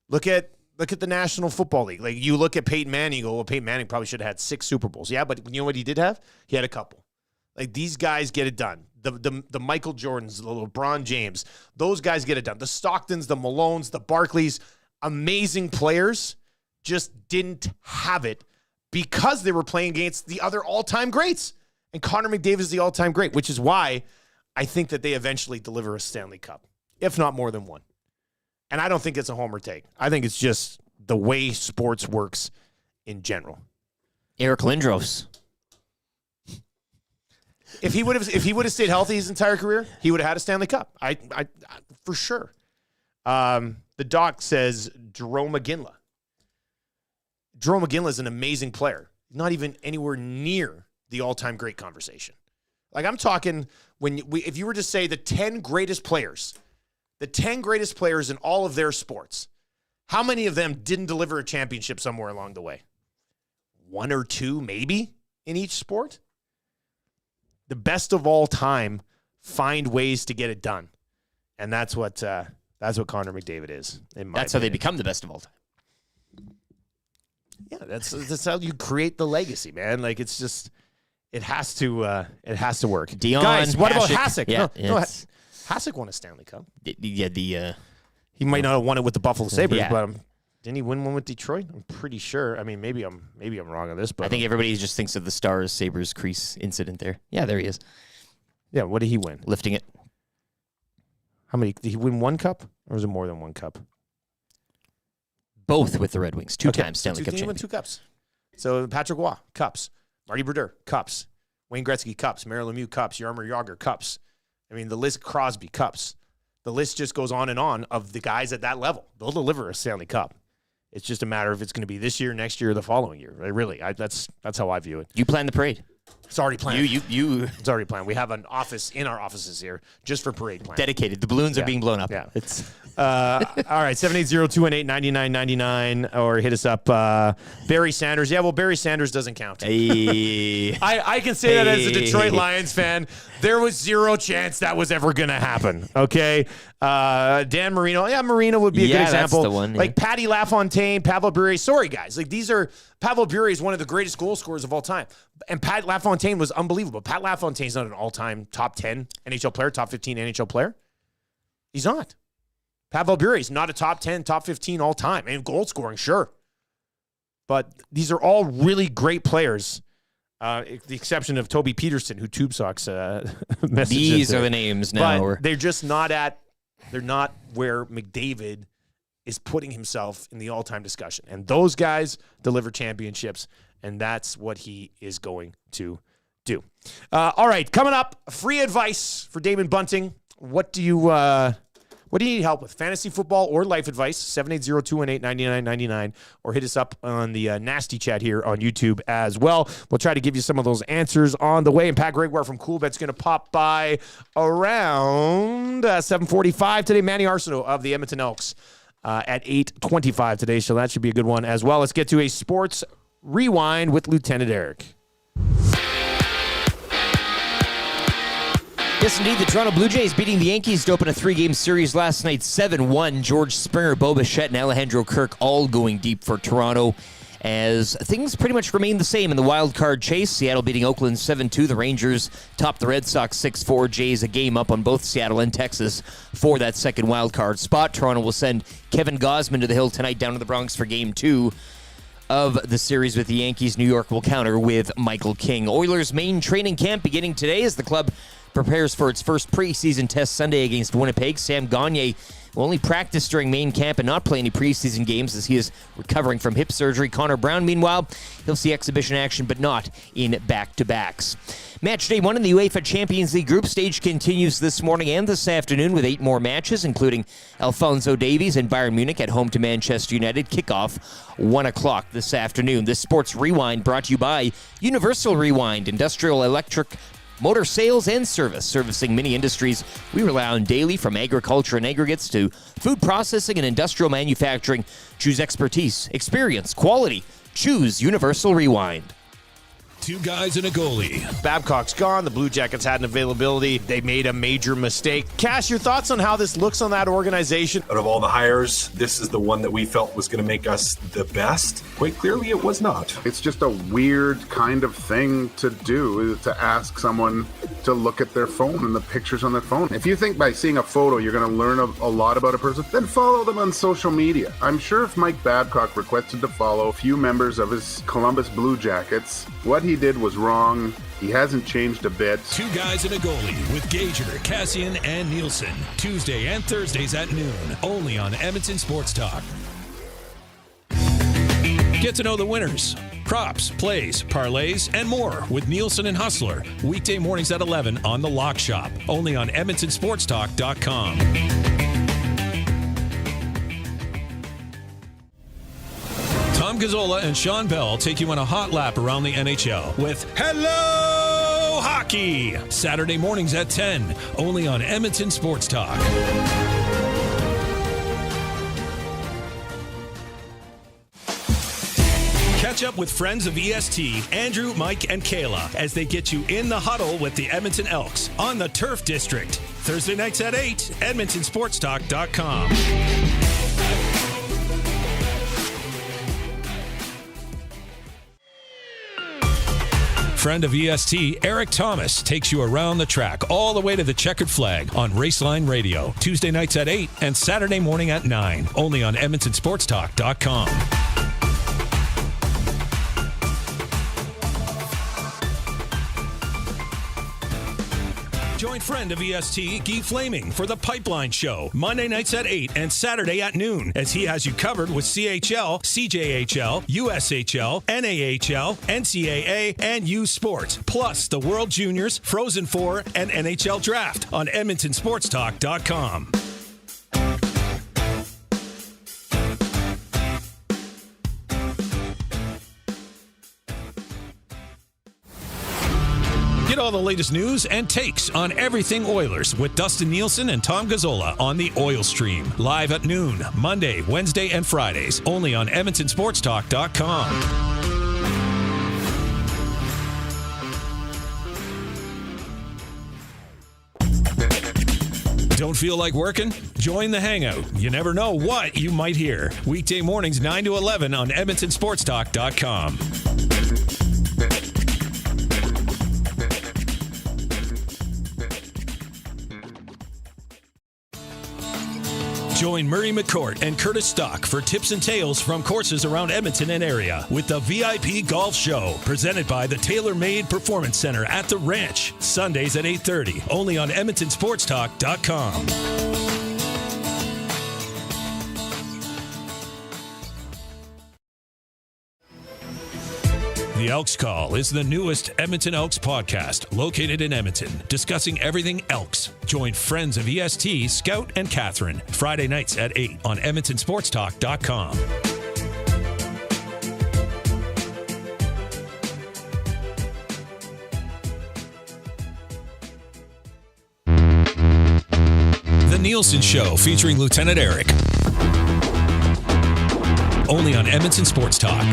Speaker 2: Look at the National Football League. Like, you look at Peyton Manning, you go, well, Peyton Manning probably should have had 6 Super Bowls. Yeah, but you know what he did have? He had a couple. Like, these guys get it done. The Michael Jordans, the LeBron James, those guys get it done. The Stocktons, the Malones, the Barkleys, amazing players, just didn't have it because they were playing against the other all-time greats. And Connor McDavid is the all-time great, which is why I think that they eventually deliver a Stanley Cup, if not more than one. And I don't think it's a homer take. I think it's just the way sports works in general.
Speaker 3: Eric Lindros.
Speaker 2: If he would have stayed healthy his entire career, he would have had a Stanley Cup. I for sure. The doc says Jerome McGinley. Jerome McGinley is an amazing player. Not even anywhere near the all-time great conversation. Like, I'm talking if you were to say the 10 greatest players in all of their sports, how many of them didn't deliver a championship somewhere along the way? 1 or 2, maybe, in each sport. The best of all time find ways to get it done, and that's what Connor McDavid is.
Speaker 3: That's how they become the best of all time.
Speaker 2: Yeah, that's how you create the legacy, man. Like, it's just it has to work.
Speaker 3: Dion,
Speaker 2: guys, what about
Speaker 3: Hasek?
Speaker 2: Hasek?
Speaker 3: Yeah,
Speaker 2: no, Hasek won a Stanley Cup.
Speaker 3: Yeah,
Speaker 2: he might not have won it with the Buffalo Sabres,
Speaker 3: yeah.
Speaker 2: but didn't he win one with Detroit? I'm pretty sure. I mean, maybe I'm wrong on this, but
Speaker 3: I think everybody just thinks of the Stars Sabres crease incident there. Yeah, there he is.
Speaker 2: Yeah, what did he win?
Speaker 3: Lifting it.
Speaker 2: How many? Did he win one cup, or was it more than one cup?
Speaker 3: Both with the Red Wings. Two times Stanley Cup
Speaker 2: He
Speaker 3: champion.
Speaker 2: won 2 cups. So Patrick Roy, cups. Marty Brodeur, cups. Wayne Gretzky, cups. Mario Lemieux, cups. Jaromir Jagr, cups. I mean, the list, Crosby, cups. The list just goes on and on of the guys at that level. They'll deliver a Stanley Cup. It's just a matter of if it's going to be this year, next year, or the following year. That's how I view it.
Speaker 3: You plan the parade.
Speaker 2: It's already planned.
Speaker 3: You.
Speaker 2: It's already planned. We have an office in our offices here just for parade planning.
Speaker 3: Dedicated. The balloons are being blown up.
Speaker 2: Yeah. It's all right. 780-218-9999 or hit us up. Barry Sanders. Yeah, well, Barry Sanders doesn't count.
Speaker 3: Hey.
Speaker 2: I can say that as a Detroit Lions fan. There was 0 chance that was ever going to happen. Okay. Dan Marino. Yeah, Marino would be a good example.
Speaker 3: That's the one.
Speaker 2: Like Patty LaFontaine, Pavel Bure. Sorry, guys. Like, Pavel Bure is one of the greatest goal scorers of all time. And Pat LaFontaine was unbelievable. Pat LaFontaine's not an all-time top 10 NHL player, top 15 NHL player. He's not. Pavel Bure is not a top 10, top 15 all-time. And goal scoring, sure. But these are all really great players. The exception of Toby Peterson, who TubeSox messaged.
Speaker 3: These are the names now.
Speaker 2: But they're just not they're not where McDavid is putting himself in the all-time discussion. And those guys deliver championships, and that's what he is going to do. All right, coming up, free advice for Damon Bunting. What do you What do you need help with? Fantasy football or life advice? 780-218-9999, or hit us up on the nasty chat here on YouTube as well. We'll try to give you some of those answers on the way. And Pat Gregoire from CoolBet's going to pop by around 7:45 today. Manny Arsenault of the Edmonton Elks at 8:25 today, so that should be a good one as well. Let's get to a sports rewind with Lieutenant Eric.
Speaker 3: Yes, indeed. The Toronto Blue Jays beating the Yankees to open a 3-game series last night, 7-1. George Springer, Bo Bichette, and Alejandro Kirk all going deep for Toronto, as things pretty much remain the same in the wild card chase. Seattle beating Oakland 7-2. The Rangers topped the Red Sox 6-4. Jays a game up on both Seattle and Texas for that second wild card spot. Toronto will send Kevin Gausman to the Hill tonight down to the Bronx for Game 2 of the series with the Yankees. New York will counter with Michael King. Oilers' main training camp beginning today as the club prepares for its first preseason test Sunday against Winnipeg. Sam Gagner will only practice during main camp and not play any preseason games as he is recovering from hip surgery. Connor Brown, meanwhile, he'll see exhibition action but not in back-to-backs. Match day 1 in the UEFA Champions League group stage continues this morning and this afternoon with 8 more matches, including Alphonso Davies and Bayern Munich at home to Manchester United. Kickoff 1 o'clock this afternoon. This Sports Rewind brought to you by Universal Rewind, industrial electric motor sales and service, servicing many industries we rely on daily, from agriculture and aggregates to food processing and industrial manufacturing. Choose expertise, experience, quality. Choose Universal Rewind.
Speaker 5: 2 guys and a goalie.
Speaker 2: Babcock's gone. The Blue Jackets had an availability. They made a major mistake. Cash, your thoughts on how this looks on that organization?
Speaker 6: Out of all the hires, this is the one that we felt was going to make us the best. Quite clearly, it was not.
Speaker 7: It's just a weird kind of thing to do, to ask someone to look at their phone and the pictures on their phone. If you think by seeing a photo you're going to learn a lot about a person, then follow them on social media. I'm sure if Mike Babcock requested to follow a few members of his Columbus Blue Jackets, what he did was wrong. He hasn't changed a bit.
Speaker 5: 2 guys and a goalie with Gagner, Cassian, and Nielson. Tuesday and Thursdays at noon. Only on Edmonton Sports Talk. Get to know the winners, props, plays, parlays, and more with Nielson and Hustler. Weekday mornings at 11 on The Lock Shop. Only on EdmontonSportsTalk.com. Tom Gazzola and Sean Bell take you on a hot lap around the NHL with Hello Hockey. Saturday mornings at 10, only on Edmonton Sports Talk. Catch up with friends of EST, Andrew, Mike, and Kayla, as they get you in the huddle with the Edmonton Elks on the Turf District. Thursday nights at 8, EdmontonSportsTalk.com. Friend of EST, Eric Thomas, takes you around the track all the way to the checkered flag on Raceline Radio. Tuesday nights at 8 and Saturday morning at 9. Only on EdmontonSportsTalk.com. Join friend of EST, Guy Flaming, for the Pipeline Show, Monday nights at 8 and Saturday at noon, as he has you covered with CHL, CJHL, USHL, NAHL, NCAA, and U Sports, plus the World Juniors, Frozen Four, and NHL Draft on EdmontonSportsTalk.com. Get all the latest news and takes on everything Oilers with Dustin Nielson and Tom Gazzola on the Oil Stream. Live at noon, Monday, Wednesday, and Fridays. Only on EdmontonSportsTalk.com. Don't feel like working? Join the Hangout. You never know what you might hear. Weekday mornings 9 to 11 on EdmontonSportsTalk.com. Join Murray McCourt and Curtis Stock for tips and tales from courses around Edmonton and area with the VIP Golf Show, presented by the Tailor Made Performance Center at the Ranch. Sundays at 8:30, only on EdmontonSportsTalk.com. The Elks Call is the newest Edmonton Elks podcast located in Edmonton, discussing everything Elks. Join friends of EST, Scout and Catherine, Friday nights at 8 on EdmontonSportsTalk.com. The Nielson Show featuring Lieutenant Eric. Only on Edmonton Sports Talk.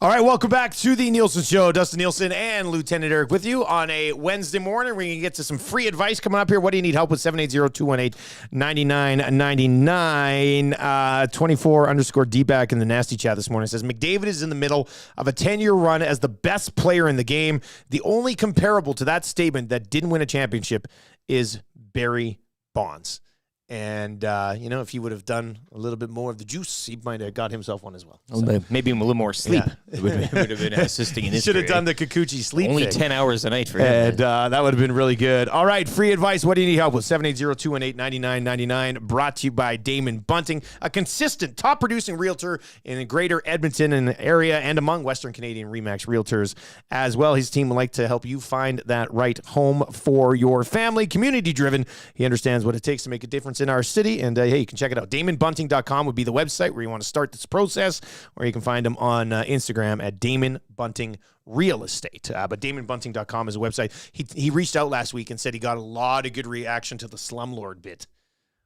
Speaker 2: All right, welcome back to the Nielson Show. Dustin Nielson and Lieutenant Eric with you on a Wednesday morning. We're going to get to some free advice coming up here. What do you need help with? 780-218-9999. 24_D-back in the nasty chat this morning says, McDavid is in the middle of a 10-year run as the best player in the game. The only comparable to that statement that didn't win a championship is Barry Bonds. And, if he would have done a little bit more of the juice, he might have got himself one as well.
Speaker 3: So, maybe a little more sleep. Yeah. It would have been assisting in this.
Speaker 2: Should have done the Kikuchi sleep
Speaker 3: Only
Speaker 2: thing.
Speaker 3: 10 hours a night for him.
Speaker 2: And that would have been really good. All right, free advice. What do you need help with? 780-218-9999. Brought to you by Damon Bunting, a consistent top-producing realtor in the greater Edmonton and area and among Western Canadian RE/MAX realtors as well. His team would like to help you find that right home for your family. Community-driven. He understands what it takes to make a difference in our city. And, hey, you can check it out. DamonBunting.com would be the website where you want to start this process, or you can find him on Instagram at Damon Bunting Real Estate. But DamonBunting.com is a website. He reached out last week and said he got a lot of good reaction to the slumlord bit,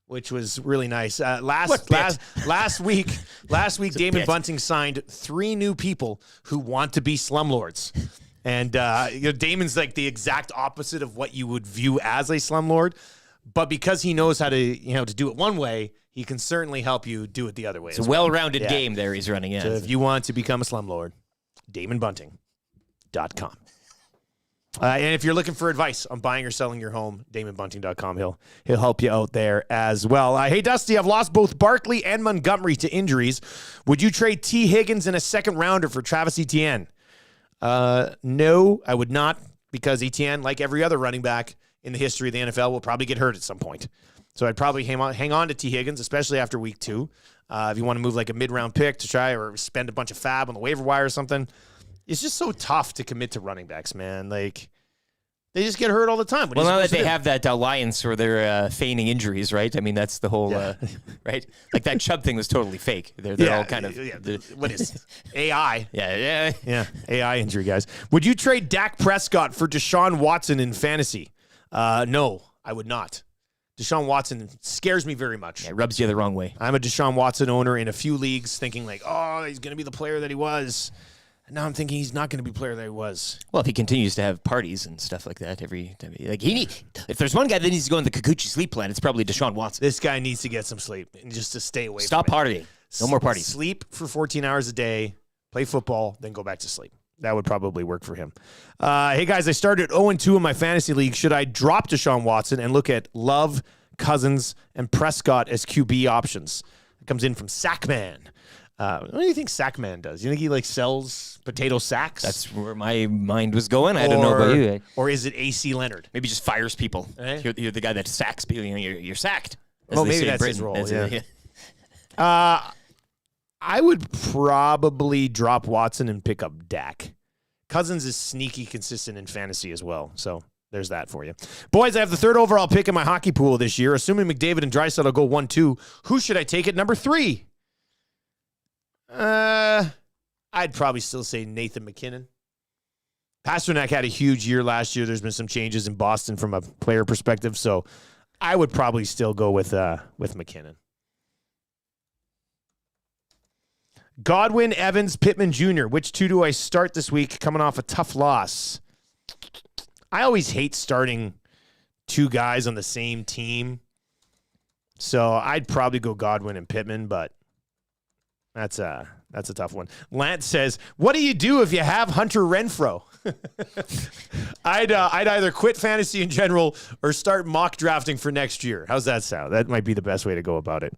Speaker 2: which was really nice. Last week, Damon Bunting signed 3 new people who want to be slumlords. And Damon's like the exact opposite of what you would view as a slumlord. But because he knows how to, to do it one way, he can certainly help you do it the other way.
Speaker 3: It's a well-rounded game there he's running in.
Speaker 2: So if you want to become a slumlord, DamonBunting.com. And if you're looking for advice on buying or selling your home, DamonBunting.com. He'll help you out there as well. Hey, Dusty, I've lost both Barkley and Montgomery to injuries. Would you trade T. Higgins in a second rounder for Travis Etienne? No, I would not, because Etienne, like every other running back in the history of the NFL, will probably get hurt at some point. So I'd probably hang on to T. Higgins, especially after week 2. If you want to move like a mid-round pick to try or spend a bunch of fab on the waiver wire or something, it's just so tough to commit to running backs, man. Like, they just get hurt all the time.
Speaker 3: Well, now that they have that alliance where they're feigning injuries, right? I mean, that's the whole, right? Like that Chubb thing was totally fake. They're all kind of...
Speaker 2: What is AI?
Speaker 3: Yeah.
Speaker 2: AI injury, guys. Would you trade Dak Prescott for Deshaun Watson in fantasy? No, I would not. Deshaun Watson scares me very much.
Speaker 3: Yeah, it rubs you the wrong way.
Speaker 2: I'm a Deshaun Watson owner in a few leagues thinking like, oh, he's going to be the player that he was. And now I'm thinking he's not going to be the player that he was.
Speaker 3: Well, if he continues to have parties and stuff like that every time, if there's one guy that needs to go on the Kikuchi sleep plan, it's probably Deshaun Watson.
Speaker 2: This guy needs to get some sleep and just to stay away
Speaker 3: Stop
Speaker 2: from it.
Speaker 3: partying. No more parties.
Speaker 2: Sleep for 14 hours a day, play football, then go back to sleep. That would probably work for him. Hey, guys, I started 0-2 in my fantasy league. Should I drop Deshaun Watson and look at Love, Cousins, and Prescott as QB options? It comes in from Sackman. What do you think Sackman does? You think he sells potato sacks?
Speaker 3: That's where my mind was going. I don't know about you.
Speaker 2: Or is it AC Leonard?
Speaker 3: Maybe just fires people. You're the guy that sacks people. You're sacked.
Speaker 2: Well, maybe that's his role. I would probably drop Watson and pick up Dak. Cousins is sneaky consistent in fantasy as well. So there's that for you. Boys, I have the 3rd overall pick in my hockey pool this year. Assuming McDavid and Draisaitl go 1-2, who should I take at number 3? I'd probably still say Nathan McKinnon. Pasternak had a huge year last year. There's been some changes in Boston from a player perspective, so I would probably still go with McKinnon. Godwin, Evans, Pittman Jr. Which 2 do I start this week coming off a tough loss? I always hate starting 2 guys on the same team. So I'd probably go Godwin and Pittman, but That's a tough one. Lance says, what do you do if you have Hunter Renfroe? I'd either quit fantasy in general or start mock drafting for next year. How's that sound? That might be the best way to go about it.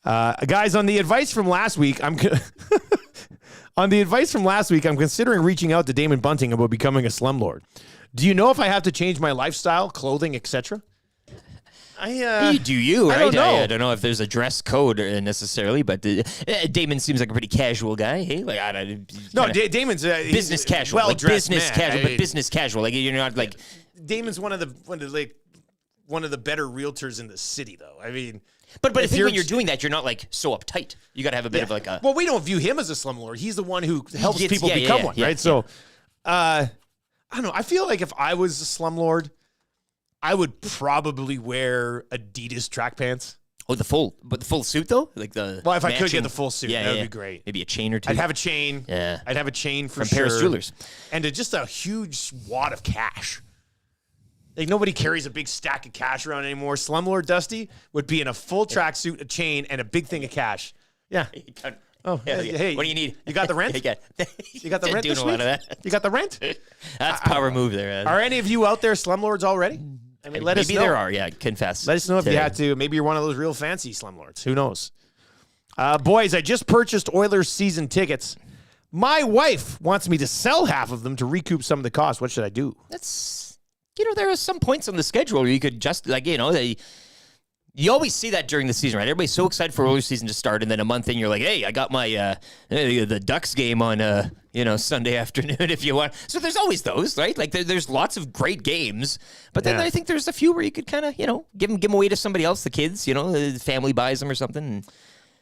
Speaker 2: Guys, on the advice from last week, I'm considering reaching out to Damon Bunting about becoming a slumlord. Do you know if I have to change my lifestyle, clothing, etc.?
Speaker 3: You do you, right?
Speaker 2: I don't know.
Speaker 3: I don't know if there's a dress code necessarily, but Damon seems like a pretty casual guy. Hey, like
Speaker 2: Damon's
Speaker 3: business casual, like business casual, but business casual. Like you're not like
Speaker 2: Damon's one of the better realtors in the city, though. I mean,
Speaker 3: but I think when you're doing that, you're not like so uptight. You got to have a bit of like a.
Speaker 2: Well, we don't view him as a slumlord. He's the one who helps people become one, right? So, I don't know. I feel like if I was a slumlord, I would probably wear Adidas track pants.
Speaker 3: Oh, the full suit though, like the.
Speaker 2: Well, if I could get the full suit, that would be great.
Speaker 3: Maybe a chain or two.
Speaker 2: I'd have a chain.
Speaker 3: Yeah,
Speaker 2: I'd have a chain from
Speaker 3: Paris Jewelers,
Speaker 2: and just a huge wad of cash. Like nobody carries a big stack of cash around anymore. Slumlord Dusty would be in a full tracksuit, a chain, and a big thing of cash. Yeah. Oh, hey,
Speaker 3: what do you need?
Speaker 2: You got the rent? You got the rent this week?
Speaker 3: A lot of that.
Speaker 2: You got the rent?
Speaker 3: That's power move there.
Speaker 2: Are any of you out there slumlords already? I mean, let us know.
Speaker 3: Maybe there are, confess.
Speaker 2: Let us know if you had to. Maybe you're one of those real fancy slumlords. Who knows? Boys, I just purchased Oilers season tickets. My wife wants me to sell half of them to recoup some of the cost. What should I do?
Speaker 3: There are some points on the schedule where you could just, you always see that during the season, right? Everybody's so excited for Oilers season to start, and then a month in, you're like, hey, I got my the Ducks game on Sunday afternoon if you want. So there's always those, right? Like there's lots of great games, but then I think there's a few where you could kind of give them away to somebody else, the kids, the family buys them or something.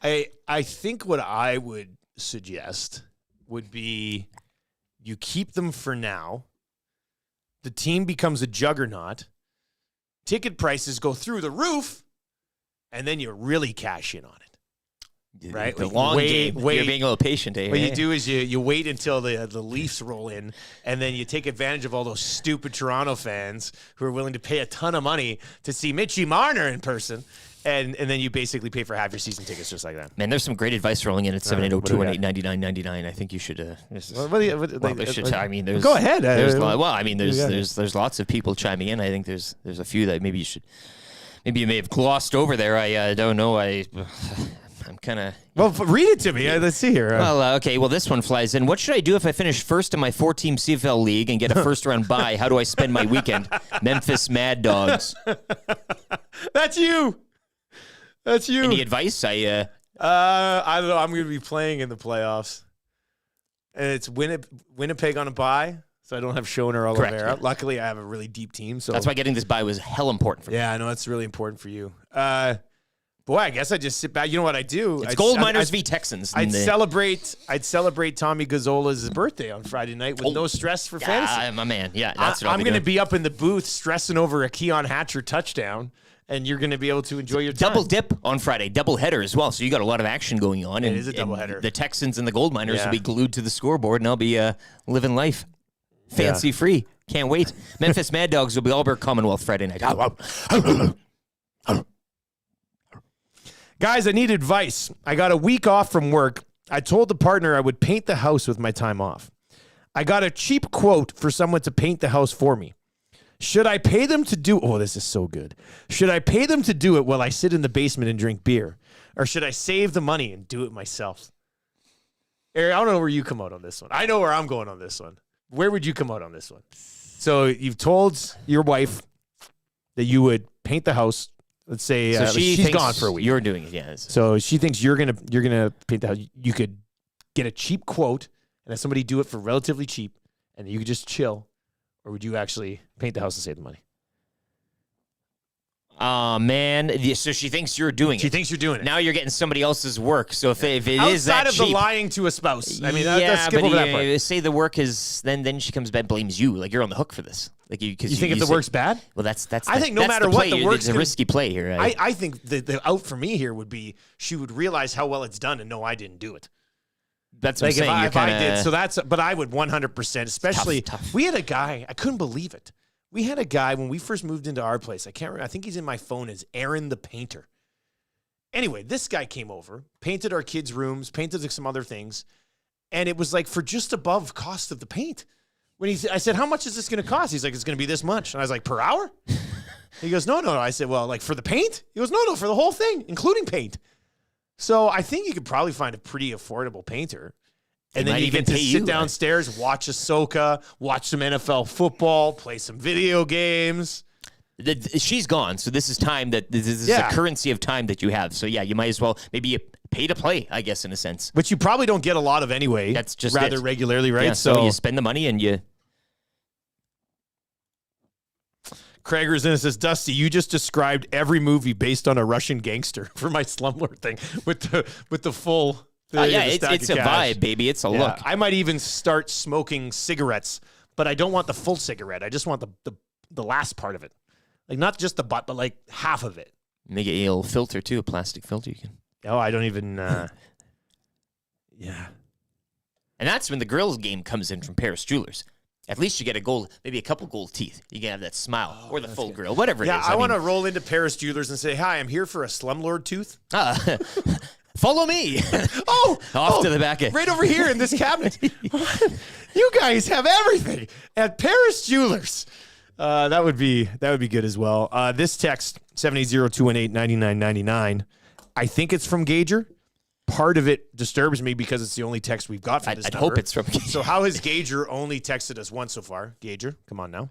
Speaker 2: I think what I would suggest would be you keep them for now. The team becomes a juggernaut. Ticket prices go through the roof. And then you really cash in on it, right?
Speaker 3: The long game. You're being a little patient.
Speaker 2: What you do is you wait until the Leafs roll in, and then you take advantage of all those stupid Toronto fans who are willing to pay a ton of money to see Mitchie Marner in person, and then you basically pay for half your season tickets just like that.
Speaker 3: Man, there's some great advice rolling in at 780-218-9999. I think you should. Go
Speaker 2: ahead.
Speaker 3: There's lots of people chiming in. I think there's a few that maybe you should. Maybe you may have glossed over there. I don't know. I'm kind of...
Speaker 2: Well, read it to me. Let's see here.
Speaker 3: Okay. Well, this one flies in. What should I do if I finish first in my 4-team CFL league and get a first-round bye? How do I spend my weekend? Memphis Mad Dogs.
Speaker 2: That's you.
Speaker 3: Any advice? I don't
Speaker 2: know. I'm going to be playing in the playoffs. And it's Winnipeg on a bye. So I don't have Schoner or Oliveira.
Speaker 3: Yeah.
Speaker 2: Luckily, I have a really deep team. So
Speaker 3: that's why getting this bye was hell important for me.
Speaker 2: Yeah, I know that's really important for you. Boy, I guess I just sit back. You know what I do?
Speaker 3: It's Gold Miners v Texans.
Speaker 2: I'd celebrate Tommy Gazzola's birthday on Friday night with no stress for fantasy.
Speaker 3: My man. Yeah, that's what
Speaker 2: I'm going to be up in the booth stressing over a Keon Hatcher touchdown, and you're going to be able to enjoy your time.
Speaker 3: Double dip on Friday, double header as well. So you got a lot of action going on.
Speaker 2: It is a double header.
Speaker 3: The Texans and the Gold Miners will be glued to the scoreboard, and I'll be living life. Fancy free. Can't wait. Memphis Mad Dogs will be Albert Commonwealth Friday night.
Speaker 2: Guys, I need advice. I got a week off from work. I told the partner I would paint the house with my time off. I got a cheap quote for someone to paint the house for me. Should I pay them to do... Oh, this is so good. Should I pay them to do it while I sit in the basement and drink beer? Or should I save the money and do it myself? Eric, I don't know where you come out on this one. I know where I'm going on this one. Where would you come out on this one? So you've told your wife that you would paint the house. Let's say she's gone for a week.
Speaker 3: You're doing it, yeah.
Speaker 2: So she thinks you're gonna paint the house. You could get a cheap quote and have somebody do it for relatively cheap, and you could just chill. Or would you actually paint the house and save the money?
Speaker 3: Man. So she thinks you're doing it.
Speaker 2: She thinks you're doing it.
Speaker 3: Now you're getting somebody else's work. So if it is that
Speaker 2: outside of
Speaker 3: cheap,
Speaker 2: the lying to a spouse, I mean,
Speaker 3: let's
Speaker 2: skip over that part.
Speaker 3: Say the work is then she comes back and blames you. Like you're on the hook for this. Like you
Speaker 2: think if the work's bad?
Speaker 3: Well, that's.
Speaker 2: I think no matter what, the work's
Speaker 3: a risky play here. Right?
Speaker 2: I think the out for me here would be she would realize how well it's done and know I didn't do it.
Speaker 3: That's what I'm saying.
Speaker 2: If I did, so that's. But I would 100%. Especially
Speaker 3: tough.
Speaker 2: We had a guy. I couldn't believe it. We had a guy when we first moved into our place. I can't remember. I think he's in my phone as Aaron the Painter. Anyway, this guy came over, painted our kids' rooms, painted some other things, and it was like for just above cost of the paint. I said, how much is this going to cost? He's like, it's going to be this much. And I was like, per hour? He goes, no. I said, well, like for the paint? He goes, no, for the whole thing, including paint. So I think you could probably find a pretty affordable painter. And then you get to sit downstairs, watch Ahsoka, watch some NFL football, play some video games.
Speaker 3: She's gone, so this is time this is a currency of time that you have. So yeah, you might as well maybe pay to play, I guess, in a sense.
Speaker 2: Which you probably don't get a lot of anyway.
Speaker 3: That's just
Speaker 2: rather regularly, right?
Speaker 3: Yeah, so you spend the money and you.
Speaker 2: Krager's in it says, Dusty, you just described every movie based on a Russian gangster for my slumlord thing with the full.
Speaker 3: It's a vibe, baby. It's a look.
Speaker 2: I might even start smoking cigarettes, but I don't want the full cigarette. I just want the last part of it. Like, not just the butt, but like half of it.
Speaker 3: Make a little filter, too, a plastic filter. You can.
Speaker 2: Oh, I don't even. Yeah.
Speaker 3: And that's when the girls' game comes in from Paris Jewelers. At least you get maybe a couple gold teeth. You can have that smile or the full grill, whatever it is.
Speaker 2: Yeah, I want to roll into Paris Jewelers and say, hi, I'm here for a slumlord tooth.
Speaker 3: Follow me. Off to the back end.
Speaker 2: Right over here in this cabinet. You guys have everything at Paris Jewelers. That would be good as well. This text, 780-218-9999, I think it's from Gagner. Part of it disturbs me because it's the only text we've got from this number.
Speaker 3: I'd hope it's from Gagner.
Speaker 2: So how has Gagner only texted us once so far? Gagner, come on now.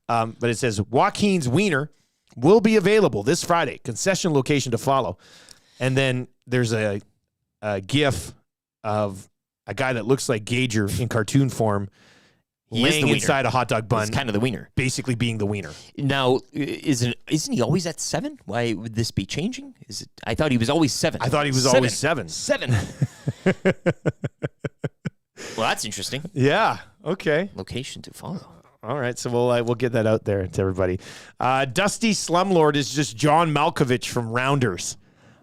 Speaker 2: But it says, Joaquin's Wiener will be available this Friday. Concession location to follow. And then there's a GIF of a guy that looks like Gagner in cartoon form laying inside a hot dog bun.
Speaker 3: He's kind of the wiener.
Speaker 2: Basically being the wiener.
Speaker 3: Now, isn't he always at 7? Why would this be changing? I thought he was always 7.
Speaker 2: I thought he was always 7.
Speaker 3: 7. Well, that's interesting.
Speaker 2: Yeah. Okay.
Speaker 3: Location to follow.
Speaker 2: All right, so we'll get that out there to everybody. Dusty Slumlord is just John Malkovich from Rounders.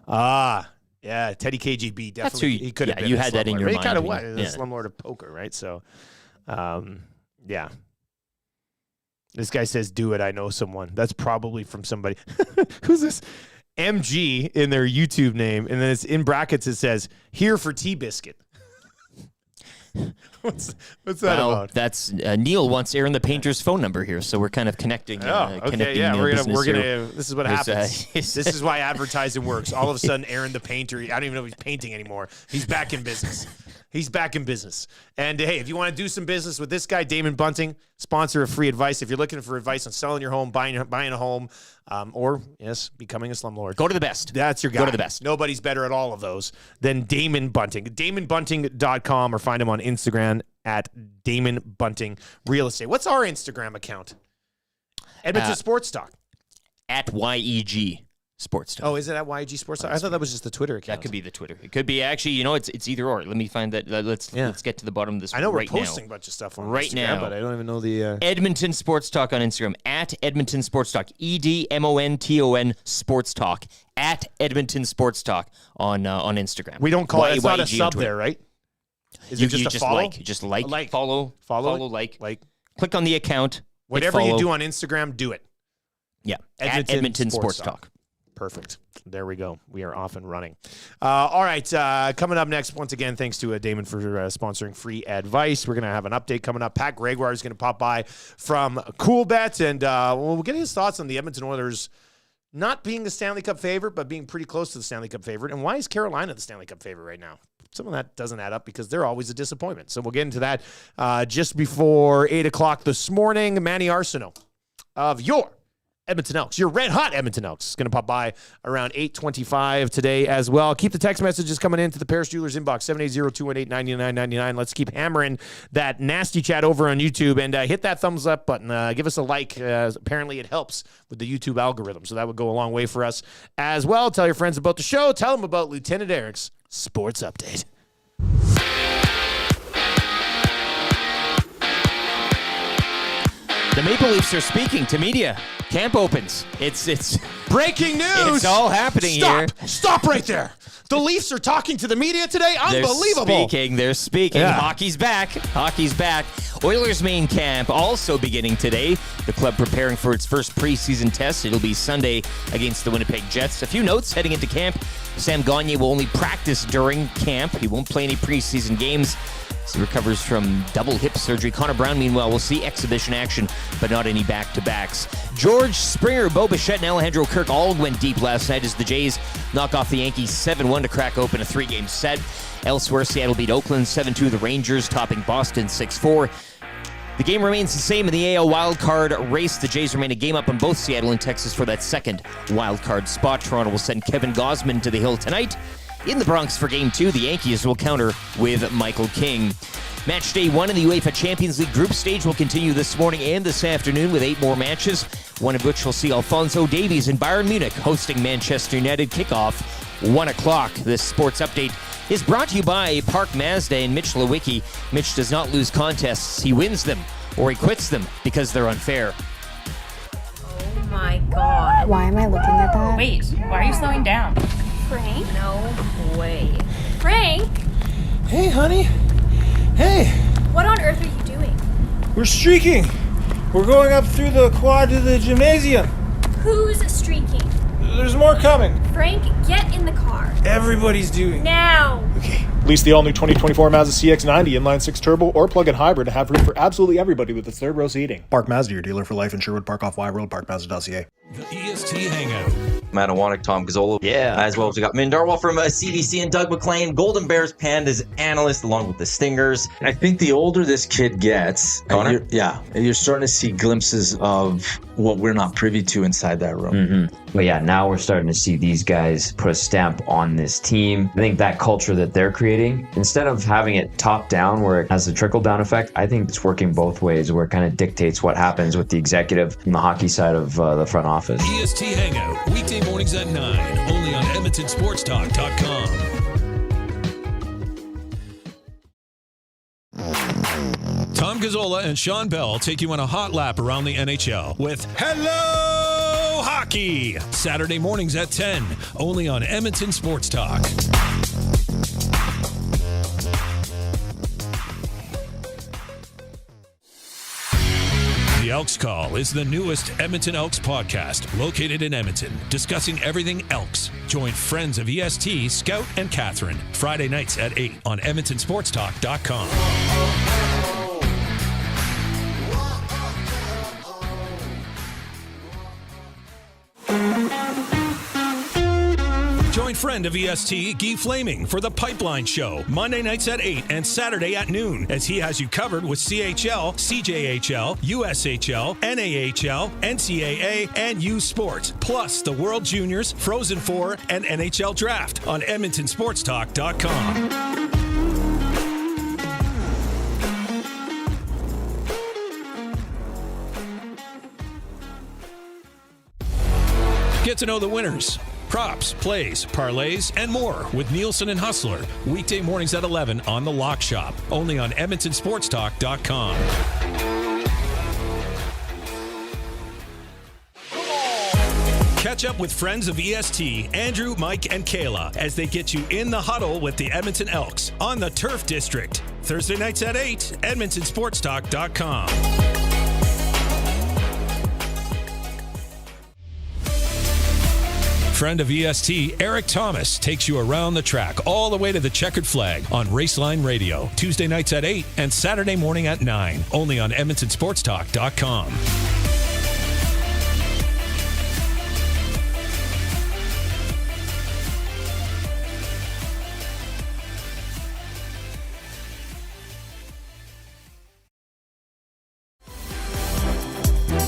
Speaker 2: Yeah, Teddy KGB definitely. He could have been.
Speaker 3: You had that in your mind.
Speaker 2: He kind of was a slumlord of poker, right? So, yeah. This guy says, "Do it." I know someone. That's probably from somebody. Who's this? MG in their YouTube name, and then it's in brackets. It says, "Here for tea biscuit." What's that about?
Speaker 3: That's Neil wants Aaron the Painter's phone number here, so we're kind of connecting.
Speaker 2: Okay, yeah, we're gonna. This is what happens. This is why advertising works. All of a sudden, Aaron the Painter. I don't even know if he's painting anymore. He's back in business. He's back in business. And hey, if you want to do some business with this guy, Damon Bunting, sponsor of Free Advice. If you're looking for advice on selling your home, buying a home, or yes, becoming a slumlord,
Speaker 3: go to the best.
Speaker 2: That's your guy.
Speaker 3: Go to the best.
Speaker 2: Nobody's better at all of those than Damon Bunting. DamonBunting.com, or find him on Instagram at Damon Bunting Real Estate. What's our Instagram account? Edmonton Sports Talk.
Speaker 3: At YEG Sports Talk.
Speaker 2: Oh, is it at YEG Sports Talk? I thought that was just the Twitter account.
Speaker 3: That could be the Twitter. It could be actually. It's either or. Let me find that. Let's get to the bottom of this.
Speaker 2: I know
Speaker 3: right
Speaker 2: we're posting
Speaker 3: now.
Speaker 2: a bunch of stuff on
Speaker 3: right
Speaker 2: Instagram,
Speaker 3: now,
Speaker 2: but I don't even know the
Speaker 3: Edmonton Sports Talk on Instagram at Edmonton Sports Talk. EDMONTON Sports Talk at Edmonton Sports Talk on Instagram.
Speaker 2: We don't call it. It's not a sub there, right? Is it just a follow?
Speaker 3: Just like, follow, like. Click on the account.
Speaker 2: Whatever you do on Instagram, do it.
Speaker 3: Yeah, at Edmonton Sports Talk.
Speaker 2: Perfect. There we go. We are off and running. All right. Coming up next, once again, thanks to Damon for sponsoring Free Advice. We're going to have an update coming up. Pat Gregoire is going to pop by from CoolBet, and we'll get his thoughts on the Edmonton Oilers not being the Stanley Cup favorite, but being pretty close to the Stanley Cup favorite. And why is Carolina the Stanley Cup favorite right now? Some of that doesn't add up because they're always a disappointment. So we'll get into that just before 8 o'clock this morning. Manny Arsenault of your Edmonton Elks, your red-hot Edmonton Elks, is going to pop by around 8:25 today as well. Keep the text messages coming into the Paris Jewelers inbox, 780-218-9999. Let's keep hammering that nasty chat over on YouTube, and hit that thumbs up button. Give us a like. Apparently it helps with the YouTube algorithm, so that would go a long way for us as well. Tell your friends about the show. Tell them about Lieutenant Eric's Sports Update.
Speaker 3: The Maple Leafs are speaking to media. Camp opens. It's
Speaker 2: breaking news.
Speaker 3: It's all happening here.
Speaker 2: Stop right there. The Leafs are talking to the media today. Unbelievable.
Speaker 3: They're speaking.
Speaker 2: Yeah.
Speaker 3: Hockey's back. Oilers main camp also beginning today. The club preparing for its first preseason test. It'll be Sunday against the Winnipeg Jets. A few notes heading into camp. Sam Gagner will only practice during camp. He won't play any preseason games as he recovers from double hip surgery. Connor Brown, meanwhile, will see exhibition action, but not any back-to-backs. George Springer, Bo Bichette, and Alejandro Kirk all went deep last night as the Jays knock off the Yankees 7-1 to crack open a 3-game set. Elsewhere, Seattle beat Oakland 7-2. The Rangers topping Boston 6-4. The game remains the same in the AL wildcard race. The Jays remain a game up on both Seattle and Texas for that second wildcard spot. Toronto will send Kevin Gausman to the hill tonight. In the Bronx for Game 2, the Yankees will counter with Michael King. Match day 1 in the UEFA Champions League group stage will continue this morning and this afternoon with 8 more matches, one of which will see Alphonso Davies and Bayern Munich hosting Manchester United. Kickoff 1 o'clock. This sports update is brought to you by Park Mazda and Mitch Lewicki. Mitch does not lose contests. He wins them or he quits them because they're unfair.
Speaker 12: Oh my God.
Speaker 13: Why am I looking at that?
Speaker 12: Wait, why are you slowing down?
Speaker 13: Frank?
Speaker 12: No way.
Speaker 13: Frank?
Speaker 14: Hey, honey. Hey.
Speaker 13: What on earth are you doing?
Speaker 14: We're streaking. We're going up through the quad to the gymnasium.
Speaker 13: Who's streaking?
Speaker 14: There's more coming.
Speaker 13: Frank, get in the car.
Speaker 14: Everybody's doing.
Speaker 13: Now.
Speaker 14: Okay. Lease the all-new 2024 Mazda CX-90 inline 6 turbo or plug-in hybrid to have room for absolutely everybody with its third row seating. Park Mazda, your dealer for life in Sherwood Park off Y Road, parkmazda.ca.
Speaker 5: The EST Hangout.
Speaker 8: Manawanek, Tom Gazzola. Yeah. As well as we got Mindarwal from CBC and Doug McLean, Golden Bears Pandas analyst, along with the Stingers.
Speaker 9: I think the older this kid gets,
Speaker 8: Connor?
Speaker 9: you're starting to see glimpses of what we're not privy to inside that room.
Speaker 10: But yeah, now we're starting to see these guys put a stamp on this team. I think that culture that they're creating, instead of having it top down where it has a trickle down effect, I think it's working both ways where it kind of dictates what happens with the executive and the hockey side of the front office.
Speaker 5: EST Hangout, weekday mornings at 9, only on EdmontonSportsTalk.com. Tom Gazzola and Sean Bell take you on a hot lap around the NHL with Hello Hockey, Saturday mornings at 10, only on Edmonton Sports Talk. The Elks Call is the newest Edmonton Elks podcast located in Edmonton, discussing everything Elks. Join friends of EST, Scout, and Catherine, Friday nights at 8 on EdmontonSportsTalk.com. Join friend of EST, Guy Flaming, for The Pipeline Show, Monday nights at 8 and Saturday at noon, as he has you covered with CHL, CJHL, USHL, NAHL, NCAA, and U Sports, plus the World Juniors, Frozen Four, and NHL Draft on EdmontonSportsTalk.com. Get to know the winners, props, plays, parlays, and more with Nielson and Hustler. Weekday mornings at 11 on The Lock Shop. Only on EdmontonSportsTalk.com. Catch up with friends of EST, Andrew, Mike, and Kayla, as they get you in the huddle with the Edmonton Elks on the Turf District. Thursday nights at 8, EdmontonSportsTalk.com. Friend of EST, Eric Thomas, takes you around the track all the way to the checkered flag on Raceline Radio, Tuesday nights at 8 and Saturday morning at 9, only on EdmontonSportsTalk.com.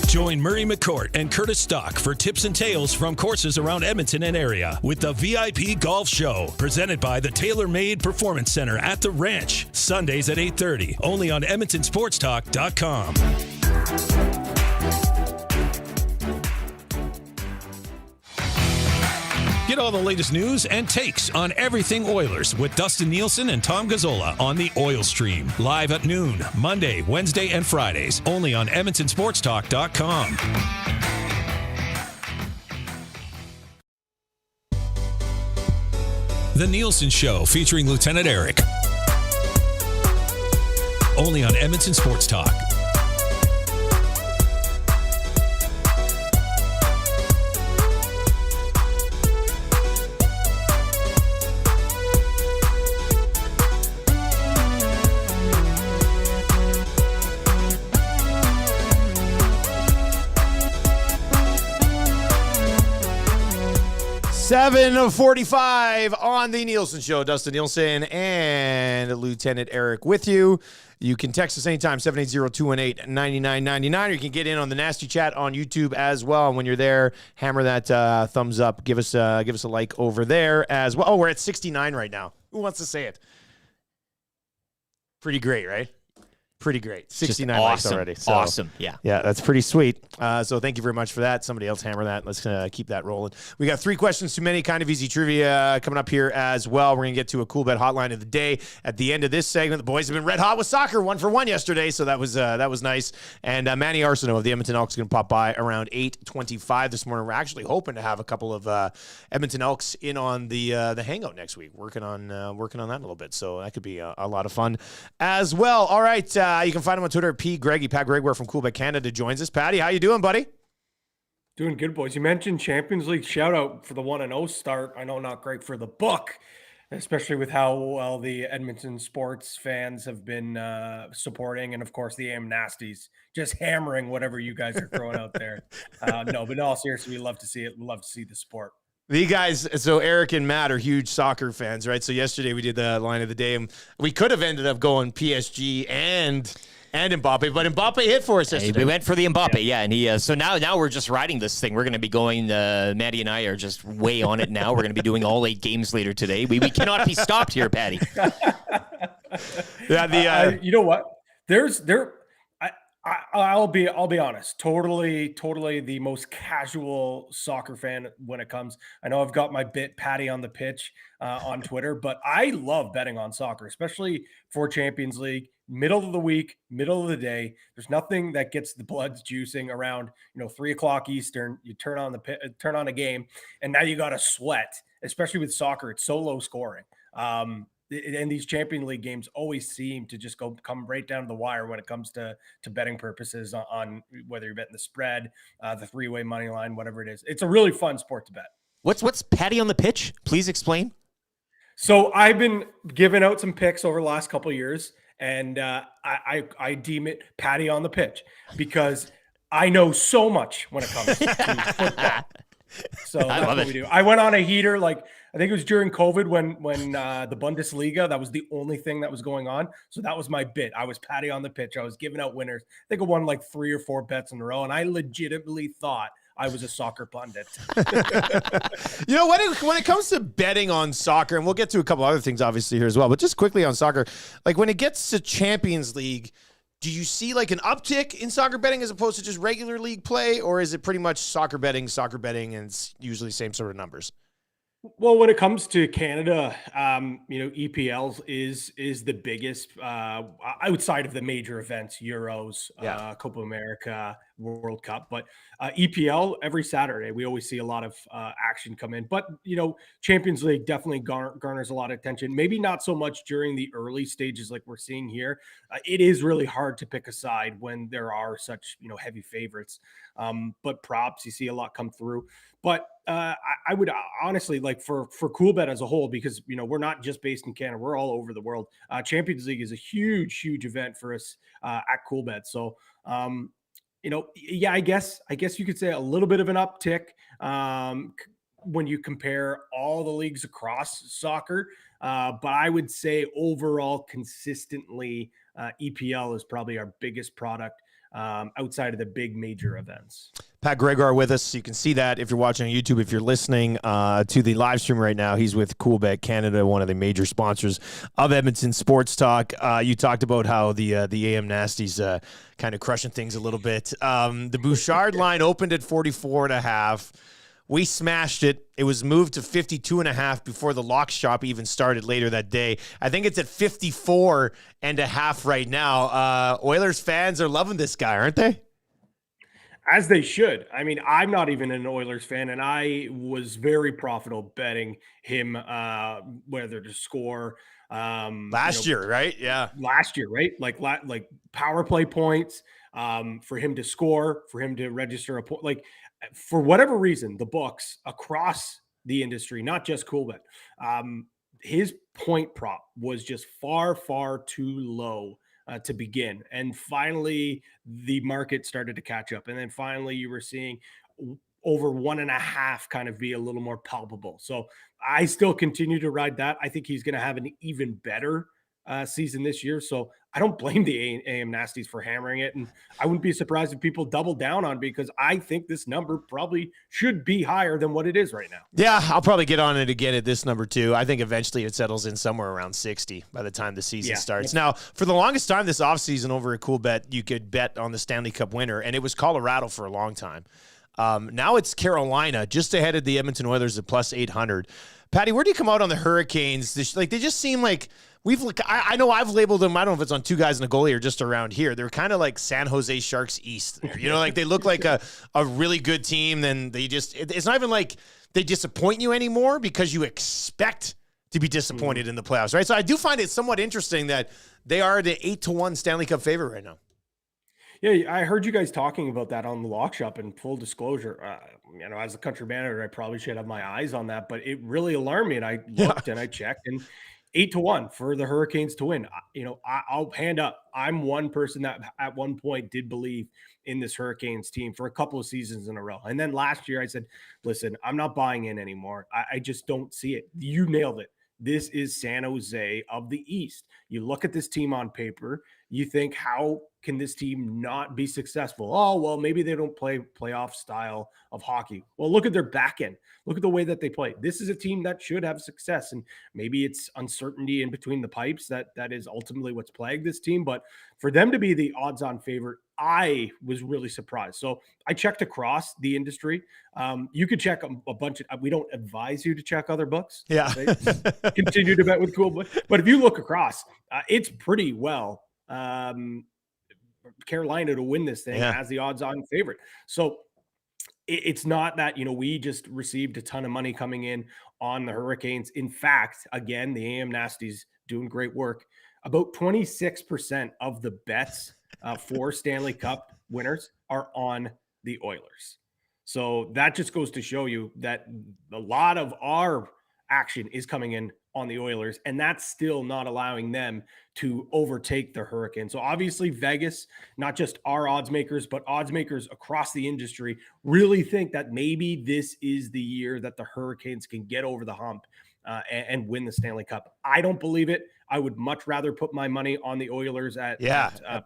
Speaker 5: Join Murray McCourt and Curtis Stock for tips and tales from courses around Edmonton and area with the VIP Golf Show, presented by the Tailor Made Performance Center at the Ranch, Sundays at 8:30, only on EdmontonSportsTalk.com. Get all the latest news and takes on everything Oilers with Dustin Nielson and Tom Gazzola on the Oil Stream. Live at noon, Monday, Wednesday, and Fridays. Only on EdmontonSportsTalk.com. The Nielson Show featuring Lieutenant Eric. Only on Edmonton Sports Talk.
Speaker 2: $7:45 on the Nielson Show. Dustin Nielson and Lieutenant Eric with you. You can text us anytime, 780-218-9999, or you can get in on the Nasty Chat on YouTube as well. And when you're there, hammer that thumbs up. Give us a like over there as well. Oh, we're at 69 right now. Who wants to say it? Pretty great, right? Pretty great. 69 likes already. So,
Speaker 3: awesome. Yeah.
Speaker 2: Yeah, that's pretty sweet. So thank you very much for that. Somebody else hammer that. Let's keep that rolling. We got 3 questions too many, kind of easy trivia coming up here as well. We're going to get to a cool bet hotline of the day at the end of this segment. The boys have been red hot with soccer, 1-for-1 yesterday, so that was nice. And Manny Arsenault of the Edmonton Elks is going to pop by around 8:25 this morning. We're actually hoping to have a couple of Edmonton Elks in on the hangout next week. Working on that a little bit, so that could be a lot of fun as well. All right. You can find him on Twitter at @PGreggy. Pat Gregoire from Coolbet Canada joins us. Patty, how you doing, buddy?
Speaker 15: Doing good, boys. You mentioned Champions League. Shout out for the 1-0 start. I know not great for the book, especially with how well the Edmonton sports fans have been supporting, and of course the AM Nasties just hammering whatever you guys are throwing out there. No, but in all seriously, we love to see it. We love to see the sport.
Speaker 2: The guys, so Eric and Matt are huge soccer fans, right? So yesterday we did the line of the day, and we could have ended up going PSG and Mbappe, but Mbappe hit for us yesterday.
Speaker 3: We went for the Mbappe, yeah. And he so now we're just riding this thing. We're going to be going. Maddie and I are just way on it now. We're going to be doing all 8 games later today. We cannot be stopped here, Patty.
Speaker 2: Yeah,
Speaker 15: you know what? I'll be honest. Totally the most casual soccer fan when it comes. I know I've got my bit Patty on the pitch on Twitter, but I love betting on soccer, especially for Champions League. Middle of the week, middle of the day. There's nothing that gets the bloods juicing around 3:00 Eastern. You turn on a game, and now you got to sweat. Especially with soccer, it's so low scoring. And these Champions League games always seem to just come right down to the wire when it comes to betting purposes on whether you're betting the spread, the 3-way money line, whatever it is. It's a really fun sport to bet.
Speaker 3: What's Patty on the pitch? Please explain.
Speaker 15: So I've been giving out some picks over the last couple of years, and I deem it Patty on the pitch because I know so much when it comes to football. So that's what we do. I went on a heater, I think it was during COVID when the Bundesliga, that was the only thing that was going on. So that was my bit. I was Patty on the pitch. I was giving out winners. I think I won 3 or 4 bets in a row, and I legitimately thought I was a soccer pundit.
Speaker 2: When it comes to betting on soccer, and we'll get to a couple other things obviously here as well, but just quickly on soccer, when it gets to Champions League, do you see an uptick in soccer betting as opposed to just regular league play, or is it pretty much soccer betting, and it's usually the same sort of numbers?
Speaker 15: Well, when it comes to Canada, EPL is the biggest outside of the major events, Euros, Copa America, World Cup. But EPL every Saturday, we always see a lot of action come in. But Champions League definitely garners a lot of attention. Maybe not so much during the early stages like we're seeing here. It is really hard to pick a side when there are such heavy favorites. But props, you see a lot come through. But I would honestly for Coolbet as a whole, because we're not just based in Canada, we're all over the world. Champions League is a huge event for us at Coolbet. So I guess you could say a little bit of an uptick when you compare all the leagues across soccer. But I would say overall, consistently, EPL is probably our biggest product outside of the big major events.
Speaker 2: Pat Gregoire with us. You can see that if you're watching on YouTube. If you're listening to the live stream right now, he's with Coolbet Canada, one of the major sponsors of Edmonton Sports Talk. You talked about how the AM Nasties kind of crushing things a little bit. The Bouchard line opened at 44.5. We smashed it. It was moved to 52.5 before the lock shop even started later that day. I think it's at 54.5 right now. Oilers fans are loving this guy, aren't they?
Speaker 15: As they should. I mean, I'm not even an Oilers fan, and I was very profitable betting him whether to score.
Speaker 2: Last year, right? Yeah.
Speaker 15: Last year, right? Like power play points, for him to score, for him to register a point. Like, for whatever reason, the books across the industry, not just Coolbet, his point prop was just far, far too low to begin. And finally, the market started to catch up. And then finally, you were seeing over 1.5 kind of be a little more palpable. So I still continue to ride that. I think he's going to have an even better season this year. So I don't blame the AM Nasties for hammering it. And I wouldn't be surprised if people double down on, because I think this number probably should be higher than what it is right now.
Speaker 2: Yeah, I'll probably get on it again at this number too. I think eventually it settles in somewhere around 60 by the time the season starts. Now, for the longest time this offseason over at Coolbet, you could bet on the Stanley Cup winner, and it was Colorado for a long time. Now it's Carolina, just ahead of the Edmonton Oilers at plus 800. Patty, where do you come out on the Hurricanes? They just seem like I know I've labeled them. I don't know if it's on Two Guys and a Goalie or just around here. They're kind of like San Jose Sharks East. You know, like they look like a really good team. Then it's not even like they disappoint you anymore, because you expect to be disappointed in the playoffs, right? So I do find it somewhat interesting that they are the 8-1 Stanley Cup favorite right now.
Speaker 15: Yeah, I heard you guys talking about that on the Lock Shop. And full disclosure, as a country manager, I probably should have my eyes on that, but it really alarmed me. And I looked and I checked, and 8-1 for the Hurricanes to win. I'll hand up. I'm one person that at one point did believe in this Hurricanes team for a couple of seasons in a row. And then last year I said, listen, I'm not buying in anymore. I just don't see it. You nailed it. This is San Jose of the East. You look at this team on paper, you think, how can this team not be successful? Oh, well, maybe they don't play playoff style of hockey. Well, look at their back end. Look at the way that they play. This is a team that should have success, and maybe it's uncertainty in between the pipes that is ultimately what's plagued this team. But for them to be the odds-on favorite, I was really surprised. So I checked across the industry. You could check a bunch of, we don't advise you to check other books.
Speaker 2: Yeah.
Speaker 15: Right? Continue to bet with cool. But if you look across, it's pretty well Carolina to win this thing as the odds-on favorite. So it's not that, we just received a ton of money coming in on the Hurricanes. In fact, again, the AM Nasties doing great work. About 26% of the bets for Stanley Cup winners are on the Oilers. So that just goes to show you that a lot of our action is coming in on the Oilers, and that's still not allowing them to overtake the Hurricanes. So obviously Vegas, not just our odds makers, but odds makers across the industry really think that maybe this is the year that the Hurricanes can get over the hump and win the Stanley Cup. I don't believe it. I would much rather put my money on the Oilers at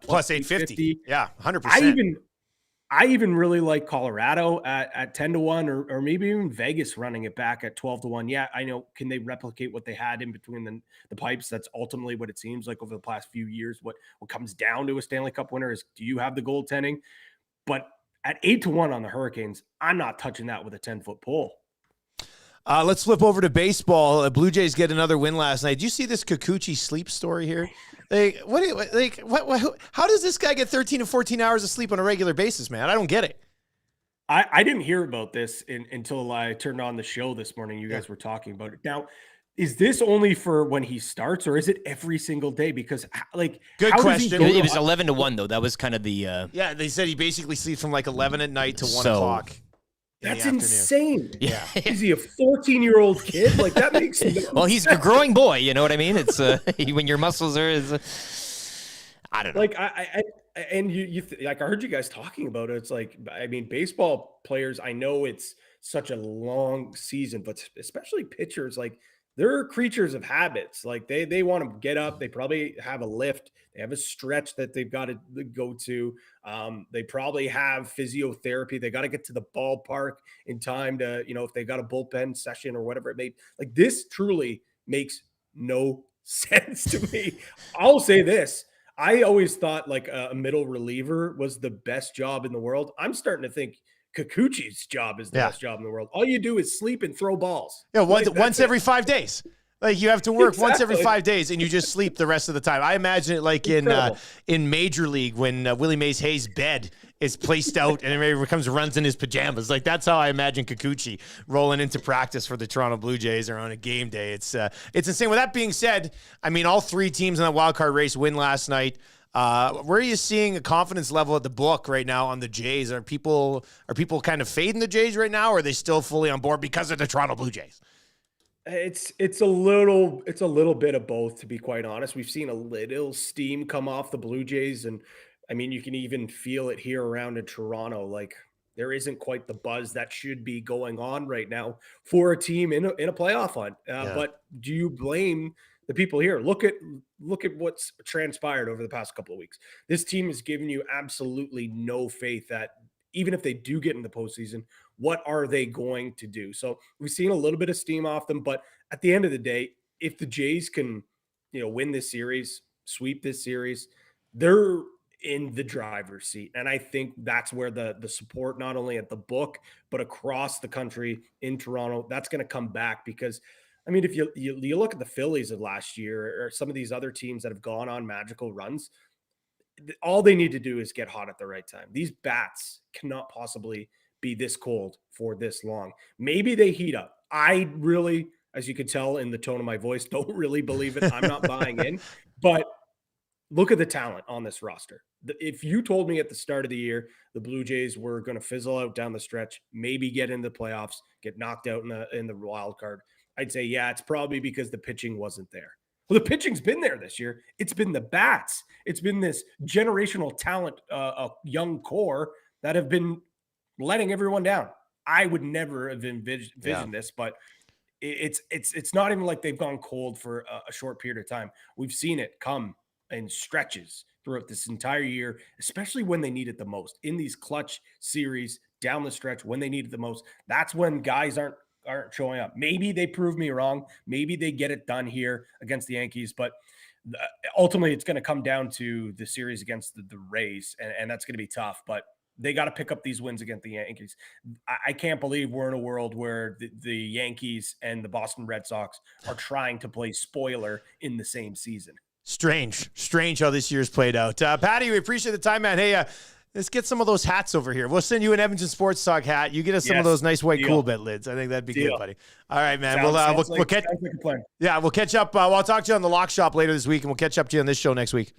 Speaker 2: plus 850. Yeah, 100%.
Speaker 15: I even really like Colorado at 10-1, or maybe even Vegas running it back at 12-1. Yeah, I know. Can they replicate what they had in between the pipes? That's ultimately what it seems like over the past few years. What comes down to a Stanley Cup winner is, do you have the goaltending? But at 8-1 on the Hurricanes, I'm not touching that with a 10-foot pole.
Speaker 2: Let's flip over to baseball. Blue Jays get another win last night. Did you see this Kikuchi sleep story here? How does this guy get 13 to 14 hours of sleep on a regular basis, man? I don't get it.
Speaker 15: I didn't hear about this until I turned on the show this morning. You guys were talking about it. Now, is this only for when he starts, or is it every single day? Because,
Speaker 2: good question.
Speaker 3: It was 11 to 1, though. That was kind of the.
Speaker 2: Yeah, they said he basically sleeps from 11 at night to 1 o'clock.
Speaker 15: That's insane. Yeah. Is he a 14-year-old kid? That makes
Speaker 3: well, he's a growing boy. You know what I mean? It's when your muscles are I don't know.
Speaker 15: I heard you guys talking about it. It's baseball players, I know it's such a long season, but especially pitchers, they're creatures of habits. They want to get up. They probably have a lift. They have a stretch that they've got to go to. They probably have physiotherapy. They got to get to the ballpark in time to, if they got a bullpen session or whatever it may. This truly makes no sense to me. I'll say this. I always thought a middle reliever was the best job in the world. I'm starting to think Kikuchi's job is the best job in the world. All you do is sleep and throw balls.
Speaker 2: Yeah, once every 5 days. Like you have to work once every 5 days, and you just sleep the rest of the time. I imagine it like in Major League when Willie Mays Hayes' bed is placed out, and everyone comes runs in his pajamas. Like that's how I imagine Kikuchi rolling into practice for the Toronto Blue Jays or on a game day. It's insane. With that being said, I mean all three teams in that wild card race win last night. Where are you seeing a confidence level at the book right now on the Jays? Are people kind of fading the Jays right now, or are they still fully on board because of the Toronto Blue Jays?
Speaker 15: It's a little bit of both, to be quite honest. We've seen a little steam come off the Blue Jays, and I mean you can even feel it here around in Toronto. Like there isn't quite the buzz that should be going on right now for a team in a playoff hunt. But do you blame the people here? Look at what's transpired over the past couple of weeks. This team has given you absolutely no faith that even if they do get in the postseason, what are they going to do? So we've seen a little bit of steam off them, but at the end of the day, if the Jays can, win this series, sweep this series, they're in the driver's seat. And I think that's where the support, not only at the book, but across the country in Toronto, that's going to come back because I mean, if you look at the Phillies of last year or some of these other teams that have gone on magical runs, all they need to do is get hot at the right time. These bats cannot possibly be this cold for this long. Maybe they heat up. I really, as you can tell in the tone of my voice, don't really believe it. I'm not buying in. But look at the talent on this roster. If you told me at the start of the year the Blue Jays were going to fizzle out down the stretch, maybe get into the playoffs, get knocked out in the wild card, I'd say, yeah, it's probably because the pitching wasn't there. Well, the pitching's been there this year. It's been the bats. It's been this generational talent, a young core that have been letting everyone down. I would never have envisioned this, but it's not even like they've gone cold for a short period of time. We've seen it come in stretches throughout this entire year, especially when they need it the most. In these clutch series down the stretch, when they need it the most, that's when guys aren't showing up. Maybe they prove me wrong. Maybe they get it done here against the Yankees, but ultimately it's going to come down to the series against the Rays, and that's going to be tough, but they got to pick up these wins against the Yankees. I can't believe we're in a world where the Yankees and the Boston Red Sox are trying to play spoiler in the same season.
Speaker 2: Strange how this year's played out. Patty, we appreciate the time, man. Hey, let's get some of those hats over here. We'll send you an Edmonton Sports Talk hat. You get us some of those nice white Cool Bet lids. I think that'd be good, buddy. All right, man. We'll catch. Yeah, we'll catch up. I'll talk to you on the Lock Shop later this week, and we'll catch up to you on this show next week.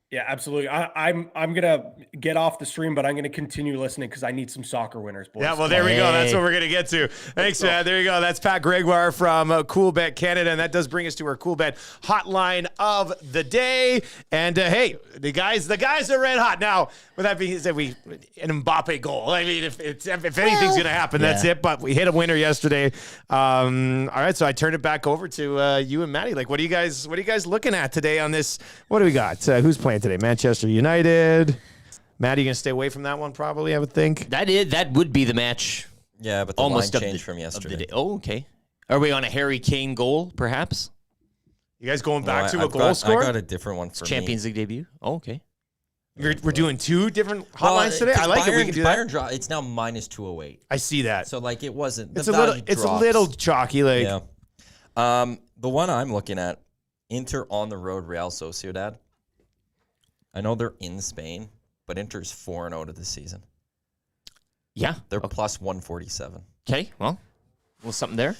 Speaker 15: Yeah, absolutely. I'm gonna get off the stream, but I'm gonna continue listening because I need some soccer winners, boys.
Speaker 2: Yeah, well, there we go. That's what we're gonna get to. Thanks, man. There you go. That's Pat Gregoire from Cool Bet Canada, and that does bring us to our Cool Bet hotline of the day. And hey, the guys are red hot. Now, with that being said, an Mbappe goal. I mean, if anything's gonna happen, that's it. But we hit a winner yesterday. All right, so I turn it back over to you and Maddie. Like, what are you guys looking at today on this? What do we got? Who's playing today? Manchester United. Matt, are you going to stay away from that one probably, I would think?
Speaker 3: That would be the match.
Speaker 8: Yeah, but the line changed from yesterday.
Speaker 3: Oh, okay. Are we on a Harry Kane goal, perhaps?
Speaker 2: You guys going back to a goal score?
Speaker 8: I got a different one for
Speaker 3: Champions League debut? Oh, okay.
Speaker 2: We're doing two different hotlines today? I like
Speaker 8: Bayern,
Speaker 2: it. We can do that.
Speaker 8: Bayern it's now minus 208.
Speaker 2: I see that.
Speaker 8: So, like, it wasn't.
Speaker 2: It's a little chalky. Like.
Speaker 8: Yeah. The one I'm looking at, Inter on the road, Real Sociedad. I know they're in Spain, but Inter's 4-0 to this season.
Speaker 3: Yeah.
Speaker 8: They're plus 147.
Speaker 3: Okay, well, something there.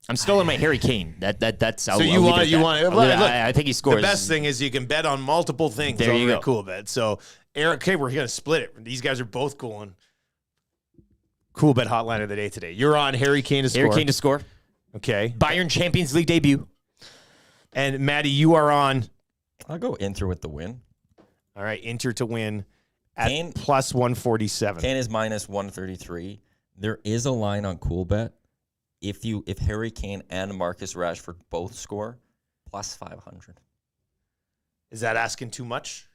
Speaker 3: I'm still in my Harry Kane. That's
Speaker 2: so you want. Look,
Speaker 3: I think he scores.
Speaker 2: The best thing is you can bet on multiple things.
Speaker 3: There you go.
Speaker 2: Cool Bet. So Eric, okay, we're gonna split it. These guys are both going. Cool Bet hotline of the day today. You're on Harry Kane to score.
Speaker 3: Harry Kane to score.
Speaker 2: Okay.
Speaker 3: Bayern Champions League debut.
Speaker 2: And Maddie, you are on.
Speaker 8: I'll go Inter with the win.
Speaker 2: All right, Inter to win at Kane, plus 147.
Speaker 8: Kane is minus 133. There is a line on Cool Bet. If Harry Kane and Marcus Rashford both score, plus 500.
Speaker 2: Is that asking too much?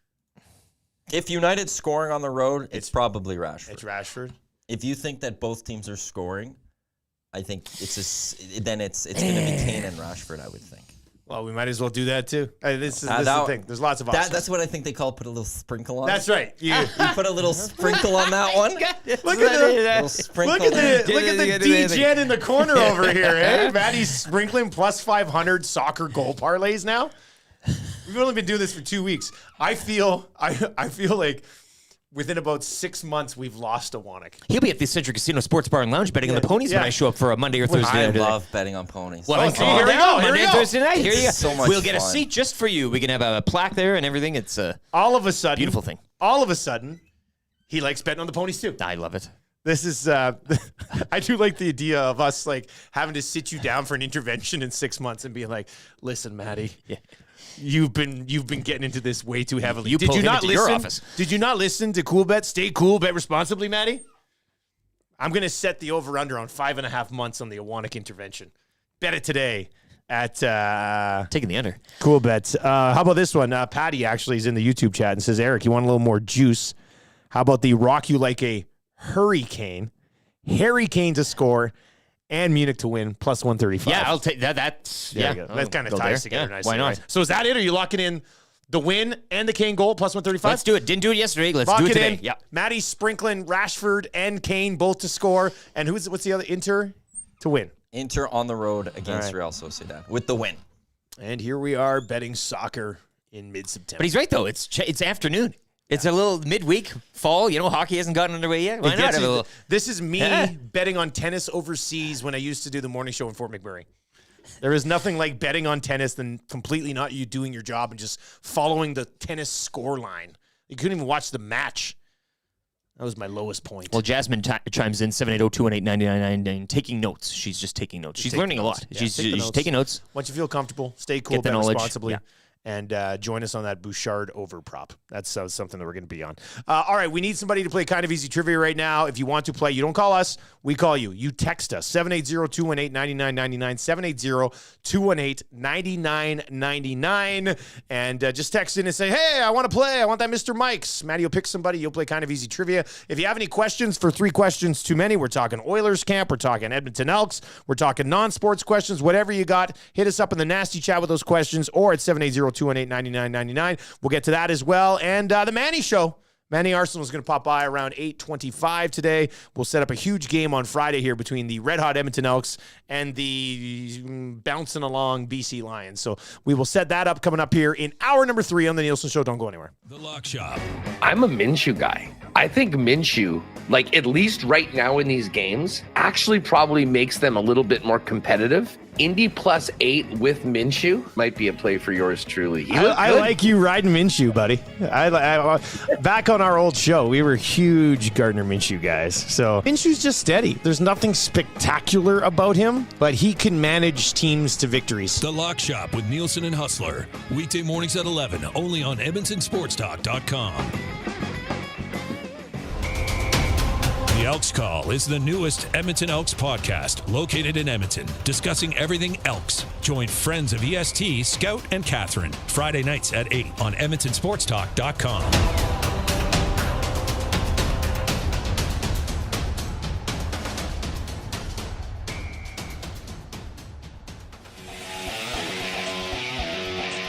Speaker 8: If United's scoring on the road, it's probably Rashford.
Speaker 2: It's Rashford.
Speaker 8: If you think that both teams are scoring, I think then it's going to be Kane and Rashford, I would think.
Speaker 2: Well, we might as well do that too. This is the thing. There's lots of options.
Speaker 8: That's what I think they call put a little sprinkle on.
Speaker 2: That's right. You
Speaker 8: put a little sprinkle on that one.
Speaker 2: Look at the DGen in the corner over here, eh? Maddie's sprinkling plus 500 soccer goal parlays now. We've only been doing this for 2 weeks. I feel like within about 6 months, we've lost a Wannick.
Speaker 3: He'll be at the Century Casino Sports Bar and Lounge betting on the ponies when I show up for a Monday or Thursday night.
Speaker 8: I love betting on ponies.
Speaker 3: Well, here we go. Monday and Thursday night.
Speaker 8: Here you go. So much
Speaker 3: we'll get a
Speaker 8: fun.
Speaker 3: seat just for you. We can have a plaque there and everything. It's a
Speaker 2: all of a sudden
Speaker 3: beautiful thing.
Speaker 2: All of a sudden, he likes betting on the ponies too.
Speaker 3: I love it.
Speaker 2: This is I do like the idea of us like having to sit you down for an intervention in 6 months and being like, listen, Maddie.
Speaker 3: Yeah.
Speaker 2: You've been getting into this way too heavily.
Speaker 3: Did you not listen? Your office.
Speaker 2: Did you not listen to Cool Bet? Stay cool, bet responsibly, Maddie. I'm gonna set the over/under on 5.5 months on the Awanik intervention. Bet it today at
Speaker 3: taking the under.
Speaker 2: Cool Bet. How about this one? Patty actually is in the YouTube chat and says, Eric, you want a little more juice? How about the rock you like a hurricane, Harry Kane to score, and Munich to win plus 135.
Speaker 3: Yeah, I'll take that. That
Speaker 2: kind of ties together nicely.
Speaker 3: Why not?
Speaker 2: Right? So is that it? Are you locking in the win and the Kane goal plus 135?
Speaker 3: Let's do it. Didn't do it yesterday. Let's
Speaker 2: Lock
Speaker 3: do it today.
Speaker 2: In. Yeah. Maddie sprinkling Rashford and Kane both to score. And what's the other? Inter to win.
Speaker 8: Inter on the road against Real Sociedad with the win.
Speaker 2: And here we are betting soccer in mid-September.
Speaker 3: But he's right though. It's afternoon. It's a little midweek, fall. You know, hockey hasn't gotten underway yet. Why not?
Speaker 2: This is me betting on tennis overseas when I used to do the morning show in Fort McMurray. There is nothing like betting on tennis than completely not you doing your job and just following the tennis score line. You couldn't even watch the match. That was my lowest point.
Speaker 3: Well, Jasmine chimes in 780-218-9999, taking notes. She's just taking notes. She's learning a lot.
Speaker 2: Yeah,
Speaker 3: she's taking notes.
Speaker 2: Once you feel comfortable, stay cool,
Speaker 3: Get the
Speaker 2: bet
Speaker 3: knowledge.
Speaker 2: responsibly.
Speaker 3: Yeah.
Speaker 2: And join us on that Bouchard over prop. That's something that we're going to be on. All right, we need somebody to play Kind of Easy Trivia right now. If you want to play, you don't call us. We call you. You text us, 780-218-9999, 780-218-9999. And just text in and say, hey, I want to play. I want that Mr. Mike's. Maddie will pick somebody. You'll play Kind of Easy Trivia. If you have any questions for 3 questions too many, we're talking Oilers camp. We're talking Edmonton Elks. We're talking non-sports questions. Whatever you got, hit us up in the nasty chat with those questions or at 780-218-9999. We'll get to that as well. And the Manny Show. Manny Arsenault is going to pop by around 8:25 today. We'll set up a huge game on Friday here between the red-hot Edmonton Elks and the bouncing along BC Lions. So we will set that up coming up here in hour number 3 on the Nielsen Show. Don't go anywhere.
Speaker 5: The Lock Shop.
Speaker 11: I'm a Minshew guy. I think Minshew, like at least right now in these games, actually probably makes them a little bit more competitive. Indy plus 8 with Minshew might be a play for yours truly.
Speaker 2: I like you riding Minshew, buddy. I back on our old show, we were huge Gardner Minshew guys. So Minshew's just steady. There's nothing spectacular about him, but he can manage teams to victories.
Speaker 5: The Lock Shop with Nielsen and Hustler. Weekday mornings at 11, only on EdmontonSportsTalk.com. The Elks Call is the newest Edmonton Elks podcast located in Edmonton, discussing everything Elks. Join friends of EST, Scout and Catherine, Friday nights at 8 on EdmontonSportsTalk.com.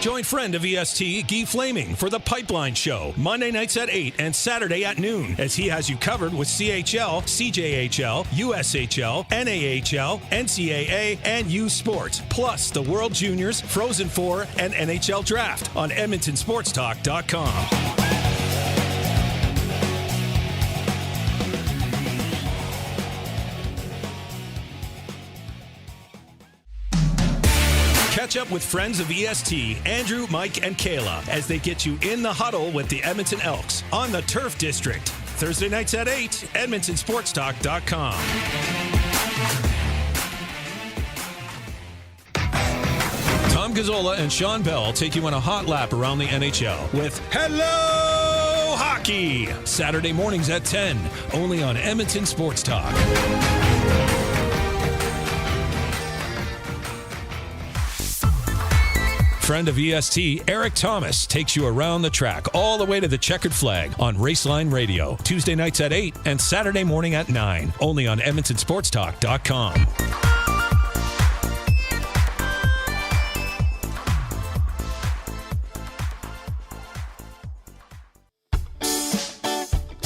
Speaker 5: Join friend of EST, Guy Flaming, for the Pipeline Show, Monday nights at 8 and Saturday at noon, as he has you covered with CHL, CJHL, USHL, NAHL, NCAA, and U Sports, plus the World Juniors, Frozen Four, and NHL Draft on EdmontonSportsTalk.com. Catch up with friends of EST, Andrew, Mike, and Kayla, as they get you in the huddle with the Edmonton Elks on the Turf District. Thursday nights at 8, EdmontonSportsTalk.com. Tom Gazzola and Sean Bell take you on a hot lap around the NHL with Hello Hockey, Saturday mornings at 10, only on Edmonton Sports Talk. Friend of EST, Eric Thomas, takes you around the track all the way to the checkered flag on Raceline Radio, Tuesday nights at 8 and Saturday morning at 9, only on EdmontonSportsTalk.com.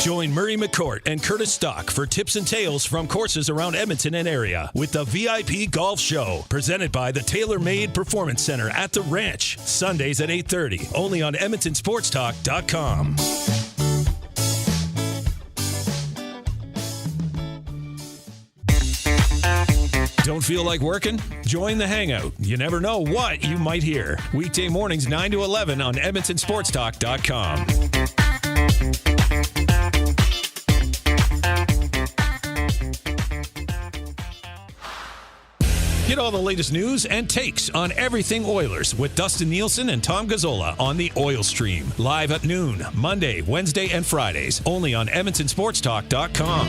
Speaker 5: Join Murray McCourt and Curtis Stock for tips and tales from courses around Edmonton and area with the VIP Golf Show, presented by the Tailor Made Performance Center at the Ranch, Sundays at 8:30, only on EdmontonSportsTalk.com. Don't feel like working? Join the Hangout. You never know what you might hear. Weekday mornings 9 to 11 on EdmontonSportsTalk.com. Get all the latest news and takes on everything Oilers with Dustin Nielson and Tom Gazzola on the Oil Stream. Live at noon, Monday, Wednesday, and Fridays. Only on EdmontonSportsTalk.com.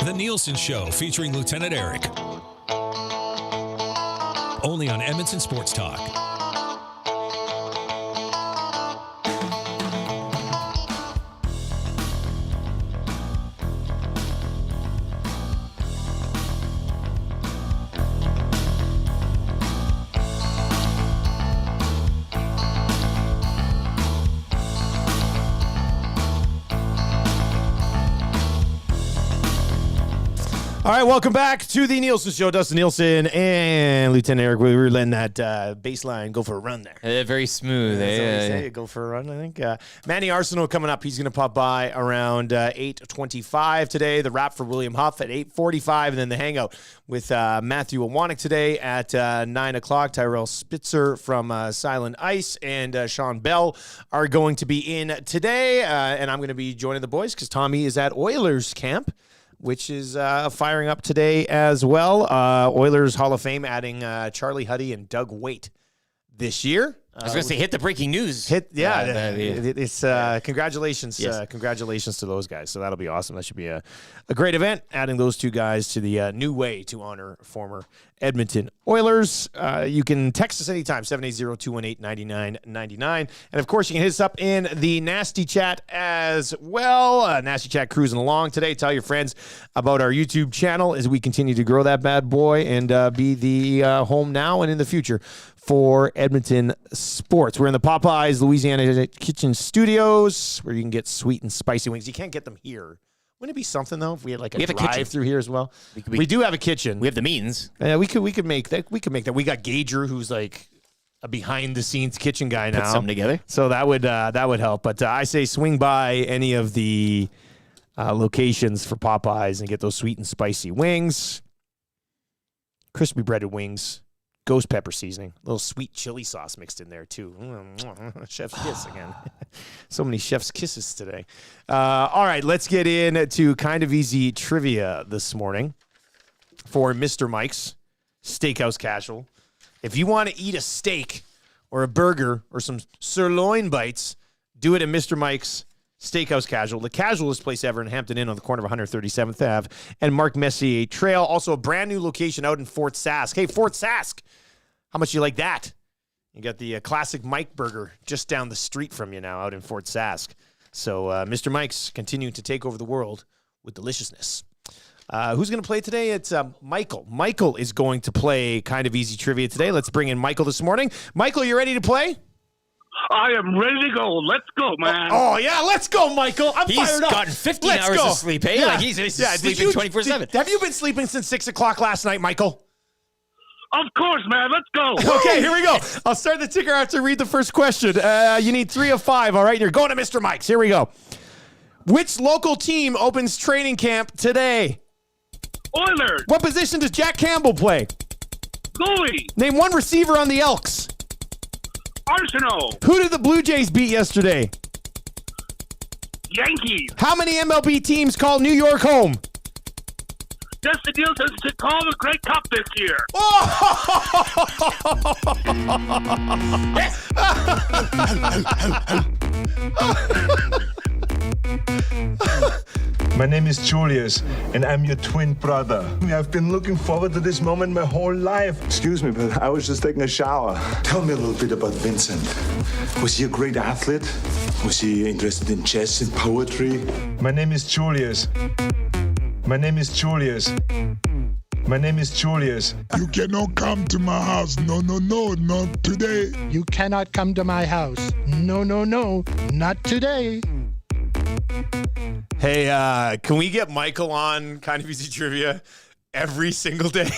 Speaker 5: The Nielson Show featuring Lieutenant Eric. Only on Edmonton Sports Talk.
Speaker 2: All right, welcome back to the Nielsen Show. Dustin Nielsen and Lieutenant Eric. We were letting that bass line go for a run there.
Speaker 3: Very smooth.
Speaker 2: Go for a run, I think. Manny Arsenault coming up. He's going to pop by around 8:25 today. The wrap for William Huff at 8:45, and then the hangout with Matthew Iwanek today at 9 o'clock. Tyrell Spitzer from Silent Ice and Sean Bell are going to be in today, and I'm going to be joining the boys because Tommy is at Oilers camp, which is firing up today as well. Oilers Hall of Fame adding Charlie Huddy and Doug Waite this year.
Speaker 3: I was going to say, hit the breaking news.
Speaker 2: It's congratulations.
Speaker 3: Yes.
Speaker 2: Congratulations to those guys. So that'll be awesome. That should be a great event, adding those two guys to the new way to honor former Edmonton Oilers. You can text us anytime, 780-218-9999. And, of course, you can hit us up in the Nasty Chat as well. Nasty Chat cruising along today. Tell your friends about our YouTube channel as we continue to grow that bad boy and be the home now and in the future for Edmonton sports. We're in the Popeyes Louisiana Kitchen Studios where you can get sweet and spicy wings. You can't get them here. Wouldn't it be something though if we had like a drive-through here as well? We do have a kitchen.
Speaker 3: We have the means.
Speaker 2: Yeah, we could make that. We could make that. We got Gagner, who's like a behind-the-scenes kitchen guy now.
Speaker 3: Put something together.
Speaker 2: So that would help. But I say swing by any of the locations for Popeyes and get those sweet and spicy wings, crispy breaded wings. Ghost pepper seasoning, a little sweet chili sauce mixed in there too. Chef's kiss again. So many chef's kisses today. All right, let's get into kind of easy trivia this morning for Mr. Mike's Steakhouse Casual. If you want to eat a steak or a burger or some sirloin bites, do it at Mr. Mike's Steakhouse Casual, the casualest place ever in Hampton Inn on the corner of 137th Ave and Mark Messier Trail. Also a brand new location out in Fort Sask. Hey, Fort Sask, how much you like that? You got the classic Mike Burger just down the street from you now out in Fort Sask. So Mr. Mike's continuing to take over the world with deliciousness. Who's going to play today? It's Michael. Michael is going to play kind of easy trivia today. Let's bring in Michael this morning. Michael, you ready to play?
Speaker 16: I am ready to go. Let's go, man.
Speaker 2: Oh, yeah, let's go, Michael. I'm fired up.
Speaker 3: He's gotten 15 hours of sleep, hey?
Speaker 2: Yeah.
Speaker 3: Like he's sleeping 24/7.
Speaker 2: Have you been sleeping since 6 o'clock last night, Michael?
Speaker 16: Of course, man. Let's go.
Speaker 2: Okay, here we go. I'll start the ticker after read the first question. You need 3 of 5, all right? You're going to Mr. Mike's. Here we go. Which local team opens training camp today?
Speaker 16: Oilers.
Speaker 2: What position does Jack Campbell play?
Speaker 16: Goalie.
Speaker 2: Name one receiver on the Elks.
Speaker 16: Arsenault.
Speaker 2: Who did the Blue Jays beat yesterday?
Speaker 16: Yankees.
Speaker 2: How many MLB teams call New York home?
Speaker 16: Dustin Nielsen to call the Great Cup this year.
Speaker 17: My name is Julius, and I'm your twin brother. I've been looking forward to this moment my whole life. Excuse me, but I was just taking a shower. Tell me a little bit about Vincent. Was he a great athlete? Was he interested in chess and poetry? My name is Julius. My name is Julius. My name is Julius.
Speaker 18: You cannot come to my house. No, not today.
Speaker 19: You cannot come to my house. No, not today.
Speaker 2: Hey, can we get Michael on Kind of Easy Trivia every single day?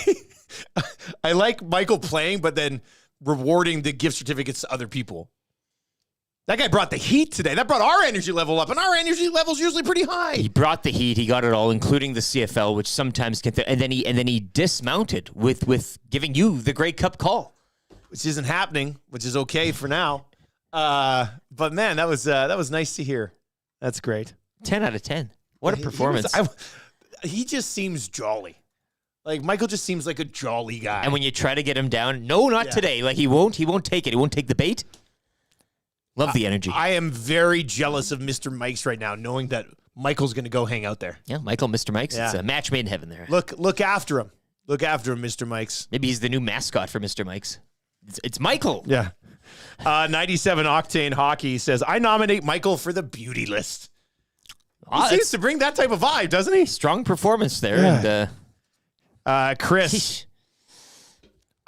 Speaker 2: I like Michael playing, but then rewarding the gift certificates to other people. That guy brought the heat today. That brought our energy level up, and our energy level's usually pretty high.
Speaker 3: He brought the heat. He got it all, including the CFL, which sometimes can. And then he dismounted with giving you the Grey Cup call,
Speaker 2: which isn't happening, which is okay for now. But man, that was nice to hear. That's great.
Speaker 3: 10 out of 10. What a performance!
Speaker 2: He just seems jolly. Like Michael just seems like a jolly guy.
Speaker 3: And when you try to get him down, no, not today. Like he won't take it. He won't take the bait. Love the energy.
Speaker 2: I am very jealous of Mr. Mike's right now, knowing that Michael's going to go hang out there.
Speaker 3: Yeah, Michael, Mr. Mike's.
Speaker 2: Yeah.
Speaker 3: It's a match made in heaven there.
Speaker 2: Look after him. Look after him, Mr. Mike's.
Speaker 3: Maybe he's the new mascot for Mr. Mike's. It's Michael.
Speaker 2: Yeah. 97 Octane Hockey says, I nominate Michael for the beauty list. He seems to bring that type of vibe, doesn't he?
Speaker 3: Strong performance there.
Speaker 2: Yeah.
Speaker 3: And
Speaker 2: Chris.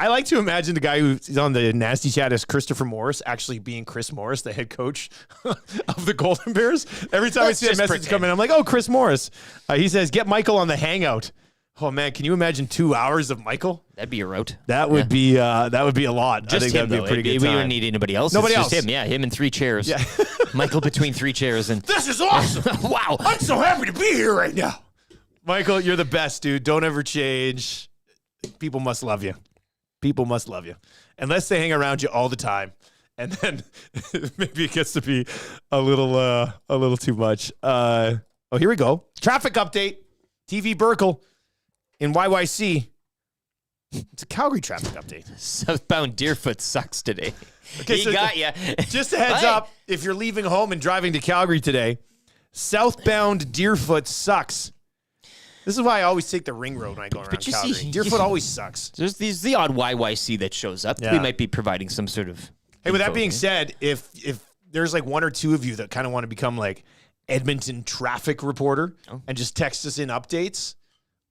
Speaker 2: I like to imagine the guy who's on the nasty chat as Christopher Morris actually being Chris Morris, the head coach of the Golden Bears. Every time I see a message come in, I'm like, oh, Chris Morris. He says, get Michael on the hangout. Oh, man, can you imagine 2 hours of Michael?
Speaker 3: That'd be a route.
Speaker 2: That would be a lot.
Speaker 3: Just
Speaker 2: I think
Speaker 3: him,
Speaker 2: that'd be a pretty good time.
Speaker 3: We wouldn't need anybody else.
Speaker 2: Nobody
Speaker 3: it's
Speaker 2: else.
Speaker 3: Just him, yeah. Him in 3 chairs.
Speaker 2: Yeah.
Speaker 3: Michael between 3 chairs. And
Speaker 2: this is awesome.
Speaker 3: Wow.
Speaker 2: I'm so happy to be here right now. Michael, you're the best, dude. Don't ever change. People must love you. People must love you. Unless they hang around you all the time. And then maybe it gets to be a little too much. Here we go. Traffic update. TV Burkle in YYC. It's a Calgary traffic update.
Speaker 3: Southbound Deerfoot sucks today.
Speaker 2: Okay,
Speaker 3: he got you.
Speaker 2: Just a heads up, if you're leaving home and driving to Calgary today, southbound Deerfoot sucks. This is why I always take the ring road when I go around Calgary. Deerfoot always sucks.
Speaker 3: There's the odd YYC that shows up.
Speaker 2: Yeah.
Speaker 3: We might be providing some sort of.
Speaker 2: Hey, with that being said, if there's like 1 or 2 of you that kind of want to become like Edmonton traffic reporter and just text us in updates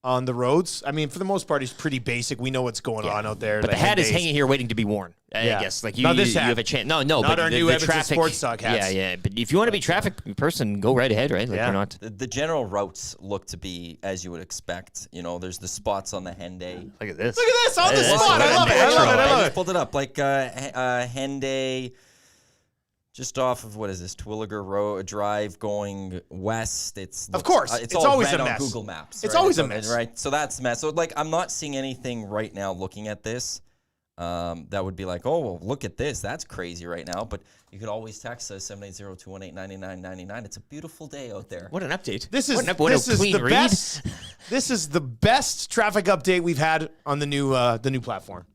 Speaker 2: on the roads. I mean, for the most part, it's pretty basic. We know what's going on out there.
Speaker 3: But the hat is hanging here waiting to be worn. I guess. Like you have a chance. No,
Speaker 2: not
Speaker 3: but
Speaker 2: our new Edmonton Sports Talk hats.
Speaker 3: Yeah. But if you want to be traffic person, go right ahead, right? Like we're not.
Speaker 8: The general routes look to be as you would expect. You know, there's the spots on the Henday.
Speaker 3: Look at this.
Speaker 2: Look at this on the spot. I love it.
Speaker 8: I just pulled it up. Like Henday, just off of what is this Twilliger Road Drive going west. It's
Speaker 2: of course
Speaker 8: it's
Speaker 2: all
Speaker 8: always
Speaker 2: red
Speaker 8: a
Speaker 2: on
Speaker 8: mess. Google Maps.
Speaker 2: It's
Speaker 8: right?
Speaker 2: always a mess,
Speaker 8: right? So that's a mess. So like I'm not seeing anything right now. Looking at this, that would be like, oh well, look at this. That's crazy right now. But you could always text us 780-218-9999. It's a beautiful day out there.
Speaker 3: What an update!
Speaker 2: This is
Speaker 3: a
Speaker 2: the
Speaker 3: read.
Speaker 2: best. This is the best traffic update we've had on the new platform.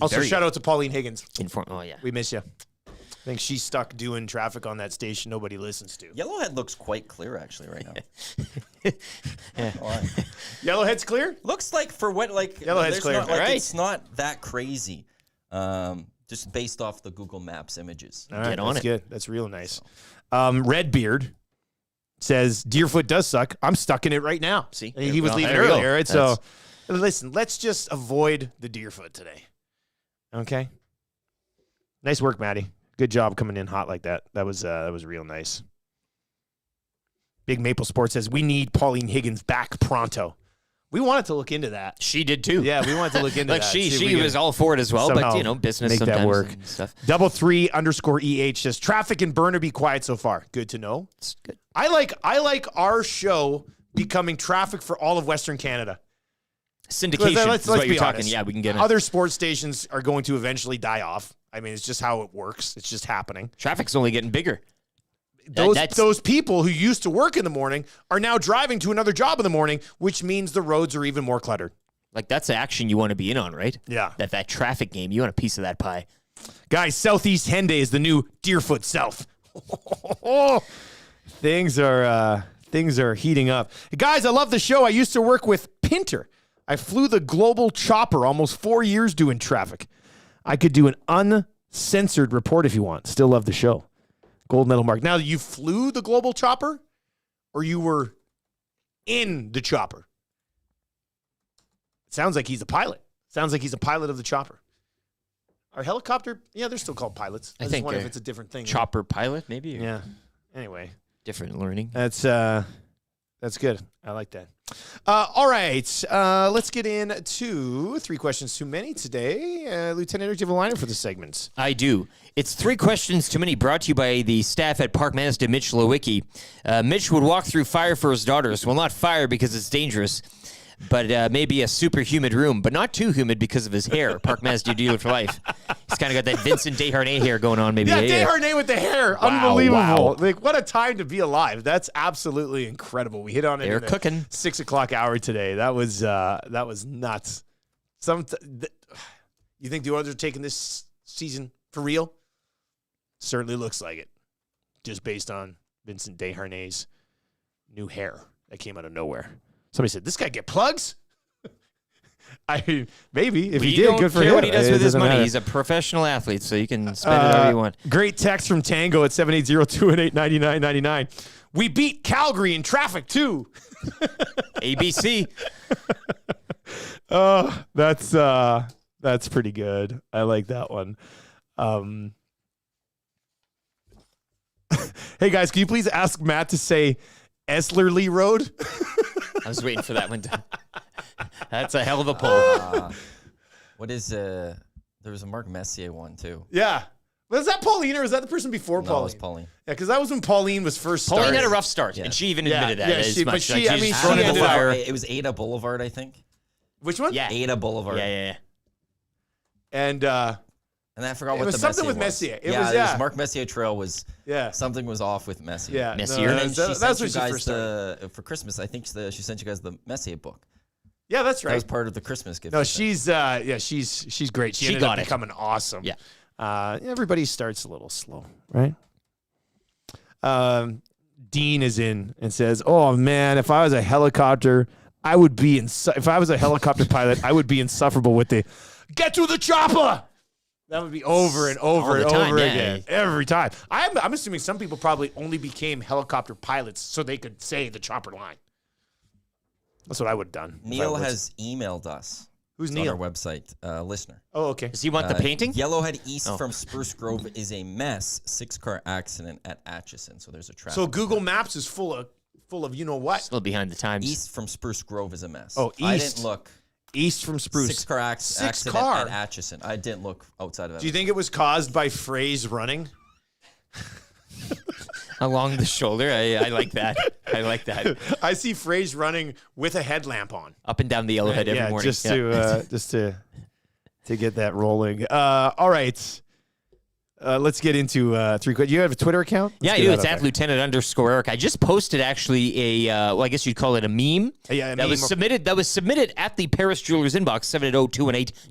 Speaker 2: Also, shout out to Pauline Higgins.
Speaker 3: Oh yeah,
Speaker 2: we miss you. I think she's stuck doing traffic on that station nobody listens to.
Speaker 8: Yellowhead looks quite clear actually right now.
Speaker 2: Yellowhead's clear?
Speaker 8: Looks like for what like
Speaker 2: Yellowhead's clear.
Speaker 8: Not, like,
Speaker 2: All right.
Speaker 8: It's not that crazy. Just based off the Google Maps images.
Speaker 2: All right, that's good. That's real nice. Redbeard says Deerfoot does suck. I'm stuck in it right now.
Speaker 3: See,
Speaker 2: he was leaving earlier, right? So listen, let's just avoid the Deerfoot today. Okay. Nice work, Maddie. Good job coming in hot like that. That was real nice. Big Maple Sports says we need Pauline Higgins back pronto. We wanted to look into that.
Speaker 3: She did too.
Speaker 2: Yeah, we wanted to look into
Speaker 3: like
Speaker 2: that.
Speaker 3: she was all for it as well. But business
Speaker 2: make
Speaker 3: sometimes
Speaker 2: that work.
Speaker 3: And stuff.
Speaker 2: 33_EH says traffic in Burnaby quiet so far. Good to know.
Speaker 3: It's good.
Speaker 2: I like our show becoming traffic for all of Western Canada.
Speaker 3: Syndication.
Speaker 2: Let's
Speaker 3: is what
Speaker 2: be
Speaker 3: you're talking.
Speaker 2: honest.
Speaker 3: Yeah, we can get it.
Speaker 2: Other sports stations are going to eventually die off. I mean, it's just how it works. It's just happening.
Speaker 3: Traffic's only getting bigger.
Speaker 2: Those people who used to work in the morning are now driving to another job in the morning, which means the roads are even more cluttered.
Speaker 3: Like that's the action you want to be in on, right?
Speaker 2: Yeah.
Speaker 3: That traffic game. You want a piece of that pie.
Speaker 2: Guys, Southeast Henday is the new Deerfoot South. Things are heating up. Guys, I love the show. I used to work with Pinter. I flew the Global Chopper almost 4 years doing traffic. I could do an uncensored report if you want. Still love the show. Gold medal mark. Now, you flew the Global Chopper or you were in the chopper? sounds like he's a pilot. Sounds like he's a pilot of the chopper. Our helicopter, yeah, they're still called pilots. I just wonder if it's a different thing.
Speaker 3: Chopper pilot, maybe?
Speaker 2: Yeah. Anyway.
Speaker 3: Different learning.
Speaker 2: That's good. I like that. All right. Let's get into 3 questions too many today. Lieutenant, do you have a liner for the segments?
Speaker 3: I do. It's 3 questions too many, brought to you by the staff at Park Mazda, Mitch Lewicki. Mitch would walk through fire for his daughters. Well, not fire because it's dangerous, but maybe a super humid room, but not too humid because of his hair. Park Mazda dealer for life. He's kind of got that Vincent Desharnais hair going on, maybe.
Speaker 2: Yeah, Desharnais with the hair.
Speaker 3: Wow,
Speaker 2: Unbelievable.
Speaker 3: wow.
Speaker 2: Like, what a time to be alive. That's absolutely incredible. We hit on it
Speaker 3: They're
Speaker 2: in the
Speaker 3: cooking.
Speaker 2: 6 o'clock hour today. That was nuts. You think the Oilers are taking this season for real? Certainly looks like it. Just based on Vincent Desharnais' new hair that came out of nowhere. Somebody said, this guy get plugs? I mean, maybe. If he did, good for him.
Speaker 3: What he does with his money.
Speaker 2: Matter.
Speaker 3: He's a professional athlete, so you can spend it however you want.
Speaker 2: Great text from Tango at 780-218-9999. We beat Calgary in traffic, too.
Speaker 3: ABC.
Speaker 2: That's pretty good. I like that one. Hey, guys, can you please ask Matt to say Eslerly Road?
Speaker 3: I was waiting for that one. That's a hell of a poll.
Speaker 8: What is there was a Mark Messier one too.
Speaker 2: Yeah. Was that Pauline or was that the person before Pauline?
Speaker 8: No, it was Pauline.
Speaker 2: Yeah, because that was when Pauline was first started.
Speaker 3: Pauline had a rough start, and she even admitted that.
Speaker 8: It was Ada Boulevard, I think.
Speaker 2: Which one?
Speaker 3: Yeah.
Speaker 8: Ada Boulevard.
Speaker 3: Yeah.
Speaker 2: And
Speaker 8: I forgot what
Speaker 2: was
Speaker 8: the
Speaker 2: something
Speaker 8: Messier
Speaker 2: with
Speaker 8: was.
Speaker 2: Messier. It
Speaker 8: It
Speaker 2: was
Speaker 8: was Mark Messier Trail was.
Speaker 2: Yeah.
Speaker 8: Something was off with Messier.
Speaker 2: Yeah.
Speaker 3: Messier.
Speaker 8: And then she
Speaker 2: that's
Speaker 8: sent
Speaker 2: when
Speaker 8: you
Speaker 2: she
Speaker 8: guys
Speaker 2: first started.
Speaker 8: for Christmas. I think she sent you guys the Messier book.
Speaker 2: Yeah, that's right.
Speaker 8: That was part of the Christmas gift.
Speaker 2: No, she's great. She ended
Speaker 3: got
Speaker 2: up
Speaker 3: it.
Speaker 2: becoming awesome.
Speaker 3: Yeah.
Speaker 2: Everybody starts a little slow, right? Dean is in and says, "Oh man, if I was a helicopter, I would be if I was a helicopter pilot, I would be insufferable with the get to the chopper." That would be over and over and over again. Every time. I'm assuming some people probably only became helicopter pilots so they could say the chopper line. That's what I would have done.
Speaker 8: Neil has emailed us.
Speaker 2: Who's
Speaker 8: It's
Speaker 2: Neil?
Speaker 8: on our website, listener.
Speaker 2: Oh, okay.
Speaker 3: Does he want the painting?
Speaker 8: Yellowhead East from Spruce Grove is a mess. 6-car accident at Atchison. So there's a traffic.
Speaker 2: So Google Maps is full of you know what?
Speaker 3: Still behind the times.
Speaker 8: East from Spruce Grove is a mess.
Speaker 2: Oh,
Speaker 8: I
Speaker 2: east.
Speaker 8: didn't look.
Speaker 2: East from Spruce.
Speaker 8: 6-car accident at Atchison. I didn't look outside of that.
Speaker 2: Do you think it was caused by Frey's running?
Speaker 3: Along the shoulder. I like that. I like that.
Speaker 2: I see Frey's running with a headlamp on.
Speaker 3: Up and down the Yellowhead every morning.
Speaker 2: Just to get that rolling. All right. Let's get into 3 questions. You have a Twitter account?
Speaker 3: Yeah, I do. It's at Lieutenant_Eric. I just posted actually I guess you'd call it a meme.
Speaker 2: Yeah, a
Speaker 3: that
Speaker 2: meme.
Speaker 3: was submitted at the Paris Jewelers inbox,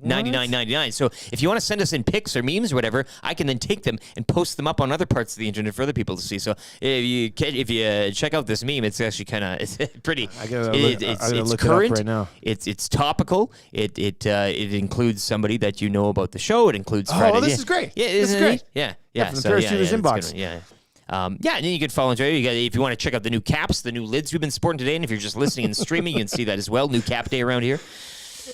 Speaker 3: 780-218-9999. So if you want to send us in pics or memes or whatever, I can then take them and post them up on other parts of the internet for other people to see. So if you check out this meme, it's actually kind of it's pretty. It's current
Speaker 2: right now.
Speaker 3: It's topical. It includes somebody that you know about the show. It includes Friday.
Speaker 2: Oh, this is great.
Speaker 3: Yeah,
Speaker 2: this is great.
Speaker 3: Yeah.
Speaker 2: From the Paris Jewelers inbox.
Speaker 3: And then you can follow into it. If you want to check out the new caps, the new lids we've been sporting today, and if you're just listening and streaming, you can see that as well. New cap day around here.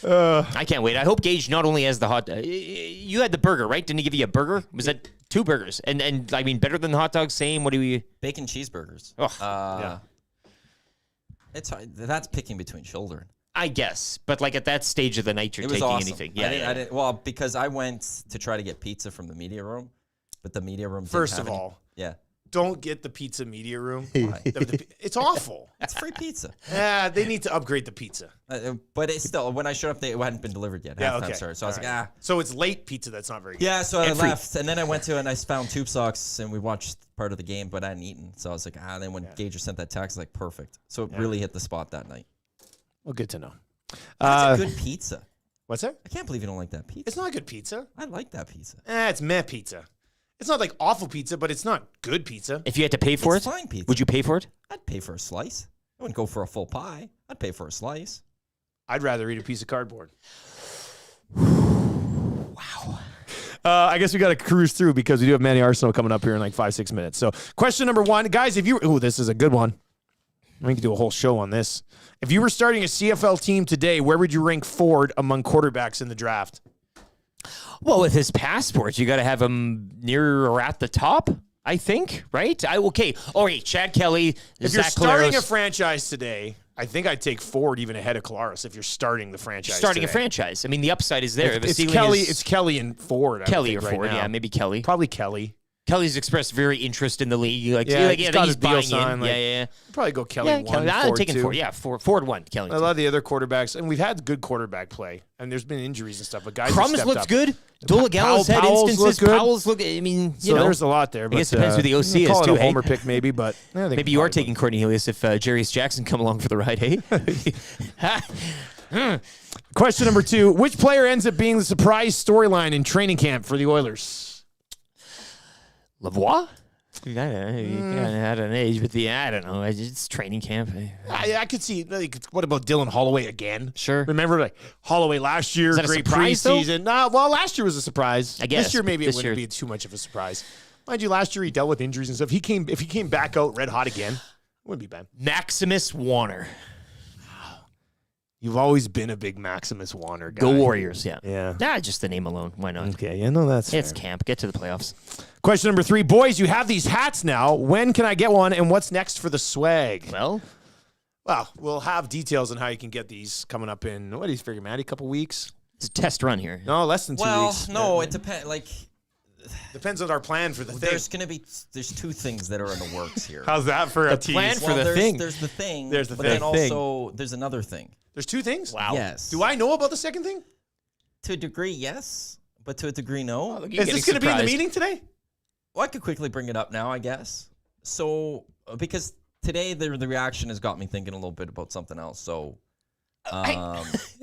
Speaker 3: I can't wait. I hope Gage not only has the hot. You had the burger, right? Didn't he give you a burger? Was that 2 burgers? And I mean, better than the hot dog? Same. What do we?
Speaker 8: Bacon cheeseburgers.
Speaker 3: Oh,
Speaker 8: yeah. It's hard. That's picking between children.
Speaker 3: I guess, but like at that stage of the night, you're taking
Speaker 8: awesome.
Speaker 3: anything.
Speaker 8: I didn't. Well, because I went to try to get pizza from the media room, but the media room.
Speaker 2: First of all, don't get the pizza media room. It's awful.
Speaker 8: It's free pizza.
Speaker 2: Yeah, they need to upgrade the pizza.
Speaker 8: But it's still, when I showed up, it hadn't been delivered yet. Halftime started. So I was like,
Speaker 2: So it's late pizza that's not very good.
Speaker 8: Yeah, so I left. And then I went to and I found Tube Socks and we watched part of the game, but I hadn't eaten. So I was like, then when Gager sent that text, like, perfect. So it really hit the spot that night.
Speaker 2: Well, good to know.
Speaker 8: That's a good pizza.
Speaker 2: What's that?
Speaker 8: I can't believe you don't like that pizza.
Speaker 2: It's not a good pizza.
Speaker 8: I like that pizza.
Speaker 2: It's meh pizza. It's not like awful pizza, but it's not good pizza.
Speaker 3: If you had to pay for
Speaker 8: It's
Speaker 3: it,
Speaker 8: fine pizza.
Speaker 3: would you pay for it?
Speaker 8: I'd pay for a slice. I wouldn't go for a full pie. I'd pay for a slice.
Speaker 2: I'd rather eat a piece of cardboard. Wow. I guess we got to cruise through because we do have Manny Arsenault coming up here in like 5-6 minutes. So question number 1, guys, this is a good one. We can do a whole show on this. If you were starting a CFL team today, where would you rank Ford among quarterbacks in the draft?
Speaker 3: Well, with his passport, you got to have him near or at the top, I think, right? Okay. All right, Chad Kelly,
Speaker 2: If you're starting a franchise today, I think I'd take Ford even ahead of Kolaris if you're starting the franchise
Speaker 3: starting
Speaker 2: today.
Speaker 3: a franchise. I mean, the upside is there.
Speaker 2: It's Kelly and Ford.
Speaker 3: Kelly or
Speaker 2: right
Speaker 3: Ford,
Speaker 2: now.
Speaker 3: yeah, maybe Kelly.
Speaker 2: Probably Kelly.
Speaker 3: Kelly's expressed very interest in the league.
Speaker 2: He's got
Speaker 3: he's
Speaker 2: his deal
Speaker 3: buying
Speaker 2: signed.
Speaker 3: in. Yeah.
Speaker 2: Probably go Kelly 1,
Speaker 3: I'm
Speaker 2: Ford
Speaker 3: taking
Speaker 2: 2.
Speaker 3: Ford. Yeah, Ford 1, Kelly
Speaker 2: A
Speaker 3: 2.
Speaker 2: lot of the other quarterbacks, and we've had good quarterback play, and there's been injuries and stuff, but guys
Speaker 3: Crumbs
Speaker 2: have stepped
Speaker 3: looks
Speaker 2: up.
Speaker 3: good. Dolagallo's had
Speaker 2: Powell's
Speaker 3: instances.
Speaker 2: look good.
Speaker 3: Powell's look. I mean,
Speaker 2: So there's a lot there. But,
Speaker 3: I guess it depends who the OC is
Speaker 2: call it
Speaker 3: too.
Speaker 2: a homer
Speaker 3: hey?
Speaker 2: pick maybe, but I think
Speaker 3: Maybe you are taking Cornelius if Jarius Jackson come along for the ride, hey?
Speaker 2: Question number 2. Which player ends up being the surprise storyline in training camp for the Oilers?
Speaker 3: Lavoie? You kind of had an age, but I don't know. It's training camp.
Speaker 2: I could see. What about Dylan Holloway again?
Speaker 3: Sure.
Speaker 2: Remember, Holloway last year,
Speaker 3: Is that a
Speaker 2: great
Speaker 3: surprise, though?
Speaker 2: preseason. Well, last year was a surprise.
Speaker 3: I guess.
Speaker 2: This year maybe it
Speaker 3: This
Speaker 2: wouldn't
Speaker 3: year-
Speaker 2: be too much of a surprise. Mind you, last year he dealt with injuries and stuff. If he came back out red hot again, it wouldn't be bad.
Speaker 3: Maximus Warner.
Speaker 2: You've always been a big Maximus Warner guy.
Speaker 3: Go Warriors, yeah.
Speaker 2: Yeah.
Speaker 3: Just the name alone. Why not?
Speaker 2: Okay, yeah, no, that's
Speaker 3: It's
Speaker 2: fair.
Speaker 3: camp. Get to the playoffs.
Speaker 2: Question number 3. Boys, you have these hats now. When can I get one, and what's next for the swag?
Speaker 3: Well,
Speaker 2: we'll have details on how you can get these coming up in, what do you figure, Matty, a couple weeks?
Speaker 3: it's a test run here.
Speaker 2: No, less than 2 weeks.
Speaker 8: No, it depends. Like,
Speaker 2: Depends on our plan for the thing.
Speaker 8: There's 2 things that are in the works here.
Speaker 2: How's that for a tease?
Speaker 3: plan for the thing.
Speaker 8: There's the thing.
Speaker 2: There's the
Speaker 8: but
Speaker 2: thing.
Speaker 8: then also there's another thing.
Speaker 2: There's 2 things?
Speaker 3: Wow.
Speaker 8: Yes.
Speaker 2: Do I know about the second thing?
Speaker 8: To a degree, yes, but to a degree, no.
Speaker 2: Is this going to be in the meeting today?
Speaker 8: Well, I could quickly bring it up now, I guess. So, because today the reaction has got me thinking a little bit about something else. So,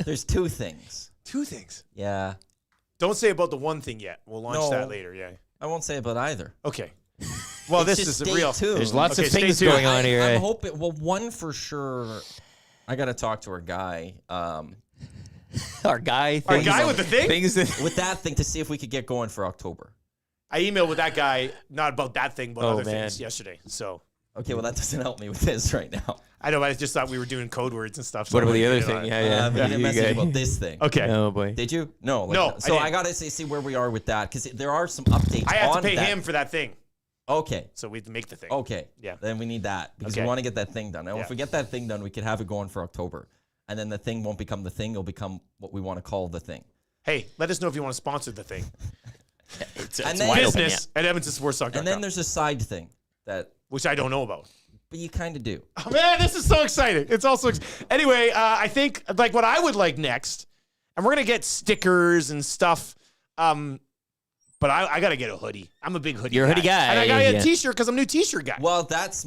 Speaker 8: there's 2 things.
Speaker 2: 2 things?
Speaker 8: Yeah.
Speaker 2: Don't say about the one thing yet. We'll launch that later, yeah.
Speaker 8: I won't say about either.
Speaker 2: Okay. Well,
Speaker 8: It's
Speaker 2: this
Speaker 8: just
Speaker 2: is a
Speaker 8: stay
Speaker 2: real...
Speaker 8: tuned.
Speaker 3: There's lots
Speaker 2: Okay,
Speaker 3: of things
Speaker 2: stay tuned.
Speaker 3: going on here.
Speaker 8: I'm hoping, well, one for sure, I got to talk to our guy.
Speaker 3: Our guy.
Speaker 2: Our guy with the thing?
Speaker 8: With that thing to see if we could get going for October.
Speaker 2: I emailed with that guy, not about that thing, but other
Speaker 3: man.
Speaker 2: things yesterday. So
Speaker 8: Okay, well, that doesn't help me with this right now.
Speaker 2: I know, but I just thought we were doing code words and stuff.
Speaker 3: What about the other
Speaker 2: you know,
Speaker 3: thing? Yeah.
Speaker 8: But you didn't message about this thing.
Speaker 2: Okay.
Speaker 3: Oh, boy.
Speaker 8: Did you? No.
Speaker 2: No,
Speaker 8: So
Speaker 2: I
Speaker 8: I got to see where we are with that because there are some updates
Speaker 2: I have
Speaker 8: on
Speaker 2: to pay
Speaker 8: that.
Speaker 2: him for that thing.
Speaker 8: Okay.
Speaker 2: So we have to make the thing.
Speaker 8: Okay.
Speaker 2: Yeah.
Speaker 8: Then we need that because
Speaker 2: Okay.
Speaker 8: we want to get that thing done. Now,
Speaker 2: Yeah.
Speaker 8: if we get that thing done, we could have it going for October. And then the thing won't become the thing. It'll become what we want to call the thing.
Speaker 2: Hey, let us know if you want to sponsor the thing.
Speaker 3: It's
Speaker 8: then-
Speaker 3: wide open,
Speaker 2: Business at EdmontonSportsTalk.com.
Speaker 8: And then there's a side thing that,
Speaker 2: which I don't know about.
Speaker 8: but you kind of do.
Speaker 2: Oh, man, this is so exciting. It's also anyway, I think like what I would like next, and we're going to get stickers and stuff. But I got to get a hoodie. I'm a big hoodie
Speaker 3: You're a hoodie guy.
Speaker 2: And I got to get
Speaker 3: Yeah.
Speaker 2: a t-shirt because I'm a new t-shirt guy.
Speaker 8: Well, that's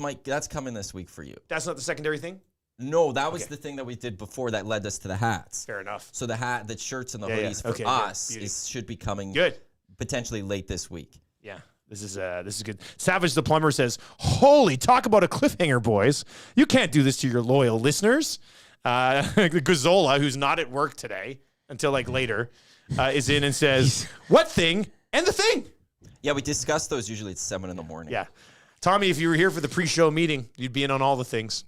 Speaker 8: coming this week for you.
Speaker 2: That's not the secondary thing?
Speaker 8: No, that was
Speaker 2: Okay.
Speaker 8: the thing that we did before that led us to the hats.
Speaker 2: Fair enough.
Speaker 8: So the shirts and the
Speaker 2: Yeah, yeah.
Speaker 8: hoodies
Speaker 2: Okay,
Speaker 8: for
Speaker 2: good.
Speaker 8: us
Speaker 2: Beauty.
Speaker 8: should be coming
Speaker 2: Good.
Speaker 8: potentially late this week.
Speaker 2: Yeah. This is good. Savage the Plumber says, holy, talk about a cliffhanger, boys. You can't do this to your loyal listeners. Gazzola, who's not at work today until like later, is in and says, what thing and the thing?
Speaker 8: Yeah, we discuss those usually at 7 in the morning.
Speaker 2: Yeah. Tommy, if you were here for the pre-show meeting, you'd be in on all the things.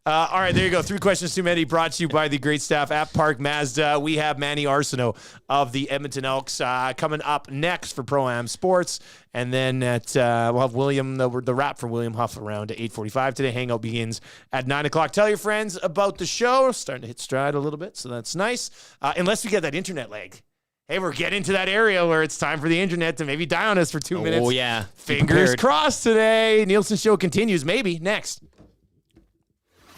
Speaker 2: All right, there you go. 3 questions too many, brought to you by the great staff at Park Mazda. We have Manny Arsenault of the Edmonton Elks coming up next for Pro-Am Sports. And then we'll have William, the wrap for William Huff around 8:45 today. Hangout begins at 9 o'clock. Tell your friends about the show. Starting to hit stride a little bit, so that's nice. Unless we get that internet lag. Hey, we're getting to that area where it's time for the internet to maybe die on us for 2 minutes.
Speaker 3: Oh, yeah. Be
Speaker 2: Fingers
Speaker 3: prepared.
Speaker 2: crossed today. Nielsen show continues. Maybe next.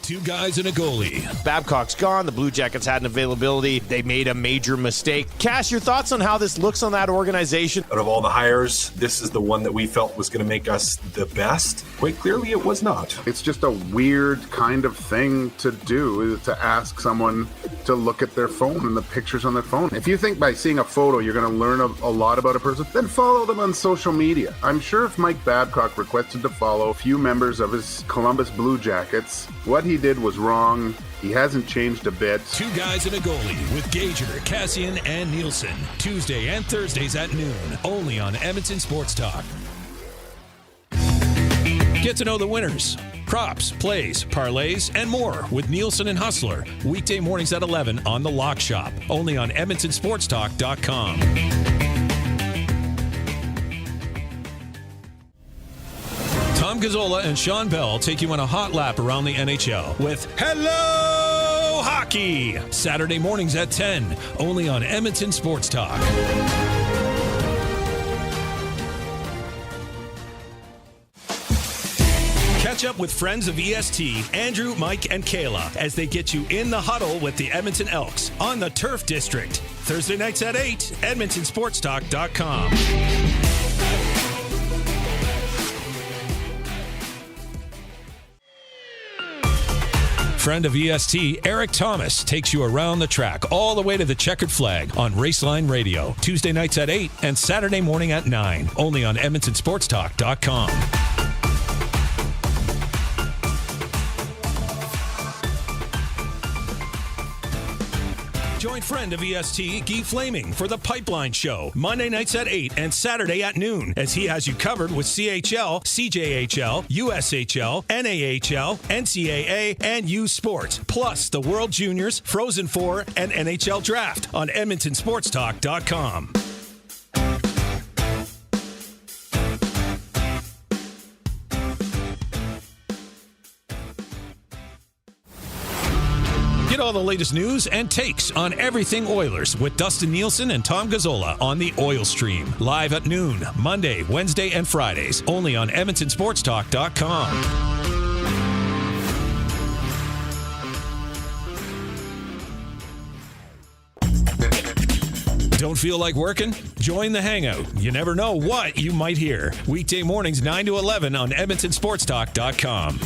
Speaker 5: 2 guys and a goalie.
Speaker 2: Babcock's gone. The Blue Jackets had an availability. They made a major mistake. Cash, your thoughts on how this looks on that organization?
Speaker 6: Out of all the hires, this is the one that we felt was going to make us the best. Quite clearly, it was not.
Speaker 7: It's just a weird kind of thing to do, to ask someone to look at their phone and the pictures on their phone. If you think by seeing a photo you're going to learn a lot about a person, then follow them on social media. I'm sure if Mike Babcock requested to follow a few members of his Columbus Blue Jackets, what he did was wrong. He hasn't changed a bit.
Speaker 5: 2 guys and a goalie with Gagner, Cassian, and Nielsen. Tuesday and Thursdays at noon. Only on Edmonton Sports Talk. Get to know the winners. props, plays, parlays, and more with Nielson and Hustler. Weekday mornings at 11 on The Lock Shop. Only on EdmontonSportsTalk.com. Tom Gazzola and Sean Bell take you on a hot lap around the NHL with Hello Hockey. Saturday mornings at 10, only on Edmonton Sports Talk. Catch up with friends of EST, Andrew, Mike, and Kayla as they get you in the huddle with the Edmonton Elks on the Turf District. Thursday nights at 8, EdmontonSportsTalk.com. Friend of EST, Eric Thomas, takes you around the track all the way to the checkered flag on Raceline Radio. Tuesday nights at 8 and Saturday morning at 9. Only on EdmontonSportsTalk.com. Join friend of EST, Guy Flaming, for the Pipeline Show, Monday nights at 8 and Saturday at noon, as he has you covered with CHL, CJHL, USHL, NAHL, NCAA, and U Sports, plus the World Juniors, Frozen Four, and NHL Draft on EdmontonSportsTalk.com. Get all the latest news and takes on everything Oilers with Dustin Nielson and Tom Gazzola on the Oil Stream. Live at noon, Monday, Wednesday, and Fridays. Only on EdmontonSportsTalk.com. Don't feel like working? Join the Hangout. You never know what you might hear. Weekday mornings 9 to 11 on EdmontonSportsTalk.com.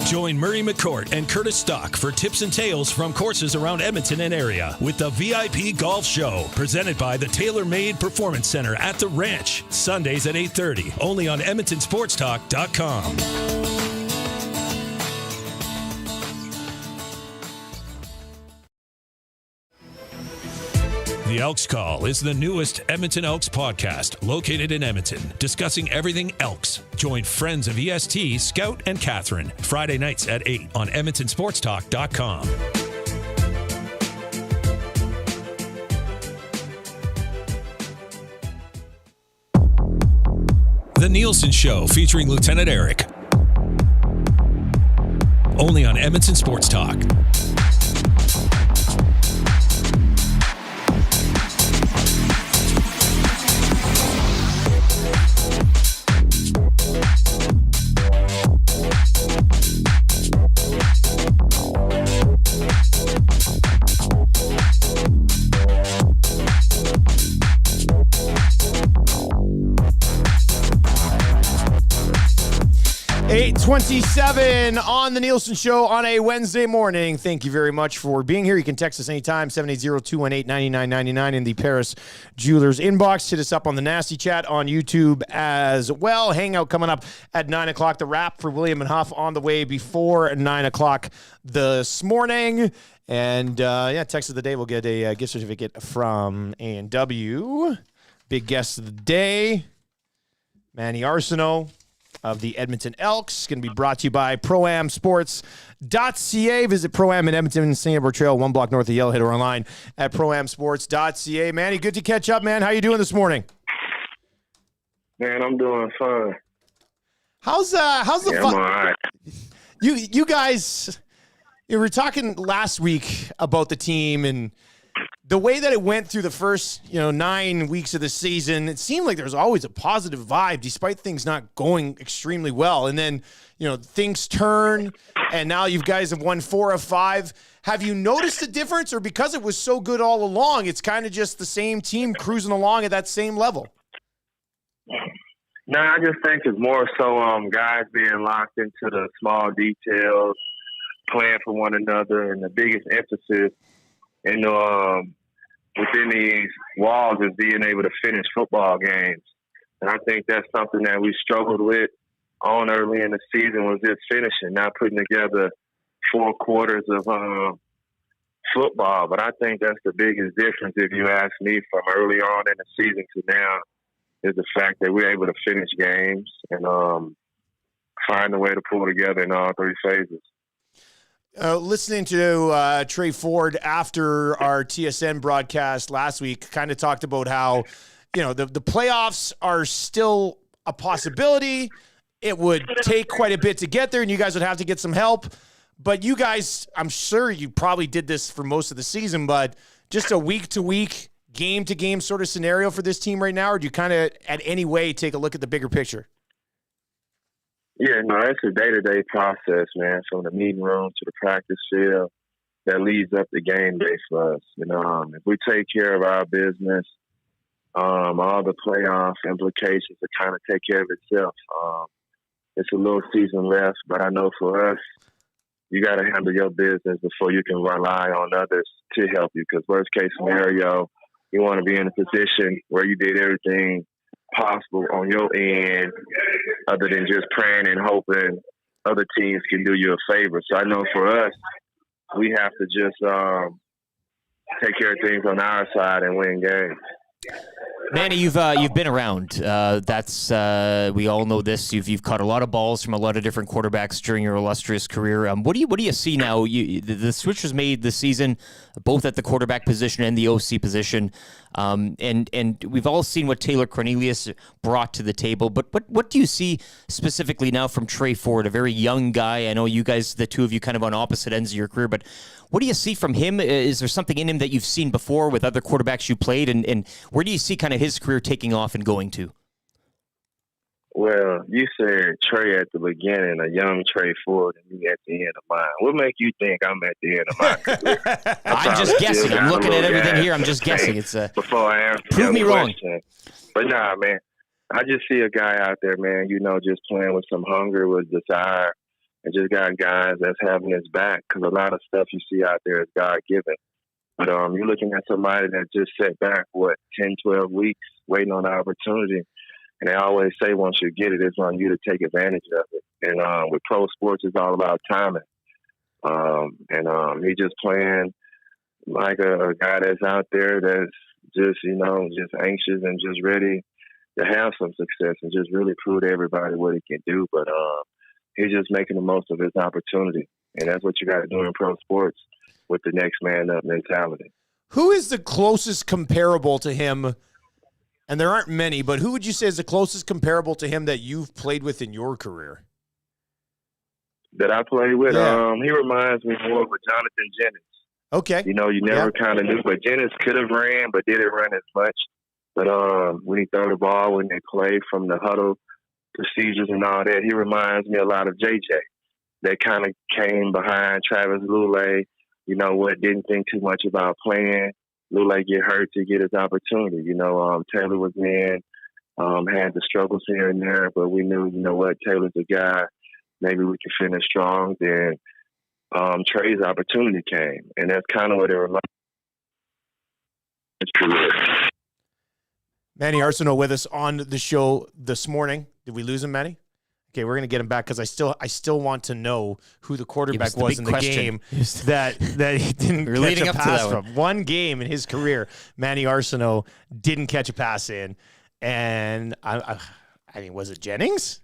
Speaker 5: Join Murray McCourt and Curtis Stock for tips and tales from courses around Edmonton and area with the VIP Golf Show, presented by the Tailor Made Performance Center at the Ranch, Sundays at 8:30, only on EdmontonSportsTalk.com. The Elks Call is the newest Edmonton Elks podcast located in Edmonton, discussing everything Elks. Join friends of EST, Scout and Catherine, Friday nights at 8 on EdmontonSportsTalk.com. The Nielson Show featuring Lieutenant Eric. Only on Edmonton Sports Talk.
Speaker 2: .27 on the Nielson Show on a Wednesday morning. Thank you very much for being here. You can text us anytime, 780-218-9999 in the Paris Jewelers inbox. Hit us up on the Nasty Chat on YouTube as well. Hangout coming up at 9 o'clock. The wrap for William and Huff on the way before 9 o'clock this morning. And, text of the day, we'll get a gift certificate from A&W. Big guest of the day, Manny Arsenault of the Edmonton Elks. Going to be brought to you by ProAmSports.ca. Visit ProAm in Edmonton, Singapore Trail, 1 block north of Yellowhead, or online at ProAmSports.ca. Manny, good to catch up, man. How you doing this morning?
Speaker 20: Man, I'm doing fine.
Speaker 2: How's the
Speaker 20: I'm all right.
Speaker 2: You guys, we were talking last week about the team and the way that it went through the first, 9 weeks of the season. It seemed like there was always a positive vibe despite things not going extremely well. And then, things turn, and now you guys have won 4 of 5. Have you noticed a difference, or because it was so good all along, it's kind of just the same team cruising along at that same level?
Speaker 20: No, I just think it's more so guys being locked into the small details, playing for one another, and the biggest emphasis within these walls is being able to finish football games. And I think that's something that we struggled with early in the season, was just finishing, not putting together 4 quarters of football. But I think that's the biggest difference, if you ask me, from early on in the season to now, is the fact that we're able to finish games and find a way to pull together in all three phases.
Speaker 2: Listening to Trey Ford after our TSN broadcast last week, kind of talked about how, the playoffs are still a possibility. It would take quite a bit to get there, and you guys would have to get some help. But you guys, I'm sure you probably did this for most of the season, but just a week-to-week, game-to-game sort of scenario for this team right now, or do you kind of, at any way, take a look at the bigger picture?
Speaker 20: Yeah, no, it's a day-to-day process, man, from the meeting room to the practice field that leads up to game day for us. If we take care of our business, all the playoff implications will kind of take care of itself. It's a little season left, but I know for us, you got to handle your business before you can rely on others to help you. Because worst case scenario, you want to be in a position where you did everything possible on your end, other than just praying and hoping other teams can do you a favor. So I know for us, we have to just take care of things on our side and win games.
Speaker 3: Manny, you've been around. We all know this. You've caught a lot of balls from a lot of different quarterbacks during your illustrious career. What do you see now? The switch was made this season, both at the quarterback position and the OC position, and we've all seen what Taylor Cornelius brought to the table. But what do you see specifically now from Trey Ford, a very young guy? I know you guys, the two of you, kind of on opposite ends of your career, but what do you see from him? Is there something in him that you've seen before with other quarterbacks you played? And where do you see kind of his career taking off and going to?
Speaker 20: Well, you said Trey at the beginning, a young Trey Ford, and me at the end of mine. What make you think I'm at the end of my career?
Speaker 3: I'm just guessing. I'm looking at everything here. I'm just guessing. It's
Speaker 20: before I answer
Speaker 3: prove me wrong.
Speaker 20: Question. But nah, man, I just see a guy out there, man, just playing with some hunger, with desire, and just got guys that's having his back, because a lot of stuff you see out there is God-given. But you're looking at somebody that just sat back, 10, 12 weeks waiting on the opportunity. And they always say once you get it, it's on you to take advantage of it. And with pro sports, it's all about timing. He's just playing like a guy that's out there that's just anxious and just ready to have some success and just really prove to everybody what he can do. But he's just making the most of his opportunity. And that's what you got to do in pro sports with the next man up mentality.
Speaker 2: Who is the closest comparable to him? And there aren't many, but who would you say is the closest comparable to him that you've played with in your career?
Speaker 20: That I played with?
Speaker 2: Yeah.
Speaker 20: He reminds me more of Jonathan Jennings.
Speaker 2: Okay.
Speaker 20: You never kind of knew, but Jennings could have ran, but didn't run as much. But when he threw the ball, when they play from the huddle procedures and all that, he reminds me a lot of JJ. That kind of came behind Travis Lulay, didn't think too much about playing. Lulay get hurt to get his opportunity. Taylor was in, had the struggles here and there, but we knew, Taylor's a guy. Maybe we could finish strong. Then Trey's opportunity came, and that's kind of what it reminds me.
Speaker 2: Manny Arsenault with us on the show this morning. Did we lose him, Manny? Okay, we're gonna get him back because I still want to know who the quarterback was in the game that he didn't catch a pass from. One game in his career, Manny Arsenault didn't catch a pass in, and I mean, was it Jennings?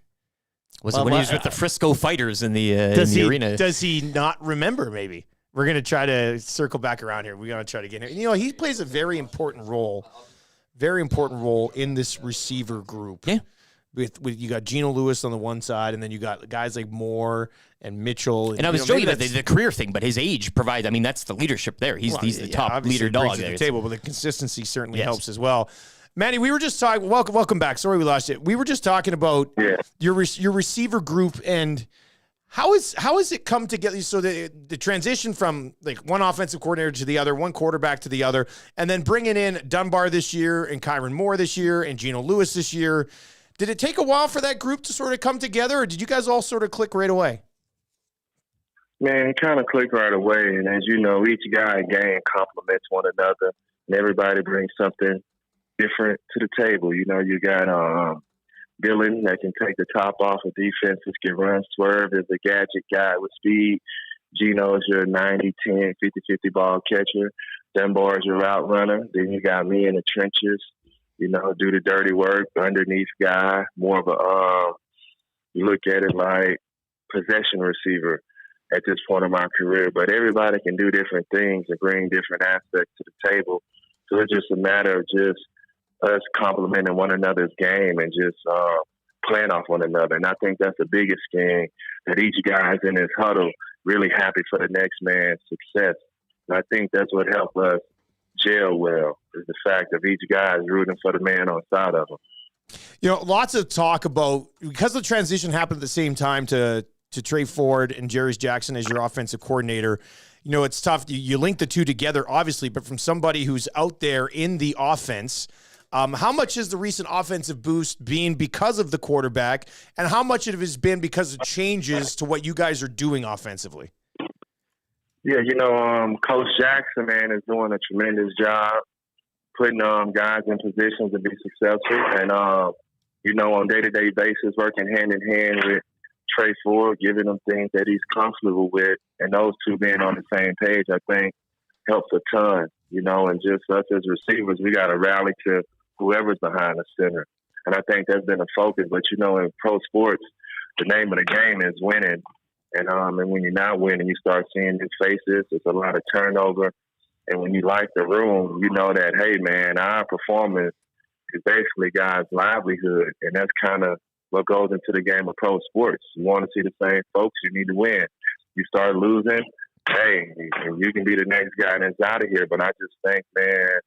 Speaker 3: Was it when he was with the Frisco Fighters in the arena?
Speaker 2: Does he not remember? Maybe we're gonna try to circle back around here. We're gonna try to get him. He plays a very important role in this receiver group.
Speaker 3: Yeah.
Speaker 2: With you got Geno Lewis on the one side, and then you got guys like Moore and Mitchell.
Speaker 3: And I was joking about the career thing, but his age provides. I mean, that's the leadership there. He's the top leader dog there.
Speaker 2: The table, but the consistency certainly helps as well. Manny, we were just talking. Welcome back. Sorry we lost it. We were just talking about your receiver group and how has it come together? So the transition from like one offensive coordinator to the other, one quarterback to the other, and then bringing in Dunbar this year and Kyron Moore this year and Geno Lewis this year. Did it take a while for that group to sort of come together, or did you guys all sort of click right away?
Speaker 20: Man, it kind of clicked right away. And as you know, each guy in game complements one another, and everybody brings something different to the table. You got Dylan that can take the top off of defenses, can run, swerve, is a gadget guy with speed. Gino is your 90-10, 50-50 ball catcher. Dunbar is your route runner. Then you got me in the trenches, do the dirty work, underneath guy, more of a, you look at it like possession receiver at this point of my career. But everybody can do different things and bring different aspects to the table. So it's just a matter of just us complementing one another's game and just playing off one another. And I think that's the biggest thing, that each guy is in his huddle really happy for the next man's success. And I think that's what helped us gel well, is the fact of each guy is rooting for the man on side of him.
Speaker 2: Lots of talk about, because the transition happened at the same time to Trey Ford and Jerry Jackson as your offensive coordinator. It's tough. You link the two together, obviously, but from somebody who's out there in the offense, how much has the recent offensive boost been because of the quarterback, and how much of it has been because of changes to what you guys are doing offensively?
Speaker 20: Yeah, Coach Jackson, man, is doing a tremendous job putting guys in positions to be successful. And, on day-to-day basis, working hand in hand with Trey Ford, giving him things that he's comfortable with. And those two being on the same page, I think, helps a ton, and just us as receivers, we got to rally to whoever's behind the center. And I think that's been a focus. But, in pro sports, the name of the game is winning. And when you're not winning, you start seeing these faces. It's a lot of turnover. And when you like the room, you know that, hey, man, our performance is basically guys' livelihood. And that's kind of what goes into the game of pro sports. You want to see the same folks, you need to win. You start losing, hey, you can be the next guy that's out of here. But I just think, man,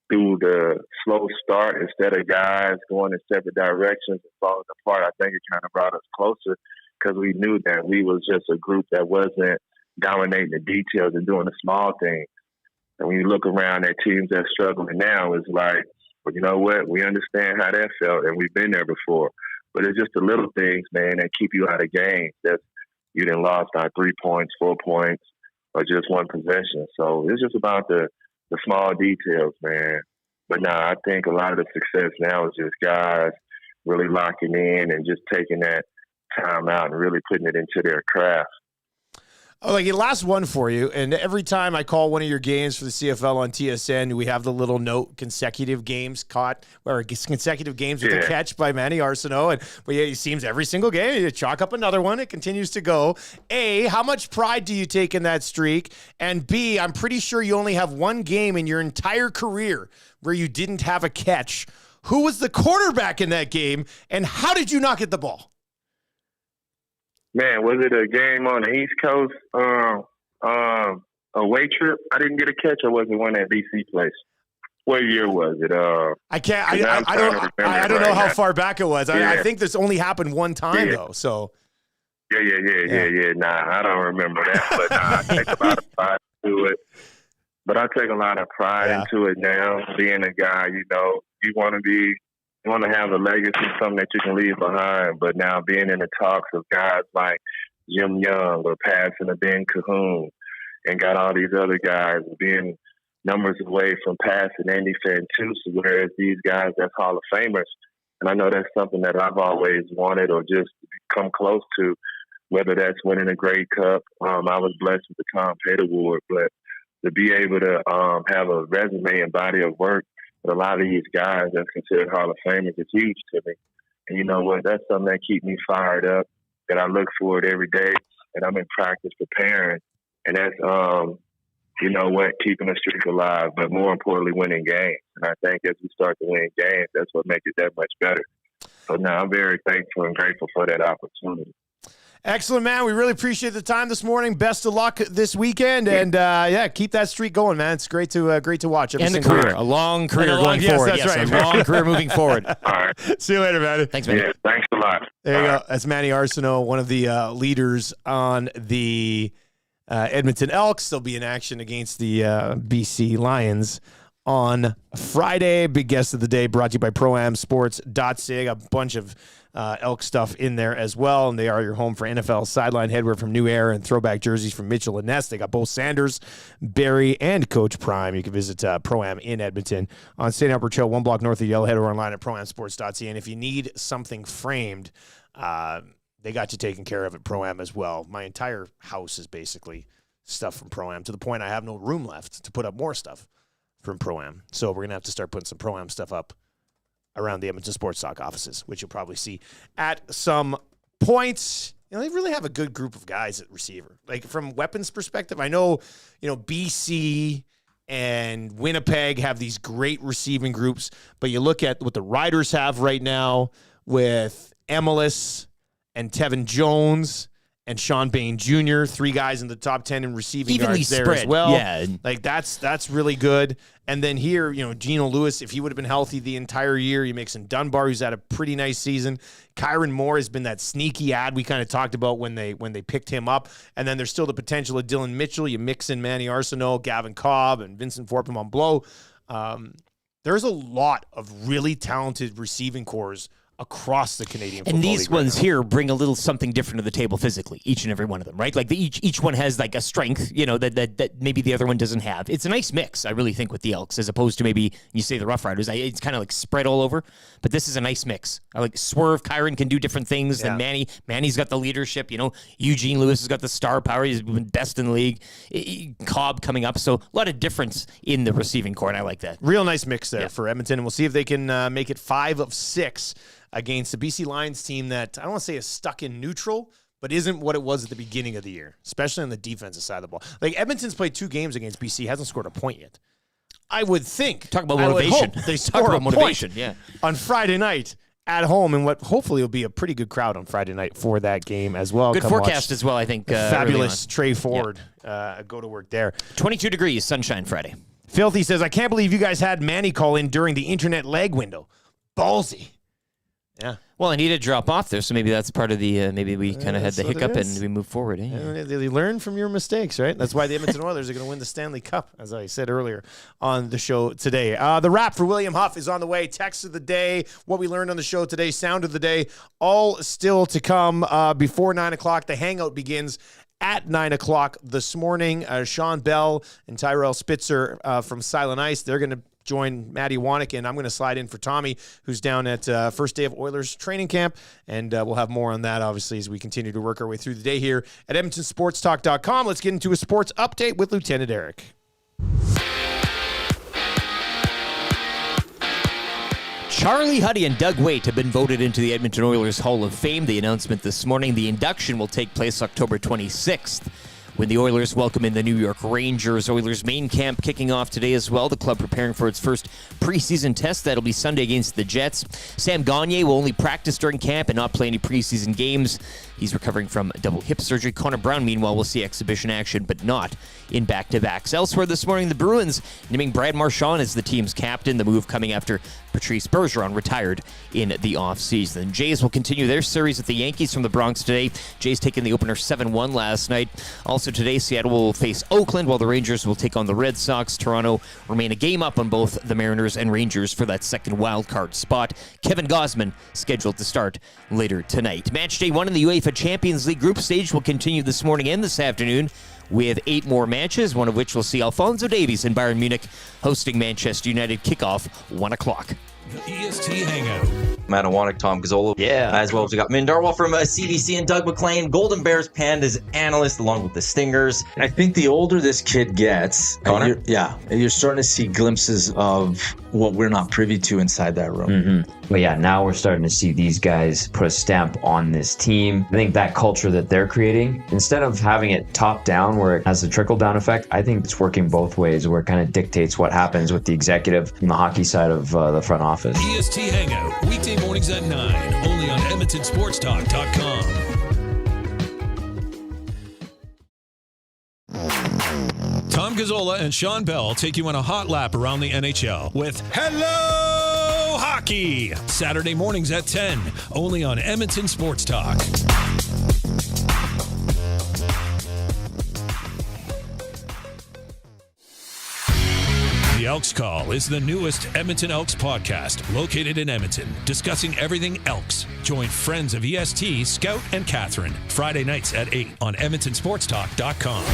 Speaker 20: through the slow start, instead of guys going in separate directions and falling apart, I think it kind of brought us closer, because we knew that we was just a group that wasn't dominating the details and doing the small things. And when you look around at teams that's struggling now, it's like, well, you know what? We understand how that felt, and we've been there before. But it's just the little things, man, that keep you out of games. That you done lost by 3 points, 4 points, or just one possession. So it's just about the small details, man. But I think a lot of the success now is just guys really locking in and just taking that time out and really putting it into their craft.
Speaker 2: Last one for you. And every time I call one of your games for the CFL on TSN, we have the little note, consecutive games caught, or consecutive games with a catch by Manny Arsenault. And it seems every single game, you chalk up another one. It continues to go. A, how much pride do you take in that streak? And B, I'm pretty sure you only have one game in your entire career where you didn't have a catch. Who was the quarterback in that game, and how did you not get the ball?
Speaker 20: Man, was it a game on the East Coast, away trip? I didn't get a catch, or was it one at BC Place? What year was it?
Speaker 2: I can't. I don't know how far back it was. I think this only happened one time though. So.
Speaker 20: Yeah. Nah, I don't remember that, but I take a lot of pride into it. But I take a lot of pride into it now. Being a guy, you want to have a legacy, something that you can leave behind. But now being in the talks of guys like Jim Young or passing to Ben Cahoon, and got all these other guys being numbers away from passing Andy Fantuzzi, whereas these guys, that's Hall of Famers. And I know that's something that I've always wanted, or just come close to, whether that's winning a Grey Cup. I was blessed with the Tom Pate Award, but to be able to have a resume and body of work with a lot of these guys that's considered Hall of Famers is huge to me. And you know what? That's something that keeps me fired up, that I look forward every day, and I'm in practice preparing. And that's, keeping a streak alive, but more importantly, winning games. And I think as we start to win games, that's what makes it that much better. So now I'm very thankful and grateful for that opportunity.
Speaker 2: Excellent, man. We really appreciate the time this morning. Best of luck this weekend, and keep that streak going, man. It's great to watch.
Speaker 3: And the career, a long career going forward.
Speaker 2: That's right.
Speaker 3: A long career moving forward.
Speaker 20: All right.
Speaker 2: See you later, man.
Speaker 3: Thanks, man.
Speaker 20: Yeah, thanks a lot.
Speaker 2: There you go. That's Manny Arsenault, one of the leaders on the Edmonton Elks. They'll be in action against the BC Lions on Friday. Big guest of the day brought to you by ProAmSports.ca. A bunch of Elk stuff in there as well, and they are your home for NFL sideline headwear from New Era and throwback jerseys from Mitchell and Ness. They got both Sanders, Barry, and Coach Prime. You can visit Pro-Am in Edmonton on St. Albert Trail, 1 block north of Yellowhead, or online at ProAmSports.ca. And if you need something framed, they got you taken care of at Pro-Am as well. My entire house is basically stuff from Pro-Am to the point I have no room left to put up more stuff from Pro-Am. So we're going to have to start putting some Pro-Am stuff up around the Edmonton Sports Talk offices, which you'll probably see at some point. You know, they really have a good group of guys at receiver. Like from weapons perspective, I know, BC and Winnipeg have these great receiving groups, but you look at what the Riders have right now with Emilus and Tevin Jones and Sean Bain Jr., 3 guys in the top 10 in receiving
Speaker 3: Evenly
Speaker 2: yards there
Speaker 3: spread,
Speaker 2: as well.
Speaker 3: yeah.
Speaker 2: Like that's really good. And then here, Geno Lewis, if he would have been healthy the entire year, you Mason Dunbar, who's had a pretty nice season. Kyron Moore has been that sneaky ad we kind of talked about when they picked him up. And then there's still the potential of Dylan Mitchell. You mix in Manny Arsenault, Gavin Cobb, and Vincent Forpin-Montbleau. There's a lot of really talented receiving cores across the Canadian Football
Speaker 3: League. And these ones here bring a little something different to the table physically, each and every one of them, right? Like each one has like a strength, that maybe the other one doesn't have. It's a nice mix, I really think, with the Elks, as opposed to maybe you say the Rough Riders. It's kind of like spread all over, but this is a nice mix. I like Swerve. Kyron can do different things than Manny. Manny's got the leadership. Eugene Lewis has got the star power. He's been best in the league. Cobb coming up, so a lot of difference in the receiving core, and I like that.
Speaker 2: Real nice mix there for Edmonton, and we'll see if they can make it 5 of 6 against the BC Lions team that I don't want to say is stuck in neutral, but isn't what it was at the beginning of the year, especially on the defensive side of the ball. Like Edmonton's played 2 games against BC, hasn't scored a point yet. I would think.
Speaker 3: Talk about motivation.
Speaker 2: They score
Speaker 3: about motivation,
Speaker 2: on Friday night at home, and what hopefully will be a pretty good crowd on Friday night for that game as well.
Speaker 3: Good forecast as well, I think.
Speaker 2: Fabulous Trey Ford go to work there.
Speaker 3: 22 degrees, sunshine Friday.
Speaker 2: Filthy says, I can't believe you guys had Manny call in during the internet lag window. Ballsy. Yeah.
Speaker 3: Well, I need to drop off there, so maybe that's part of the, maybe we kind of had the hiccup and we move forward.
Speaker 2: They learn from your mistakes, right? That's why the Edmonton Oilers are going to win the Stanley Cup, as I said earlier on the show today. The wrap for William Huff is on the way. Text of the day, what we learned on the show today, sound of the day, all still to come before 9 o'clock. The hangout begins at 9 o'clock this morning. Sean Bell and Tyrell Spitzer from Silent Ice, they're going to join Maddie Wannick, and I'm going to slide in for Tommy, who's down at first day of Oilers training camp, and we'll have more on that, obviously, as we continue to work our way through the day here at EdmontonSportsTalk.com. Let's get into a sports update with Lieutenant Eric.
Speaker 3: Charlie Huddy and Doug Waite have been voted into the Edmonton Oilers Hall of Fame. The announcement this morning, the induction will take place October 26th. When the Oilers welcome in the New York Rangers. Oilers main camp kicking off today as well. The club preparing for its first preseason test. That'll be Sunday against the Jets. Sam Gagner will only practice during camp and not play any preseason games. He's recovering from double hip surgery. Connor Brown, meanwhile, will see exhibition action, but not in back-to-backs. Elsewhere this morning, the Bruins naming Brad Marchand as the team's captain. The move coming after Patrice Bergeron retired in the offseason. Jays will continue their series at the Yankees from the Bronx today. Jays taking the opener 7-1 last night. Also today, Seattle will face Oakland, while the Rangers will take on the Red Sox. Toronto remain a game up on both the Mariners and Rangers for that second wild card spot. Kevin Gausman scheduled to start later tonight. Match day 1 in the UEFA Champions League group stage will continue this morning and this afternoon with 8 more matches, one of which will see Alphonso Davies and Bayern Munich hosting Manchester United. Kickoff 1 o'clock.
Speaker 5: The EST Hangout.
Speaker 8: Matt Wannick, Tom Gazzolo.
Speaker 3: Yeah.
Speaker 8: As well as we got Min Darwell from CBC and Doug McLean, Golden Bears Pandas analyst, along with the Stingers.
Speaker 9: I think the older this kid gets,
Speaker 8: Connor?
Speaker 9: you're starting to see glimpses of what we're not privy to inside that room.
Speaker 10: Mm-hmm. But yeah, now we're starting to see these guys put a stamp on this team. I think that culture that they're creating, instead of having it top down where it has a trickle down effect, I think it's working both ways where it kind of dictates what happens with the executive and the hockey side of the front office.
Speaker 5: EST Hangout, weekday mornings at 9, only on EdmontonSportsTalk.com. Tom Gazzola and Sean Bell take you on a hot lap around the NHL with Hello Hockey, Saturday mornings at 10, only on Edmonton Sports Talk. The Elks Call is the newest Edmonton Elks podcast located in Edmonton, discussing everything Elks. Join friends of EST, Scout and Catherine, Friday nights at 8 on EdmontonSportsTalk.com.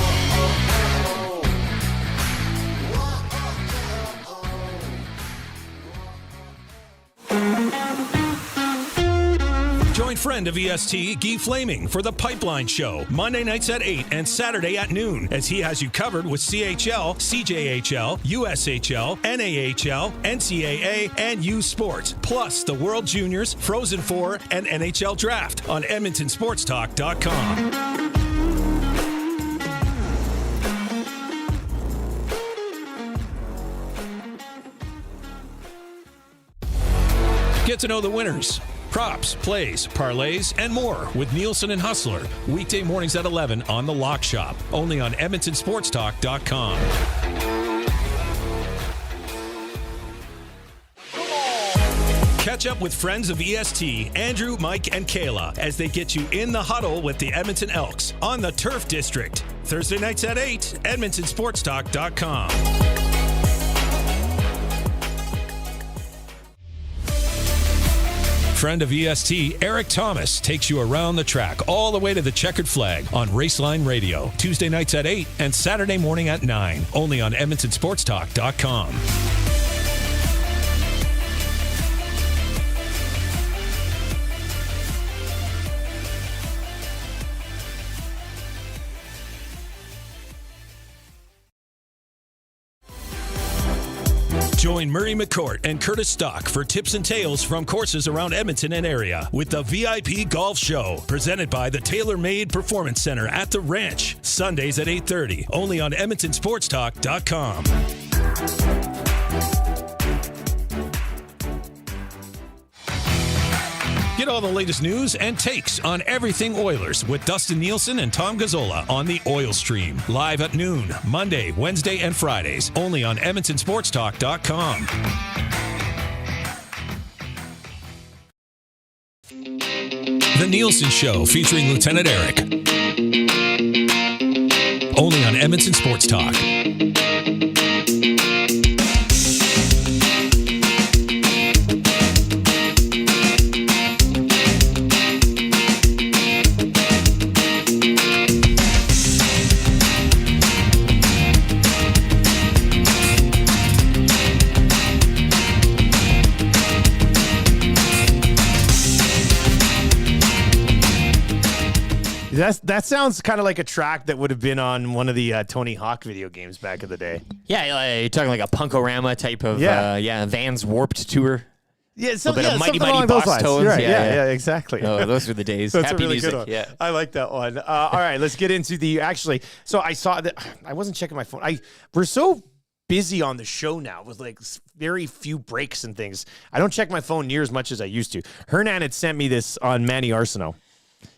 Speaker 5: Join friend of EST, Guy Flaming, for The Pipeline Show, Monday nights at 8 and Saturday at noon, as he has you covered with CHL, CJHL, USHL, NAHL, NCAA, and U Sports, plus the World Juniors, Frozen Four, and NHL Draft on EdmontonSportsTalk.com. Get to know the winners, props, plays, parlays, and more with Nielson and Hustler. Weekday mornings at 11 on The Lock Shop. Only on EdmontonSportsTalk.com. Catch up with friends of EST, Andrew, Mike, and Kayla, as they get you in the huddle with the Edmonton Elks on the Turf District. Thursday nights at 8, EdmontonSportsTalk.com. Friend of EST, Eric Thomas, takes you around the track all the way to the checkered flag on Raceline Radio. Tuesday nights at 8 and Saturday morning at 9. Only on EdmontonSportsTalk.com. Join Murray McCourt and Curtis Stock for tips and tales from courses around Edmonton and area with the VIP Golf Show, presented by the Tailor Made Performance Center at the Ranch, Sundays at 8:30, only on EdmontonSportsTalk.com. Get all the latest news and takes on everything Oilers with Dustin Nielson and Tom Gazzola on the Oil Stream. Live at noon, Monday, Wednesday, and Fridays. Only on EdmontonSportsTalk.com. The Nielson Show featuring Lieutenant Eric. Only on Edmonton Sports Talk.
Speaker 2: That sounds kind of like a track that would have been on one of the Tony Hawk video games back in the day.
Speaker 3: Yeah, you're talking like a Punkorama type of Vans Warped Tour.
Speaker 2: Yeah,
Speaker 3: a bit of Mighty Mighty
Speaker 2: those
Speaker 3: Boss
Speaker 2: lines.
Speaker 3: Tones.
Speaker 2: Right. Yeah, exactly.
Speaker 3: Oh, those were the days.
Speaker 2: That's
Speaker 3: Happy
Speaker 2: a really
Speaker 3: music.
Speaker 2: good one.
Speaker 3: Yeah,
Speaker 2: I like that one. All right, let's get into the So I saw that I wasn't checking my phone. We're so busy on the show now with like very few breaks and things. I don't check my phone near as much as I used to. Hernan had sent me this on Manny Arsenault.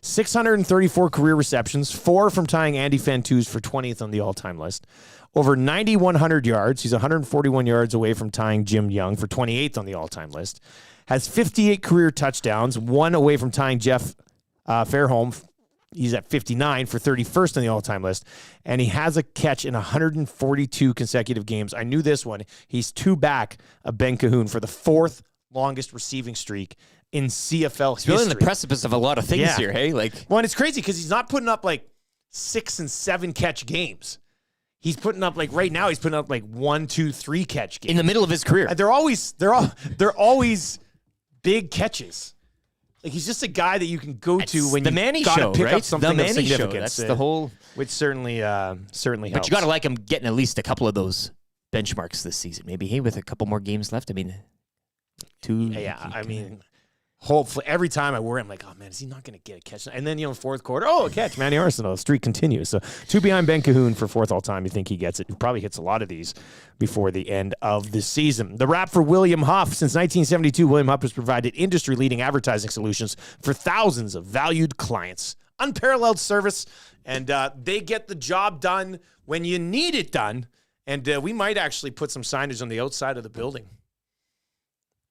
Speaker 2: 634 career receptions, 4 from tying Andy Fantuz for 20th on the all-time list. Over 9,100 yards. He's 141 yards away from tying Jim Young for 28th on the all-time list. Has 58 career touchdowns, 1 away from tying Jeff Fairholm. He's at 59 for 31st on the all-time list. And he has a catch in 142 consecutive games. I knew this one. He's 2 back of Ben Cahoon for the 4th longest receiving streak in CFL history.
Speaker 3: He's really on the precipice of a lot of things here, hey?
Speaker 2: Well, and it's crazy because he's not putting up like 6 and 7 catch games. He's putting up like right now. He's putting up like 1, 2, 3 catch games
Speaker 3: in the middle of his career.
Speaker 2: They're always big catches. Like he's just a guy that you can go to when
Speaker 3: the
Speaker 2: you
Speaker 3: Manny
Speaker 2: gotta
Speaker 3: show,
Speaker 2: pick
Speaker 3: right?
Speaker 2: up something
Speaker 3: The Manny
Speaker 2: of
Speaker 3: show.
Speaker 2: significance.
Speaker 3: That's the whole,
Speaker 2: which certainly helps.
Speaker 3: But you got to like him getting at least a couple of those benchmarks this season. Maybe with a couple more games left. I mean, 2.
Speaker 2: Yeah, I mean. Hopefully, every time I worry, I'm like, oh, man, is he not going to get a catch? And then, fourth quarter, a catch. Manny Arsenault, the streak continues. So 2 behind Ben Cahoon for 4th all-time. You think he gets it. He probably hits a lot of these before the end of the season. The wrap for William Huff. Since 1972, William Huff has provided industry-leading advertising solutions for thousands of valued clients. Unparalleled service, and they get the job done when you need it done. And we might actually put some signage on the outside of the building.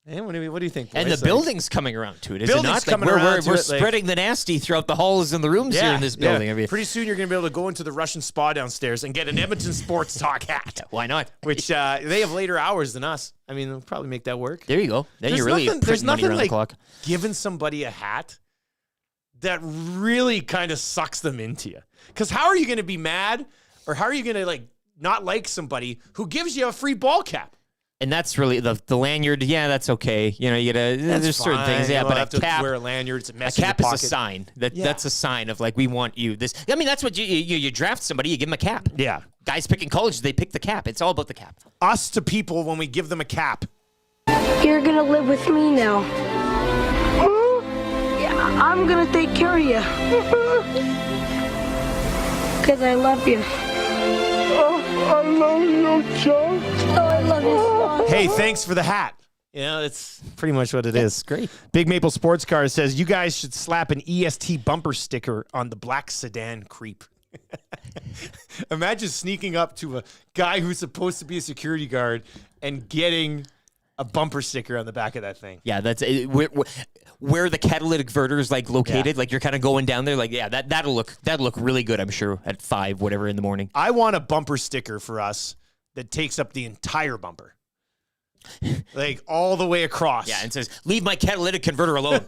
Speaker 2: And what do you think, boys?
Speaker 3: And the building's coming around to it, is it
Speaker 2: building's
Speaker 3: not?
Speaker 2: Coming around
Speaker 3: we're
Speaker 2: to it,
Speaker 3: spreading the nasty throughout the halls and the rooms here in this building.
Speaker 2: Yeah.
Speaker 3: I mean,
Speaker 2: pretty soon you're going to be able to go into the Russian spa downstairs and get an Edmonton Sports Talk hat.
Speaker 3: Why not?
Speaker 2: Which they have later hours than us. I mean, they'll probably make that work.
Speaker 3: There you go. Then you're really
Speaker 2: there's
Speaker 3: printing money
Speaker 2: nothing
Speaker 3: around
Speaker 2: like
Speaker 3: the clock.
Speaker 2: Giving somebody a hat that really kind of sucks them into you. Because how are you going to be mad or how are you going to not like somebody who gives you a free ball cap?
Speaker 3: And that's really the lanyard. Yeah, that's okay. You know, you gotta. There's certain things. Yeah, but
Speaker 2: have
Speaker 3: a cap.
Speaker 2: To wear a lanyard. It's a mess.
Speaker 3: A cap
Speaker 2: in your
Speaker 3: is a
Speaker 2: pocket.
Speaker 3: sign. That's a sign of like we want you. This. I mean, that's what you draft somebody. You give them a cap.
Speaker 2: Yeah.
Speaker 3: Guys picking colleges, they pick the cap. It's all about the cap.
Speaker 2: Us to people when we give them a cap.
Speaker 4: You're gonna live with me now. Yeah, I'm gonna take care of you. Because I love you.
Speaker 18: Oh, I love you, John.
Speaker 4: Oh, I love you so much.
Speaker 2: Hey, thanks for the hat. You know, that's pretty much what it is.
Speaker 3: Great.
Speaker 2: Big Maple Sports Cars says, you guys should slap an EST bumper sticker on the black sedan creep. Imagine sneaking up to a guy who's supposed to be a security guard and getting a bumper sticker on the back of that thing.
Speaker 3: Yeah, that's where the catalytic converter is like located. Like you're kind of going down there. Like that'll look really good. I'm sure at 5 whatever in the morning.
Speaker 2: I want a bumper sticker for us that takes up the entire bumper. Like all the way across.
Speaker 3: Yeah, and says, leave my catalytic converter alone.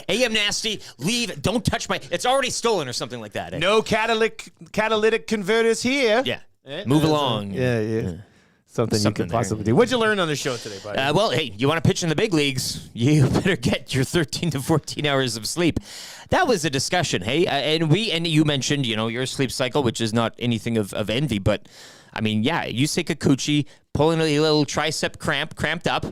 Speaker 3: AM nasty, leave, don't touch my, it's already stolen or something like that.
Speaker 2: No catalytic converters here.
Speaker 3: Yeah. Move along.
Speaker 2: Yeah. Something you could possibly do. What'd you learn on the show today, buddy?
Speaker 3: Well, hey, you want to pitch in the big leagues, you better get your 13 to 14 hours of sleep. That was a discussion, hey? And you mentioned, your sleep cycle, which is not anything of envy, but I mean, yeah, you say Kikuchi, pulling a little tricep cramped up.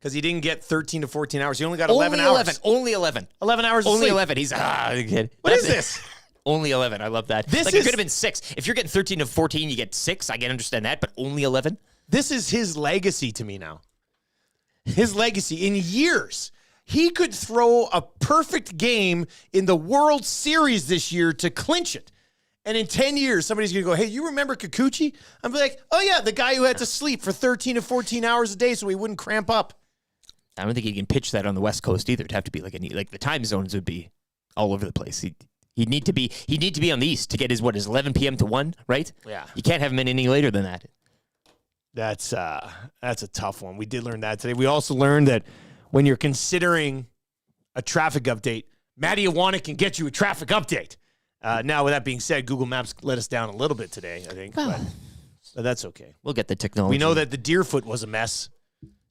Speaker 2: Because he didn't get 13 to 14 hours. He only got 11 hours.
Speaker 3: Only 11.
Speaker 2: 11 hours of
Speaker 3: Only
Speaker 2: sleep.
Speaker 3: 11. He's, kid.
Speaker 2: What is this?
Speaker 3: Only 11. I love that. It could have been 6. If you're getting 13 to 14, you get 6. I can understand that, but only 11?
Speaker 2: This is his legacy to me now. His legacy. In years, he could throw a perfect game in the World Series this year to clinch it. And in 10 years, somebody's going to go, hey, you remember Kikuchi? I'm like, oh, yeah, the guy who had to sleep for 13 to 14 hours a day so he wouldn't cramp up.
Speaker 3: I don't think he can pitch that on the West Coast either. It'd have to be like the time zones would be all over the place. He'd need to be on the East to get his 11 p.m. to 1, right?
Speaker 2: Yeah.
Speaker 3: You can't have him in any later than that.
Speaker 2: That's a tough one. We did learn that today. We also learned that when you're considering a traffic update, Matty Iwanek can get you a traffic update. Now, with that being said, Google Maps let us down a little bit today, I think. But that's okay.
Speaker 3: We'll get the technology.
Speaker 2: We know that the Deerfoot was a mess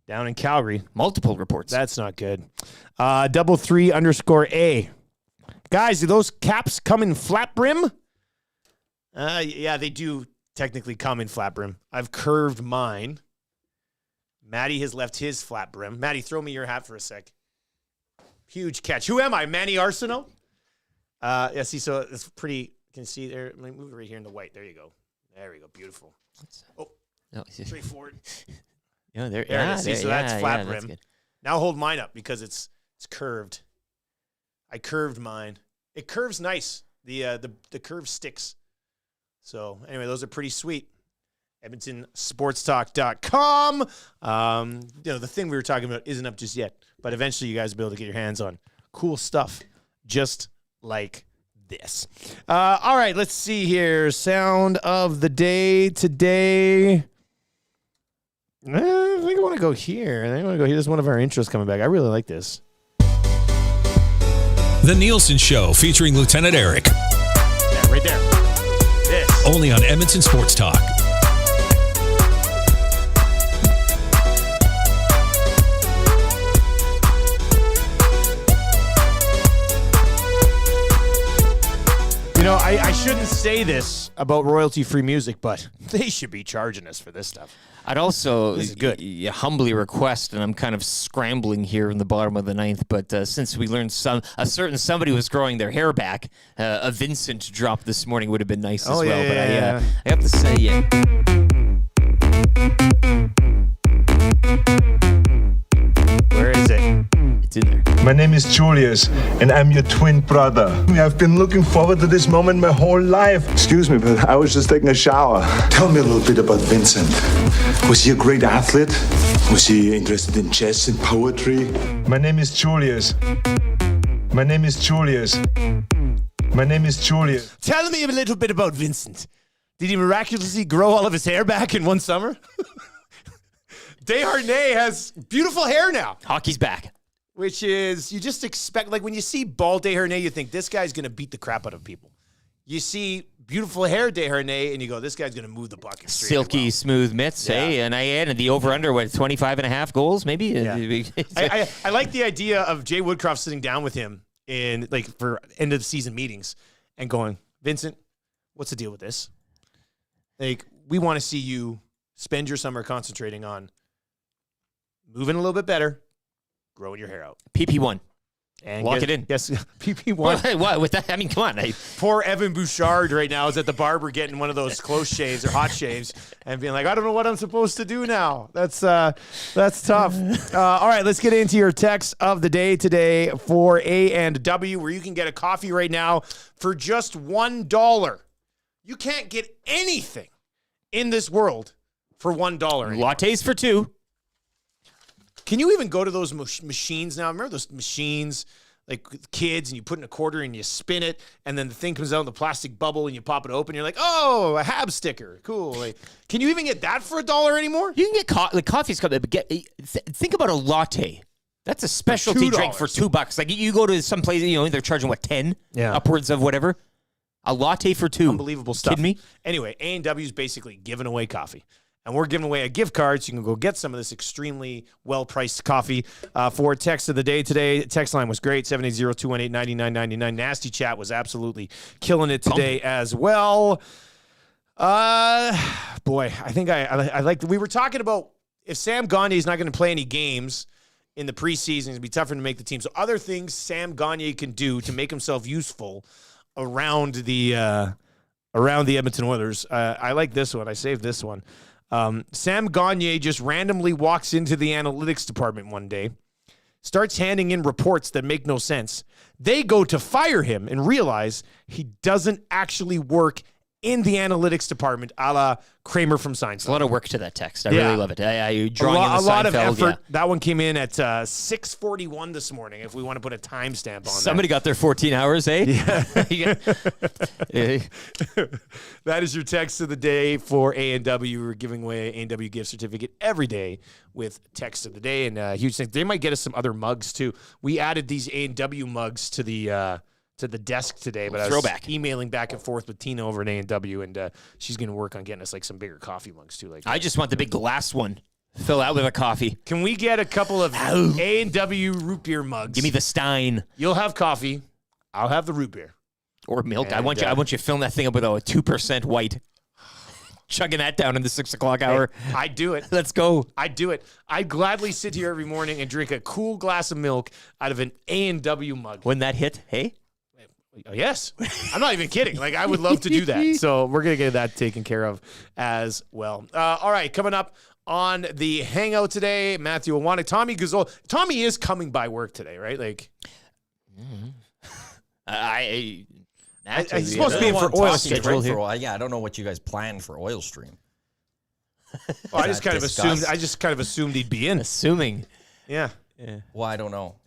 Speaker 2: down in Calgary.
Speaker 3: Multiple reports.
Speaker 2: That's not good. 33_A. Guys, do those caps come in flat brim? Yeah, they do technically come in flat brim. I've curved mine. Matty has left his flat brim. Matty, throw me your hat for a sec. Huge catch. Who am I, Manny Arsenault? Yeah, see, so it's pretty, you can see there. Let me move it right here in the white. There you go. There we go. Beautiful. Oh, Trey Ford.
Speaker 3: Yeah, there.
Speaker 2: There it is. See, so that's flat
Speaker 3: that's
Speaker 2: brim.
Speaker 3: good.
Speaker 2: Now hold mine up because it's curved. I curved mine. It curves nice. The curve sticks. So anyway, those are pretty sweet. EdmontonSportsTalk.com. The thing we were talking about isn't up just yet, but eventually you guys will be able to get your hands on cool stuff just like this. All right, let's see here. Sound of the day today. I think I want to go here. This is one of our intros coming back. I really like this.
Speaker 5: The Nielson Show featuring Lieutenant Eric.
Speaker 2: Yeah, right there. This.
Speaker 5: Only on Edmonton Sports Talk.
Speaker 2: I shouldn't say this about royalty-free music, but they should be charging us for this stuff.
Speaker 3: I'd also
Speaker 2: This is good.
Speaker 3: Humbly request, and I'm kind of scrambling here in the bottom of the ninth, but since we learned a certain somebody was growing their hair back, a Vincent drop this morning would have been nice as well. But I have to say,
Speaker 2: Where is it?
Speaker 3: It's in there.
Speaker 17: My name is Julius, and I'm your twin brother. I've been looking forward to this moment my whole life. Excuse me, but I was just taking a shower. Tell me a little bit about Vincent. Was he a great athlete? Was he interested in chess and poetry? My name is Julius. My name is Julius. My name is Julius.
Speaker 2: Tell me a little bit about Vincent. Did he miraculously grow all of his hair back in one summer? Desharnais has beautiful hair now.
Speaker 3: Hockey's back.
Speaker 2: Which is, you just expect, like when you see bald Desharnais, you think this guy's going to beat the crap out of people. you see beautiful hair, Desharnais, and you go, this guy's going to move the bucket.
Speaker 3: Silky smooth mitts, hey? And I added the over-under, 25.5 goals, maybe?
Speaker 2: Yeah. I like the idea of Jay Woodcroft sitting down with him in for end of season meetings and going, Vincent, what's the deal with this? We want to see you spend your summer concentrating on moving a little bit better, growing your hair out.
Speaker 3: PP1.
Speaker 2: And
Speaker 3: Lock it in.
Speaker 2: Yes, PP1.
Speaker 3: What? With that? I mean, come on.
Speaker 2: Poor Evan Bouchard right now is at the barber getting one of those close shaves or hot shaves and being like, I don't know what I'm supposed to do now. That's tough. All right, let's get into your text of the day today for A&W, where you can get a coffee right now for just $1. You can't get anything in this world for $1.
Speaker 3: Lattes for $2.
Speaker 2: Can you even go to those machines now? Remember those machines, like with kids, and you put in a quarter and you spin it, and then the thing comes out in the plastic bubble, and you pop it open. You're like, oh, a Habs sticker, cool. Can you even get that for $1 anymore?
Speaker 3: You can get coffee's coming. But think about a latte. That's a specialty drink for $2. You go to some place, they're charging what, 10?
Speaker 2: Yeah,
Speaker 3: upwards of whatever. A latte for $2.
Speaker 2: Unbelievable stuff.
Speaker 3: Kidding me?
Speaker 2: Anyway, A&W is basically giving away coffee. And we're giving away a gift card, so you can go get some of this extremely well-priced coffee for text of the day today. Text line was great, 780-218-9999. Nasty Chat was absolutely killing it today as well. Boy, I think I like. We were talking about if Sam Gagner is not going to play any games in the preseason, it's going to be tougher to make the team. So other things Sam Gagner can do to make himself useful around the Edmonton Oilers. I like this one. I saved this one. Sam Gagner just randomly walks into the analytics department one day, starts handing in reports that make no sense. They go to fire him and realize he doesn't actually work in the analytics department, a la Kramer from Seinfeld.
Speaker 3: A lot of work to that text. I really love it. I drawing
Speaker 2: a lot of effort.
Speaker 3: Yeah.
Speaker 2: That one came in at 6:41 this morning, if we want to put a timestamp on
Speaker 3: Somebody got their 14 hours, eh?
Speaker 2: Yeah. That is your text of the day for A&W. We're giving away an A&W gift certificate every day with text of the day. And huge thing. They might get us some other mugs, too. We added these A&W mugs to the desk today, but I was emailing back and forth with Tina over at A&W, and she's going to work on getting us some bigger coffee mugs too. I
Speaker 3: just want the big glass one. Fill out with a coffee.
Speaker 2: Can we get a couple of A&W root beer mugs?
Speaker 3: Give me the Stein.
Speaker 2: You'll have coffee. I'll have the root beer
Speaker 3: or milk. And, I want you to fill that thing up with a 2% white. Chugging that down in the 6 o'clock hour.
Speaker 2: Hey, I'd do it.
Speaker 3: Let's go.
Speaker 2: I'd do it. I'd gladly sit here every morning and drink a cool glass of milk out of an A&W mug.
Speaker 3: When that hit, hey?
Speaker 2: Yes. I'm not even kidding. I would love to do that. So we're going to get that taken care of as well. All right. Coming up on the Hangout today, Matthew Iwanek, Tommy Gazzola. Tommy is coming by work today, right? He's supposed to be in for Oil Schedule here.
Speaker 8: I don't know what you guys planned for Oil Stream.
Speaker 2: Well, I just kind of assumed he'd be in.
Speaker 3: Assuming.
Speaker 2: Yeah.
Speaker 8: Well, I don't know.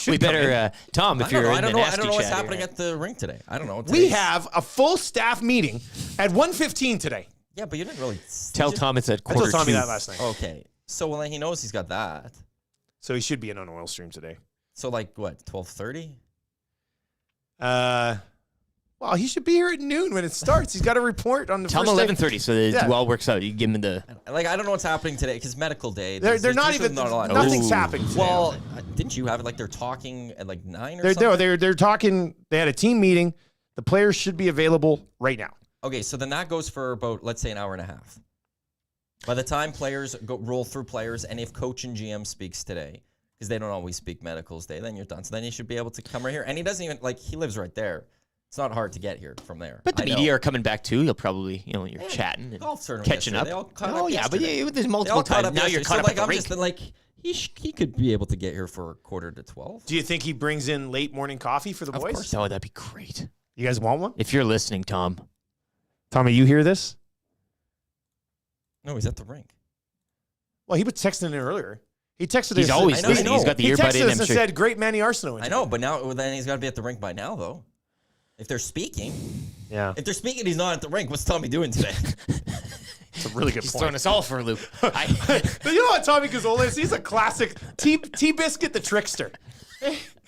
Speaker 3: We better, Tom, if you're in the nasty chat.
Speaker 8: I don't know what's happening at the rink today. I don't know.
Speaker 2: We have a full staff meeting at 1:15 today.
Speaker 8: Yeah, but you didn't really
Speaker 3: tell Tom it's at
Speaker 2: quarter. I told Tommy that last night.
Speaker 8: Okay. So, well, he knows he's got that.
Speaker 2: So he should be in on Oil Stream today.
Speaker 8: So, what, 12:30?
Speaker 2: Well, he should be here at noon when it starts. He's got a report on the
Speaker 3: Tell
Speaker 2: first
Speaker 3: him 11:30 so that it all works out. You give him the...
Speaker 8: I don't know what's happening today because medical day.
Speaker 2: They're not even... Nothing's happening today.
Speaker 8: Well, didn't you have it they're talking at 9 or something?
Speaker 2: They're talking... They had a team meeting. The players should be available right now.
Speaker 8: Okay, so then that goes for about, let's say, an hour and a half. By the time players roll through players, and if coach and GM speaks today, because they don't always speak medicals day, then you're done. So then you should be able to come right here. And he doesn't even... he lives right there. It's not hard to get here from there.
Speaker 3: But the media are coming back too. You'll probably, you're chatting and
Speaker 8: golf tournament
Speaker 3: catching up.
Speaker 8: They all caught up yesterday.
Speaker 3: But there's multiple times. Now you're caught up at the rink.
Speaker 8: He could be able to get here for 11:45.
Speaker 2: Do you think he brings in late morning coffee for the boys?
Speaker 3: Of course. Oh, that'd be great.
Speaker 2: You guys want one?
Speaker 3: If you're listening, Tom.
Speaker 2: Tommy, you hear this?
Speaker 8: No, he's at the rink.
Speaker 2: Well, he was texting in earlier. He texted
Speaker 3: He's
Speaker 2: us.
Speaker 3: always listening. He's got the earbud in.
Speaker 2: He texted us and said, "Great Manny Arsenault."
Speaker 8: I know, but now then he's got to be at the rink by now, though. If they're speaking.
Speaker 2: Yeah.
Speaker 8: If they're speaking, he's not at the rink. What's Tommy doing today?
Speaker 2: It's a really good
Speaker 3: He's
Speaker 2: point.
Speaker 3: throwing us all for a loop.
Speaker 2: You know what Tommy Gazzola is? He's a classic T-Biscuit the trickster.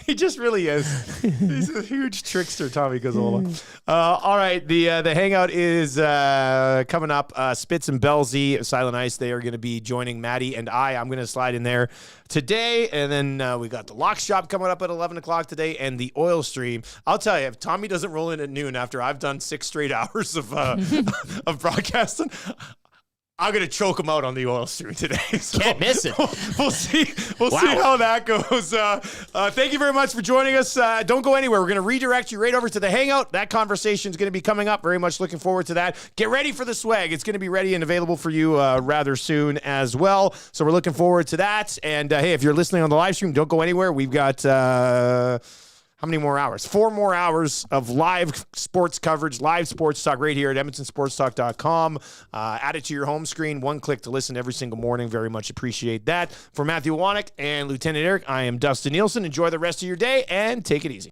Speaker 2: He just really is. He's a huge trickster, Tommy Gazzola. All right, the hangout is coming up. Spitz and Belzy, Silent Ice, they are going to be joining Maddie and I'm going to slide in there today. And then we got the Lock Shop coming up at 11 o'clock today and the Oil Stream. I'll tell you, if Tommy doesn't roll in at noon after I've done 6 straight hours of broadcasting, I'm going to choke him out on the Oil Stream today. So
Speaker 3: can't miss it.
Speaker 2: We'll see. We'll see how that goes. Thank you very much for joining us. Don't go anywhere. We're going to redirect you right over to the Hangout. That conversation is going to be coming up. Very much looking forward to that. Get ready for the swag. It's going to be ready and available for you rather soon as well. So we're looking forward to that. And hey, if you're listening on the live stream, don't go anywhere. We've got... how many more hours? 4 more hours of live sports coverage, live sports talk right here at edmontonsportstalk.com. Add it to your home screen. 1 click to listen every single morning. Very much appreciate that. For Matthew Wanek and Lieutenant Eric, I am Dustin Nielsen. Enjoy the rest of your day and take it easy.